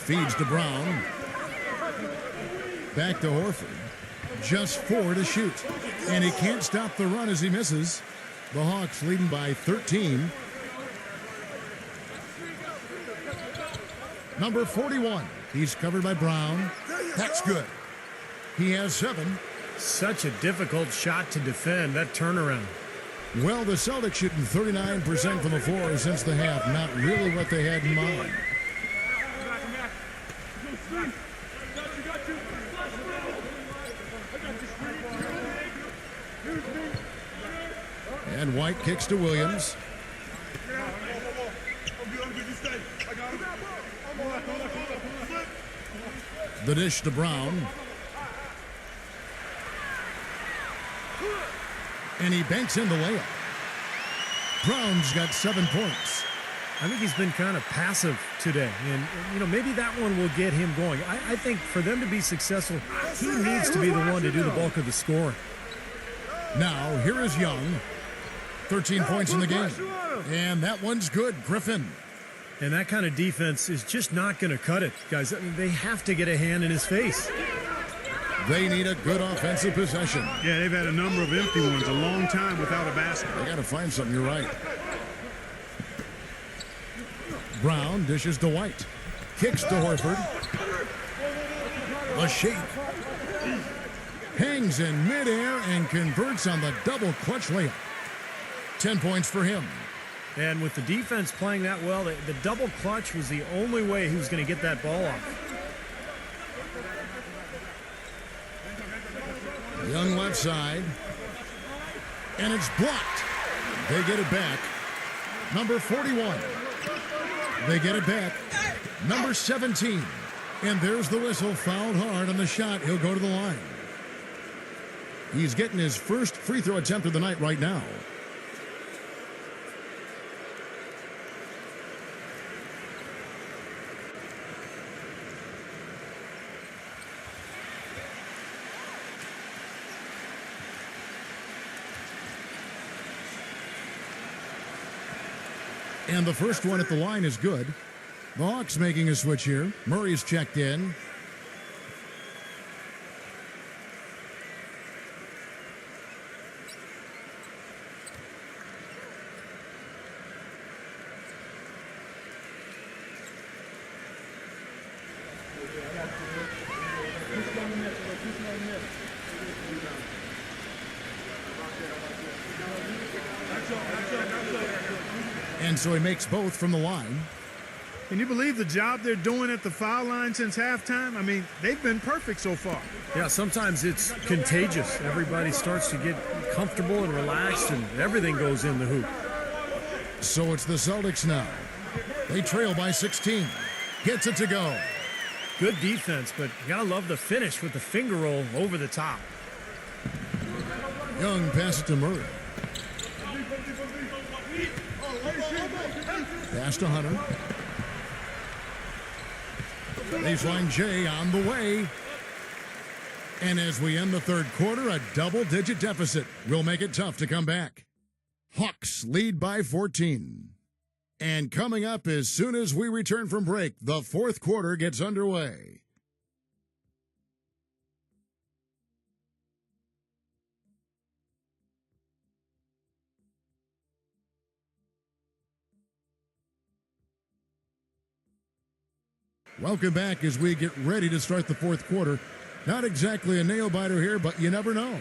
Feeds to Brown. Back to Horford. Just 4 to shoot. And he can't stop the run as he misses. The Hawks leading by 13. Number 41. He's covered by Brown. That's good. He has 7. Such a difficult shot to defend, that turnaround. Well, the Celtics shooting 39% from the floor since the half. Not really what they had in mind. And White kicks to Williams. The dish to Brown. And he banks in the layup. Brown's got 7 points. I think he's been kind of passive today. And, you know, maybe that one will get him going. I think for them to be successful, he needs to be the one to do the bulk of the scoring. Now, here is Young. 13 points in the game. And that one's good. Griffin. And that kind of defense is just not going to cut it, guys. I mean, they have to get a hand in his face. They need a good offensive possession. Yeah, they've had a number of empty ones, a long time without a basket. They got to find something. You're right. Brown dishes to White. Kicks to Horford. A shake. Hangs in midair and converts on the double clutch layup. 10 points for him. And with the defense playing that well, the double clutch was the only way he was going to get that ball off. Young left side. And it's blocked. They get it back. Number 41. They get it back. Number 17. And there's the whistle. Fouled hard on the shot. He'll go to the line. He's getting his first free throw attempt of the night right now. And the first one at the line is good. The Hawks making a switch here. Murray's checked in. And so he makes both from the line. Can you believe the job they're doing at the foul line since halftime? I mean, they've been perfect so far. Yeah, sometimes it's contagious. Everybody starts to get comfortable and relaxed, and everything goes in the hoop. So it's the Celtics now. They trail by 16. Gets it to go. Good defense, but you gotta love the finish with the finger roll over the top. Young passes to Murray. Pass to Hunter. Baseline J on the way. And as we end the third quarter, a double-digit deficit will make it tough to come back. Hawks lead by 14. And coming up as soon as we return from break, the fourth quarter gets underway. Welcome back as we get ready to start the fourth quarter. Not exactly a nail-biter here, but you never know.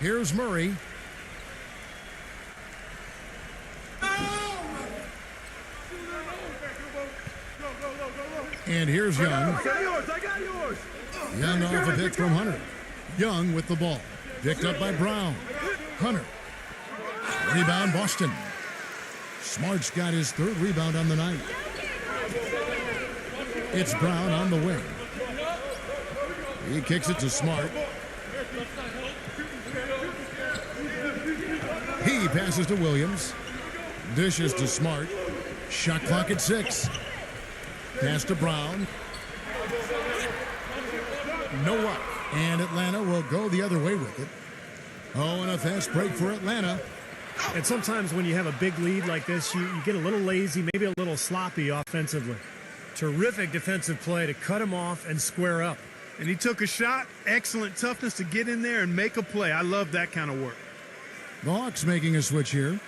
Here's Murray. And here's Young. I got yours. Young off a pick from Hunter. Young with the ball. Picked up by Brown. Hunter. Rebound Boston. Smart's got his third rebound on the night. It's Brown on the wing. He kicks it to Smart. He passes to Williams. Dishes to Smart. Shot clock at 6. Pass to Brown. No luck. And Atlanta will go the other way with it. Oh, and a fast break for Atlanta. And sometimes when you have a big lead like this, you get a little lazy, maybe a little sloppy offensively. Terrific defensive play to cut him off and square up. And he took a shot. Excellent toughness to get in there and make a play. I love that kind of work. The Hawks making a switch here.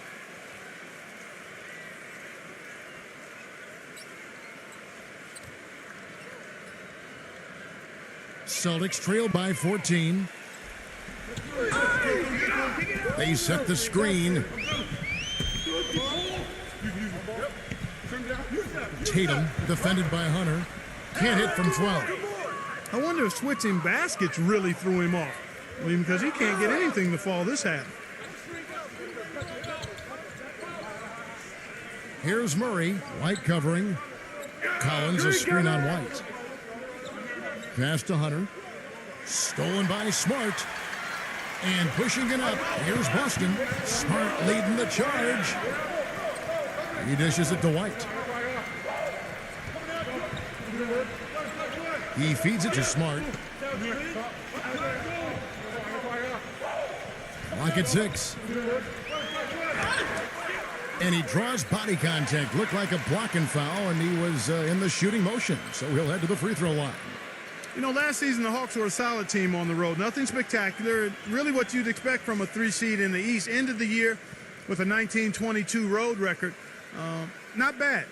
Celtics trail by 14. They set the screen. Tatum, defended by Hunter. Can't hit from 12. I wonder if switching baskets really threw him off. I mean, because he can't get anything to fall this half. Here's Murray. White covering. Collins a screen on White. Pass to Hunter. Stolen by Smart. And pushing it up. Here's Boston. Smart leading the charge. He dishes it to White. He feeds it to Smart. Clock at 6. And he draws body contact. Looked like a blocking foul, and he was in the shooting motion. So he'll head to the free throw line. You know, last season the Hawks were a solid team on the road. Nothing spectacular. Really what you'd expect from a 3 seed in the East. Ended the year with a 19-22 road record. Not bad.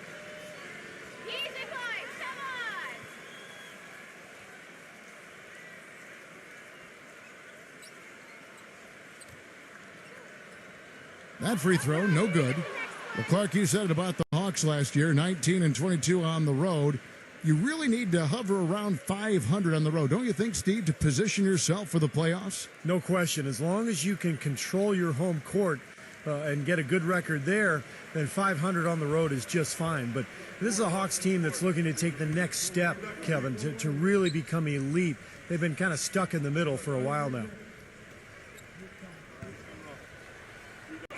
Easy boys, come on. That free throw, no good. Well, Clark, you said it about the Hawks last year, 19-22 on the road. You really need to hover around 500 on the road, don't you think, Steve, to position yourself for the playoffs? No question. As long as you can control your home court and get a good record there, then 500 on the road is just fine. But this is a Hawks team that's looking to take the next step, Kevin, to really become elite. They've been kind of stuck in the middle for a while now.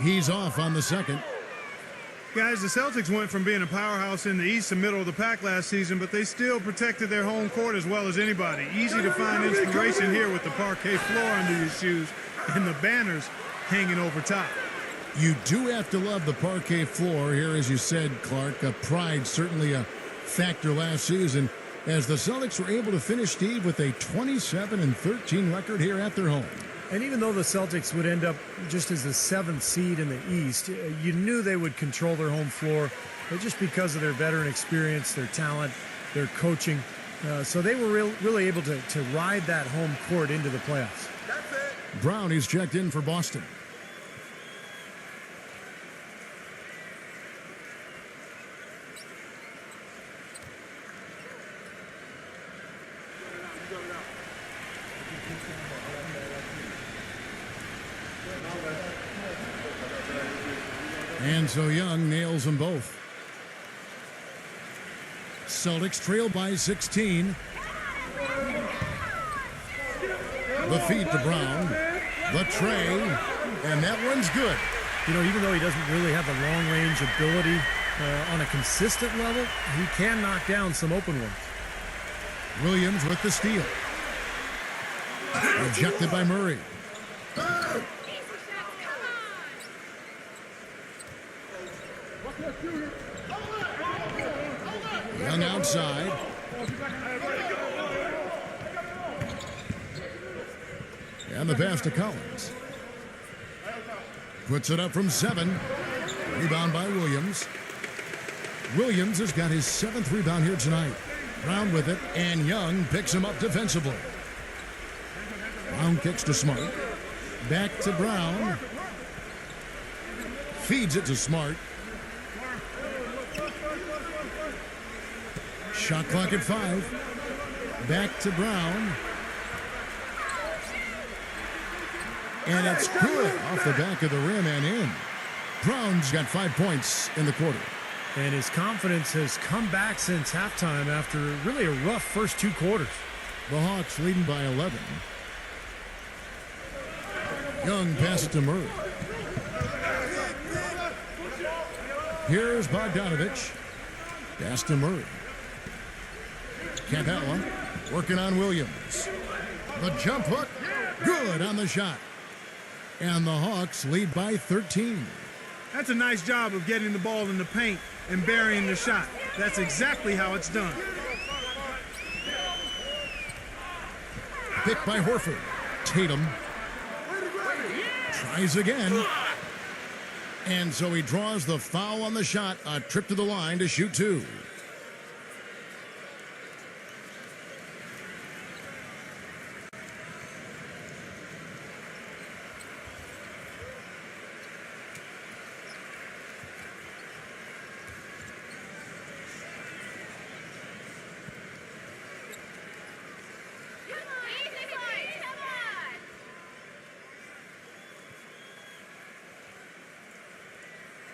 He's off on the second. Guys, the Celtics went from being a powerhouse in the East and middle of the pack last season, but they still protected their home court as well as anybody. Easy to find inspiration here with the parquet floor under your shoes and the banners hanging over top. You do have to love the parquet floor here, as you said, Clark. Pride certainly a factor last season, as the Celtics were able to finish, Steve, with a 27-13 record here at their home. And even though the Celtics would end up just as the 7th seed in the East, you knew they would control their home floor just because of their veteran experience, their talent, their coaching. So they were really able to ride that home court into the playoffs. Brown is checked in for Boston. And so Young nails them both. Celtics trail by 16. The feed to Brown. The tray. And that one's good. You know, even though he doesn't really have the long-range ability on a consistent level, he can knock down some open ones. Williams with the steal. Rejected by Murray. Young outside. And the pass to Collins. Puts it up from 7. Rebound by Williams. Williams has got his 7th rebound here tonight. Brown with it, and Young picks him up defensively. Brown kicks to Smart. Back to Brown. Feeds it to Smart. Shot clock at 5. Back to Brown. And it's good off the back of the rim and in. Brown's got 5 points in the quarter. And his confidence has come back since halftime after really a rough first 2 quarters. The Hawks leading by 11. Young passes to Murray. Here's Bogdanovich. Pass to Murray. Capella working on Williams. The jump hook. Good on the shot. And the Hawks lead by 13. That's a nice job of getting the ball in the paint and burying the shot. That's exactly how it's done. Picked by Horford. Tatum tries again. And so he draws the foul on the shot. A trip to the line to shoot 2.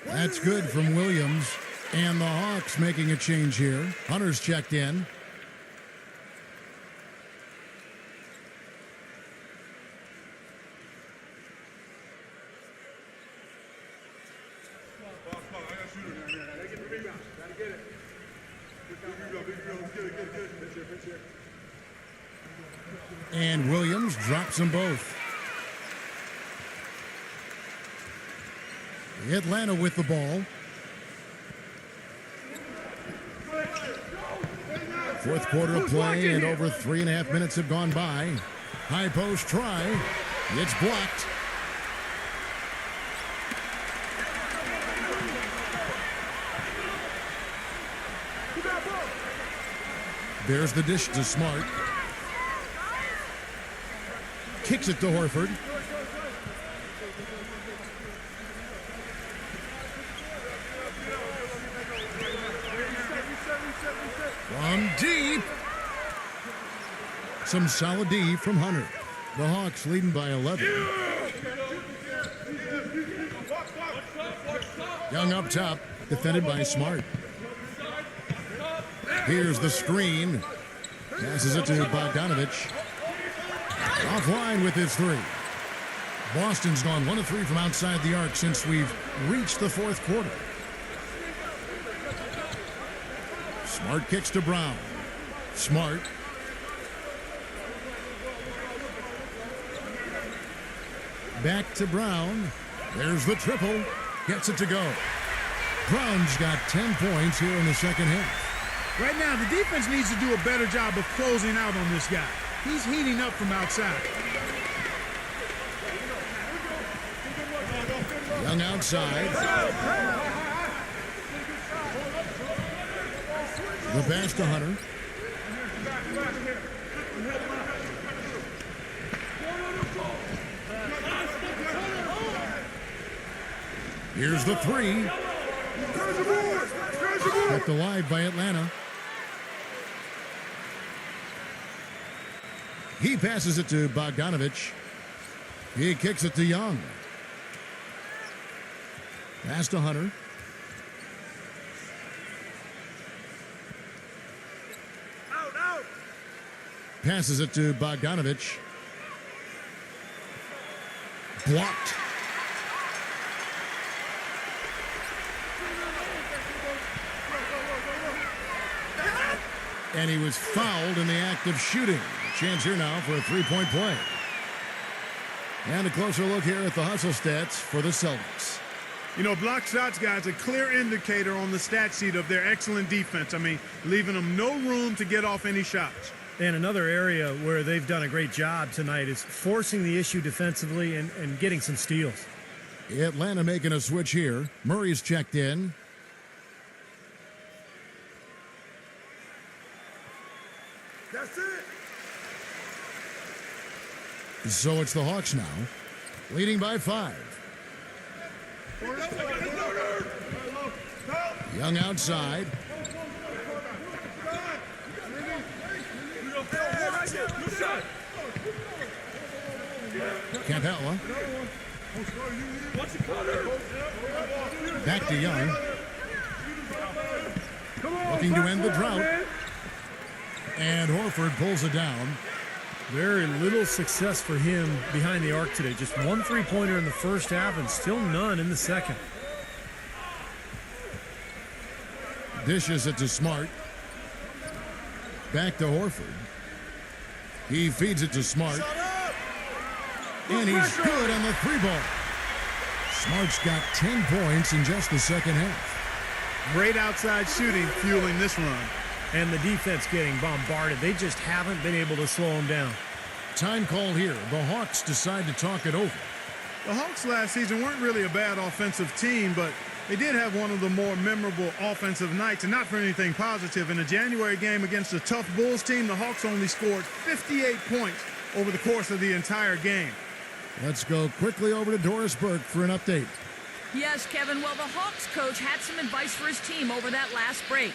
That's good from Williams. And the Hawks making a change here. Hunter's checked in. And Williams drops them both. Atlanta with the ball. Fourth quarter of play, and over 3.5 minutes have gone by. High post try. It's blocked. There's the dish to Smart. Kicks it to Horford. From deep. Some solid D from Hunter. The Hawks leading by 11. Young up top, defended by Smart. Here's the screen. Passes it to Bogdanovich. Offline with his 3. Boston's gone 1 of 3 from outside the arc since we've reached the fourth quarter. Smart kicks to Brown. Smart. Back to Brown. There's the triple. Gets it to go. Brown's got 10 points here in the second half. Right now, the defense needs to do a better job of closing out on this guy. He's heating up from outside. Young outside. The pass to Hunter. Here's the three. Kept alive by Atlanta. He passes it to Bogdanovich. He kicks it to Young. Pass to Hunter. Out. Passes it to Bogdanovich. Blocked. And he was fouled in the act of shooting. Chance here now for a three-point play. And a closer look here at the hustle stats for the Celtics. You know, block shots, guys, a clear indicator on the stat sheet of their excellent defense. I mean, leaving them no room to get off any shots. And another area where they've done a great job tonight is forcing the issue defensively and getting some steals. Atlanta making a switch here. Murray's checked in. That's it. So it's the Hawks now, leading by 5. Young outside. Capella. Back to Young. Looking to end the drought. And Horford pulls it down. Very little success for him behind the arc today. Just one three-pointer in the first half and still none in the second. Dishes it to Smart. Back to Horford. He feeds it to Smart. And he's good on the three ball. Smart's got 10 points in just the second half. Great outside shooting fueling this run. And the defense getting bombarded. They just haven't been able to slow him down. Time call here. The Hawks decide to talk it over. The Hawks last season weren't really a bad offensive team, but they did have one of the more memorable offensive nights, and not for anything positive. In a January game against a tough Bulls team, the Hawks only scored 58 points over the course of the entire game. Let's go quickly over to Doris Burke for an update. Yes, Kevin. Well, the Hawks coach had some advice for his team over that last break.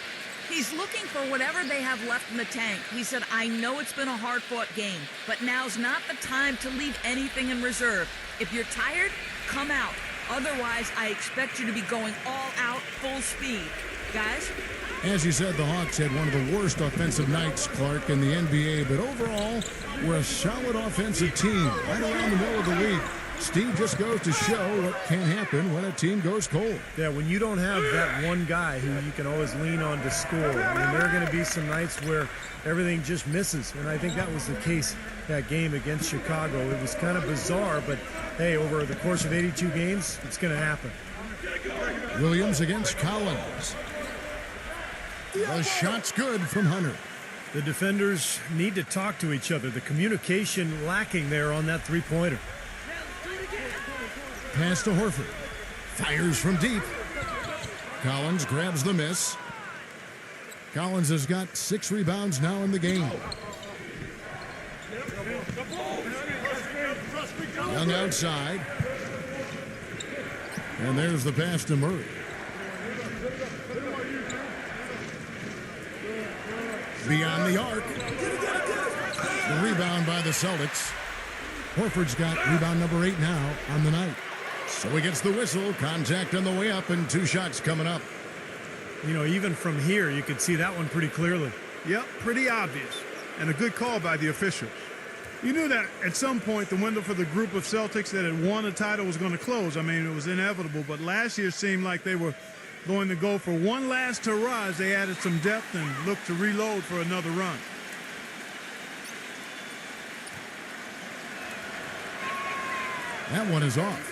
He's looking for whatever they have left in the tank. He said, I know it's been a hard-fought game, but now's not the time to leave anything in reserve. If you're tired, come out. Otherwise, I expect you to be going all out, full speed. Guys? As you said, the Hawks had one of the worst offensive nights, Clark, in the NBA, but overall, we're a solid offensive team right around the middle of the league. Steve just goes to show what can happen when a team goes cold. Yeah, when you don't have that one guy who you can always lean on to score, I mean, there are going to be some nights where everything just misses, and I think that was the case that game against Chicago. It was kind of bizarre, but hey, over the course of 82 games, it's going to happen. Williams against Collins. The shot's good from Hunter. The defenders need to talk to each other. The communication lacking there on that three-pointer. Pass to Horford. Fires from deep. Collins grabs the miss. Collins has got 6 rebounds now in the game. Young outside. And there's the pass to Murray. Beyond the arc. The rebound by the Celtics. Horford's got rebound number 8 now on the night. So he gets the whistle, contact on the way up, and 2 shots coming up. You know, even from here, you could see that one pretty clearly. Yep, pretty obvious. And a good call by the officials. You knew that at some point the window for the group of Celtics that had won a title was going to close. I mean, it was inevitable. But last year seemed like they were going to go for one last hurrah as they added some depth and look to reload for another run. That one is off.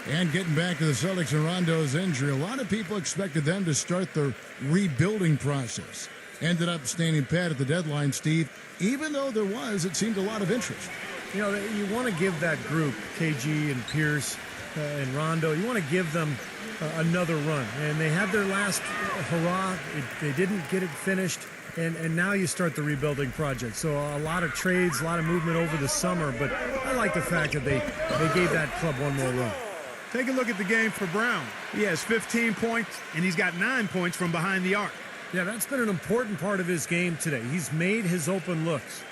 And getting back to the Celtics and Rondo's injury, a lot of people expected them to start the rebuilding process. Ended up standing pat at the deadline, Steve, even though there was, it seemed, a lot of interest. You know, you want to give that group, KG and Pierce and Rondo, you want to give them another run. And they had their last hurrah. They didn't get it finished. And now you start the rebuilding project. So a lot of trades, a lot of movement over the summer. But I like the fact that they gave that club one more run. Take a look at the game for Brown. He has 15 points, and he's got 9 points from behind the arc. Yeah, that's been an important part of his game today. He's made his open looks.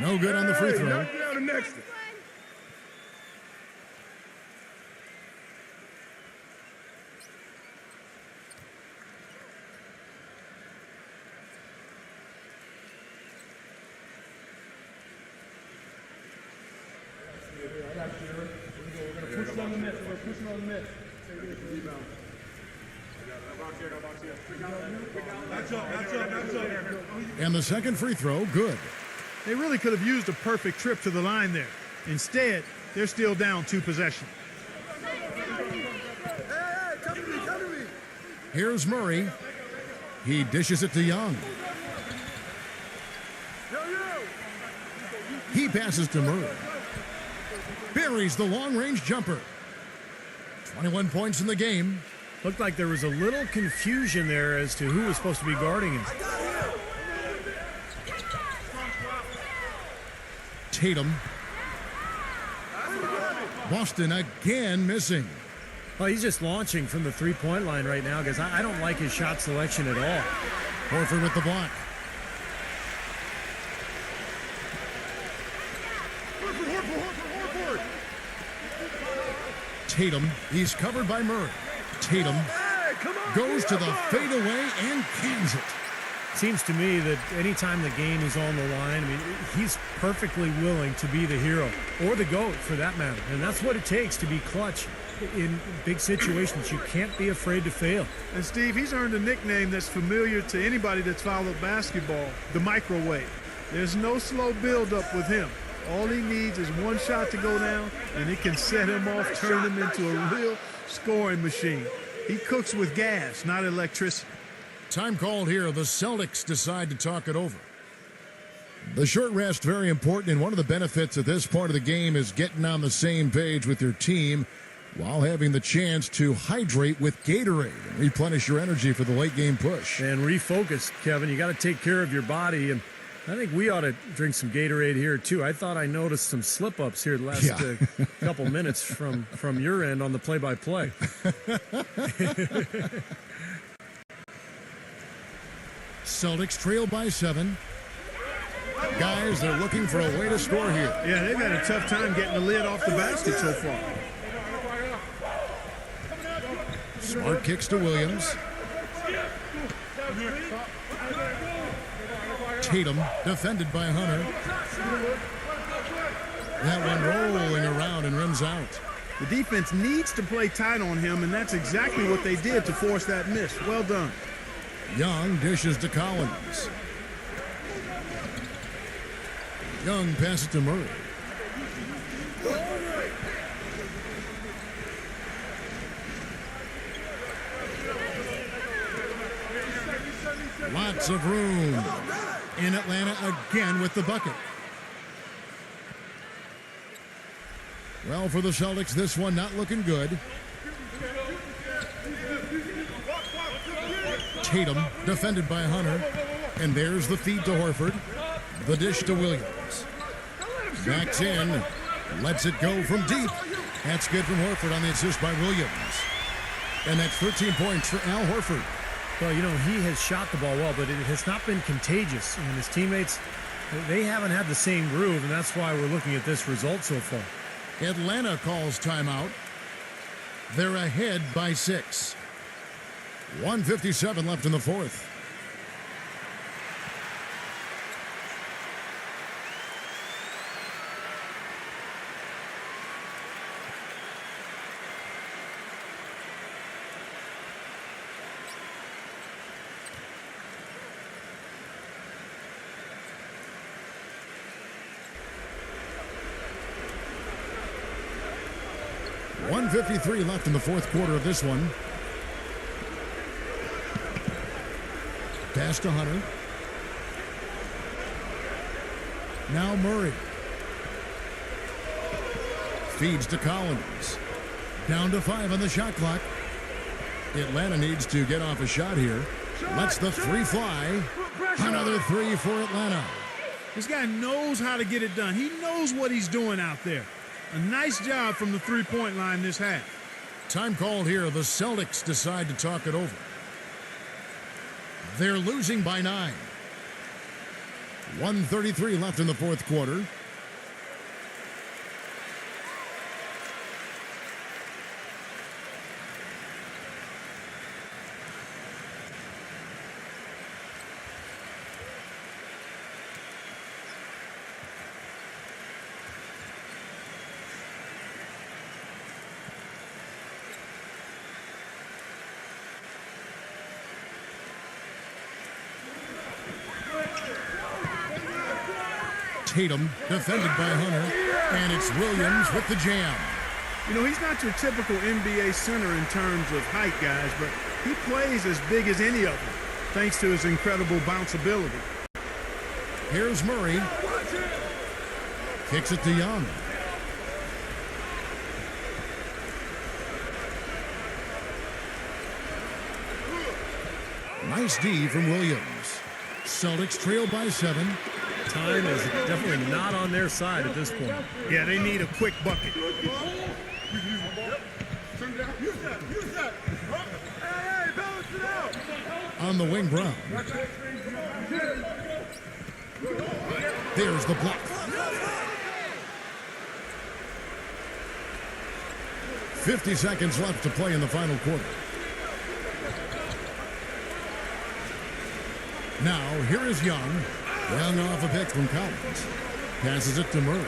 No good on the free throw. Knock down the next one. We're going to push it on the net. We're going to push it on the net. Rebound. That's up. And the second free throw, good. They really could have used a perfect trip to the line there. Instead, they're still down 2 possessions. Come to me. Here's Murray. He dishes it to Young. He passes to Murray. Buries the long-range jumper. 21 points in the game. Looked like there was a little confusion there as to who was supposed to be guarding him. Tatum. Boston again missing. Well, he's just launching from the three-point line right now because I don't like his shot selection at all. Horford with the block. Horford. Tatum. He's covered by Murray. Tatum goes to the fadeaway and cans it. Seems to me that anytime the game is on the line, I mean, he's perfectly willing to be the hero or the GOAT for that matter. And that's what it takes to be clutch in big situations. You can't be afraid to fail. And Steve, he's earned a nickname that's familiar to anybody that's followed basketball, the microwave. There's no slow build-up with him. All he needs is one shot to go down, and it can set him off, turn him into a real scoring machine. He cooks with gas, not electricity. Time called here. The Celtics decide to talk it over. The short rest, very important, and one of the benefits of this part of the game is getting on the same page with your team while having the chance to hydrate with Gatorade and replenish your energy for the late game push. And refocus, Kevin. You got to take care of your body, and I think we ought to drink some Gatorade here, too. I thought I noticed some slip-ups here the last couple minutes from your end on the play-by-play. Celtics trail by 7. Guys, they're looking for a way to score here. Yeah, they've had a tough time getting the lid off the basket so far. Smart kicks to Williams. Tatum, defended by Hunter. That one rolling around and runs out. The defense needs to play tight on him, and that's exactly what they did to force that miss. Well done. Young dishes to Collins. Young passes to Murray. Lots of room. In Atlanta again with the bucket. Well, for the Celtics, this one not looking good. Tatum, defended by Hunter. And there's the feed to Horford. The dish to Williams. Backs in. Lets it go from deep. That's good from Horford on the assist by Williams. And that's 13 points for Al Horford. Well, you know, he has shot the ball well, but it has not been contagious. And his teammates, They haven't had the same groove, and that's why we're looking at this result so far. Atlanta calls timeout. They're ahead by 6. 1:57 left in the fourth. .153 left in the fourth quarter of this one. Pass to Hunter. Now Murray. Feeds to Collins. Down to 5 on the shot clock. Atlanta needs to get off a shot here. Lets the three fly. Another three for Atlanta. This guy knows how to get it done. He knows what he's doing out there. A nice job from the three-point line this half. Time called here. The Celtics decide to talk it over. They're losing by 9. 1:33 left in the fourth quarter. Tatum, defended by Hunter, and it's Williams with the jam. You know, he's not your typical NBA center in terms of height, guys, but he plays as big as any of them, thanks to his incredible bounce ability. Here's Murray. Kicks it to Young. Nice D from Williams. Celtics trail by 7. Time is definitely not on their side at this point. Yeah, they need a quick bucket. On the wing, Brown. There's the block. .50 seconds left to play in the final quarter. Now, here is Young. Young off a pick from Collins. Passes it to Murray.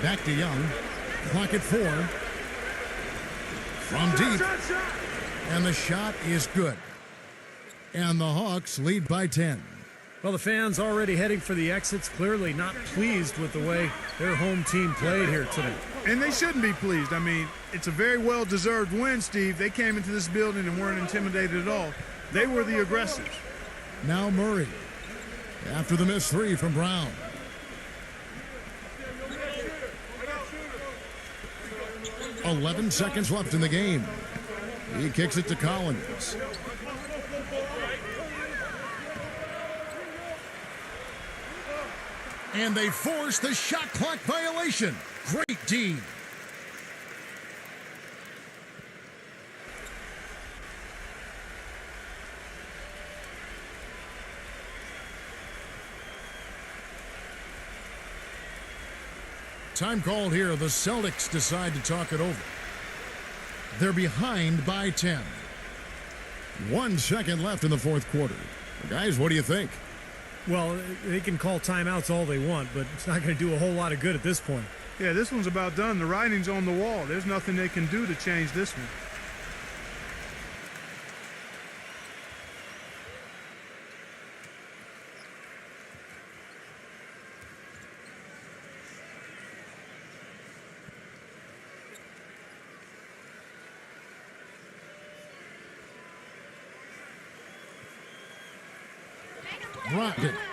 Back to Young. Clock at 4. From deep. And the shot is good. And the Hawks lead by 10. Well, the fans already heading for the exits, clearly not pleased with the way their home team played here today. And they shouldn't be pleased. I mean, it's a very well-deserved win, Steve. They came into this building and weren't intimidated at all. They were the aggressors. Now Murray. After the missed three from Brown. .11 seconds left in the game. He kicks it to Collins. And they force the shot clock violation. Great D. Time called here. The Celtics decide to talk it over. They're behind by 10. 1 second left in the fourth quarter. Guys, what do you think? Well, they can call timeouts all they want, but it's not going to do a whole lot of good at this point. Yeah, this one's about done. The writing's on the wall. There's nothing they can do to change this one. Brogdon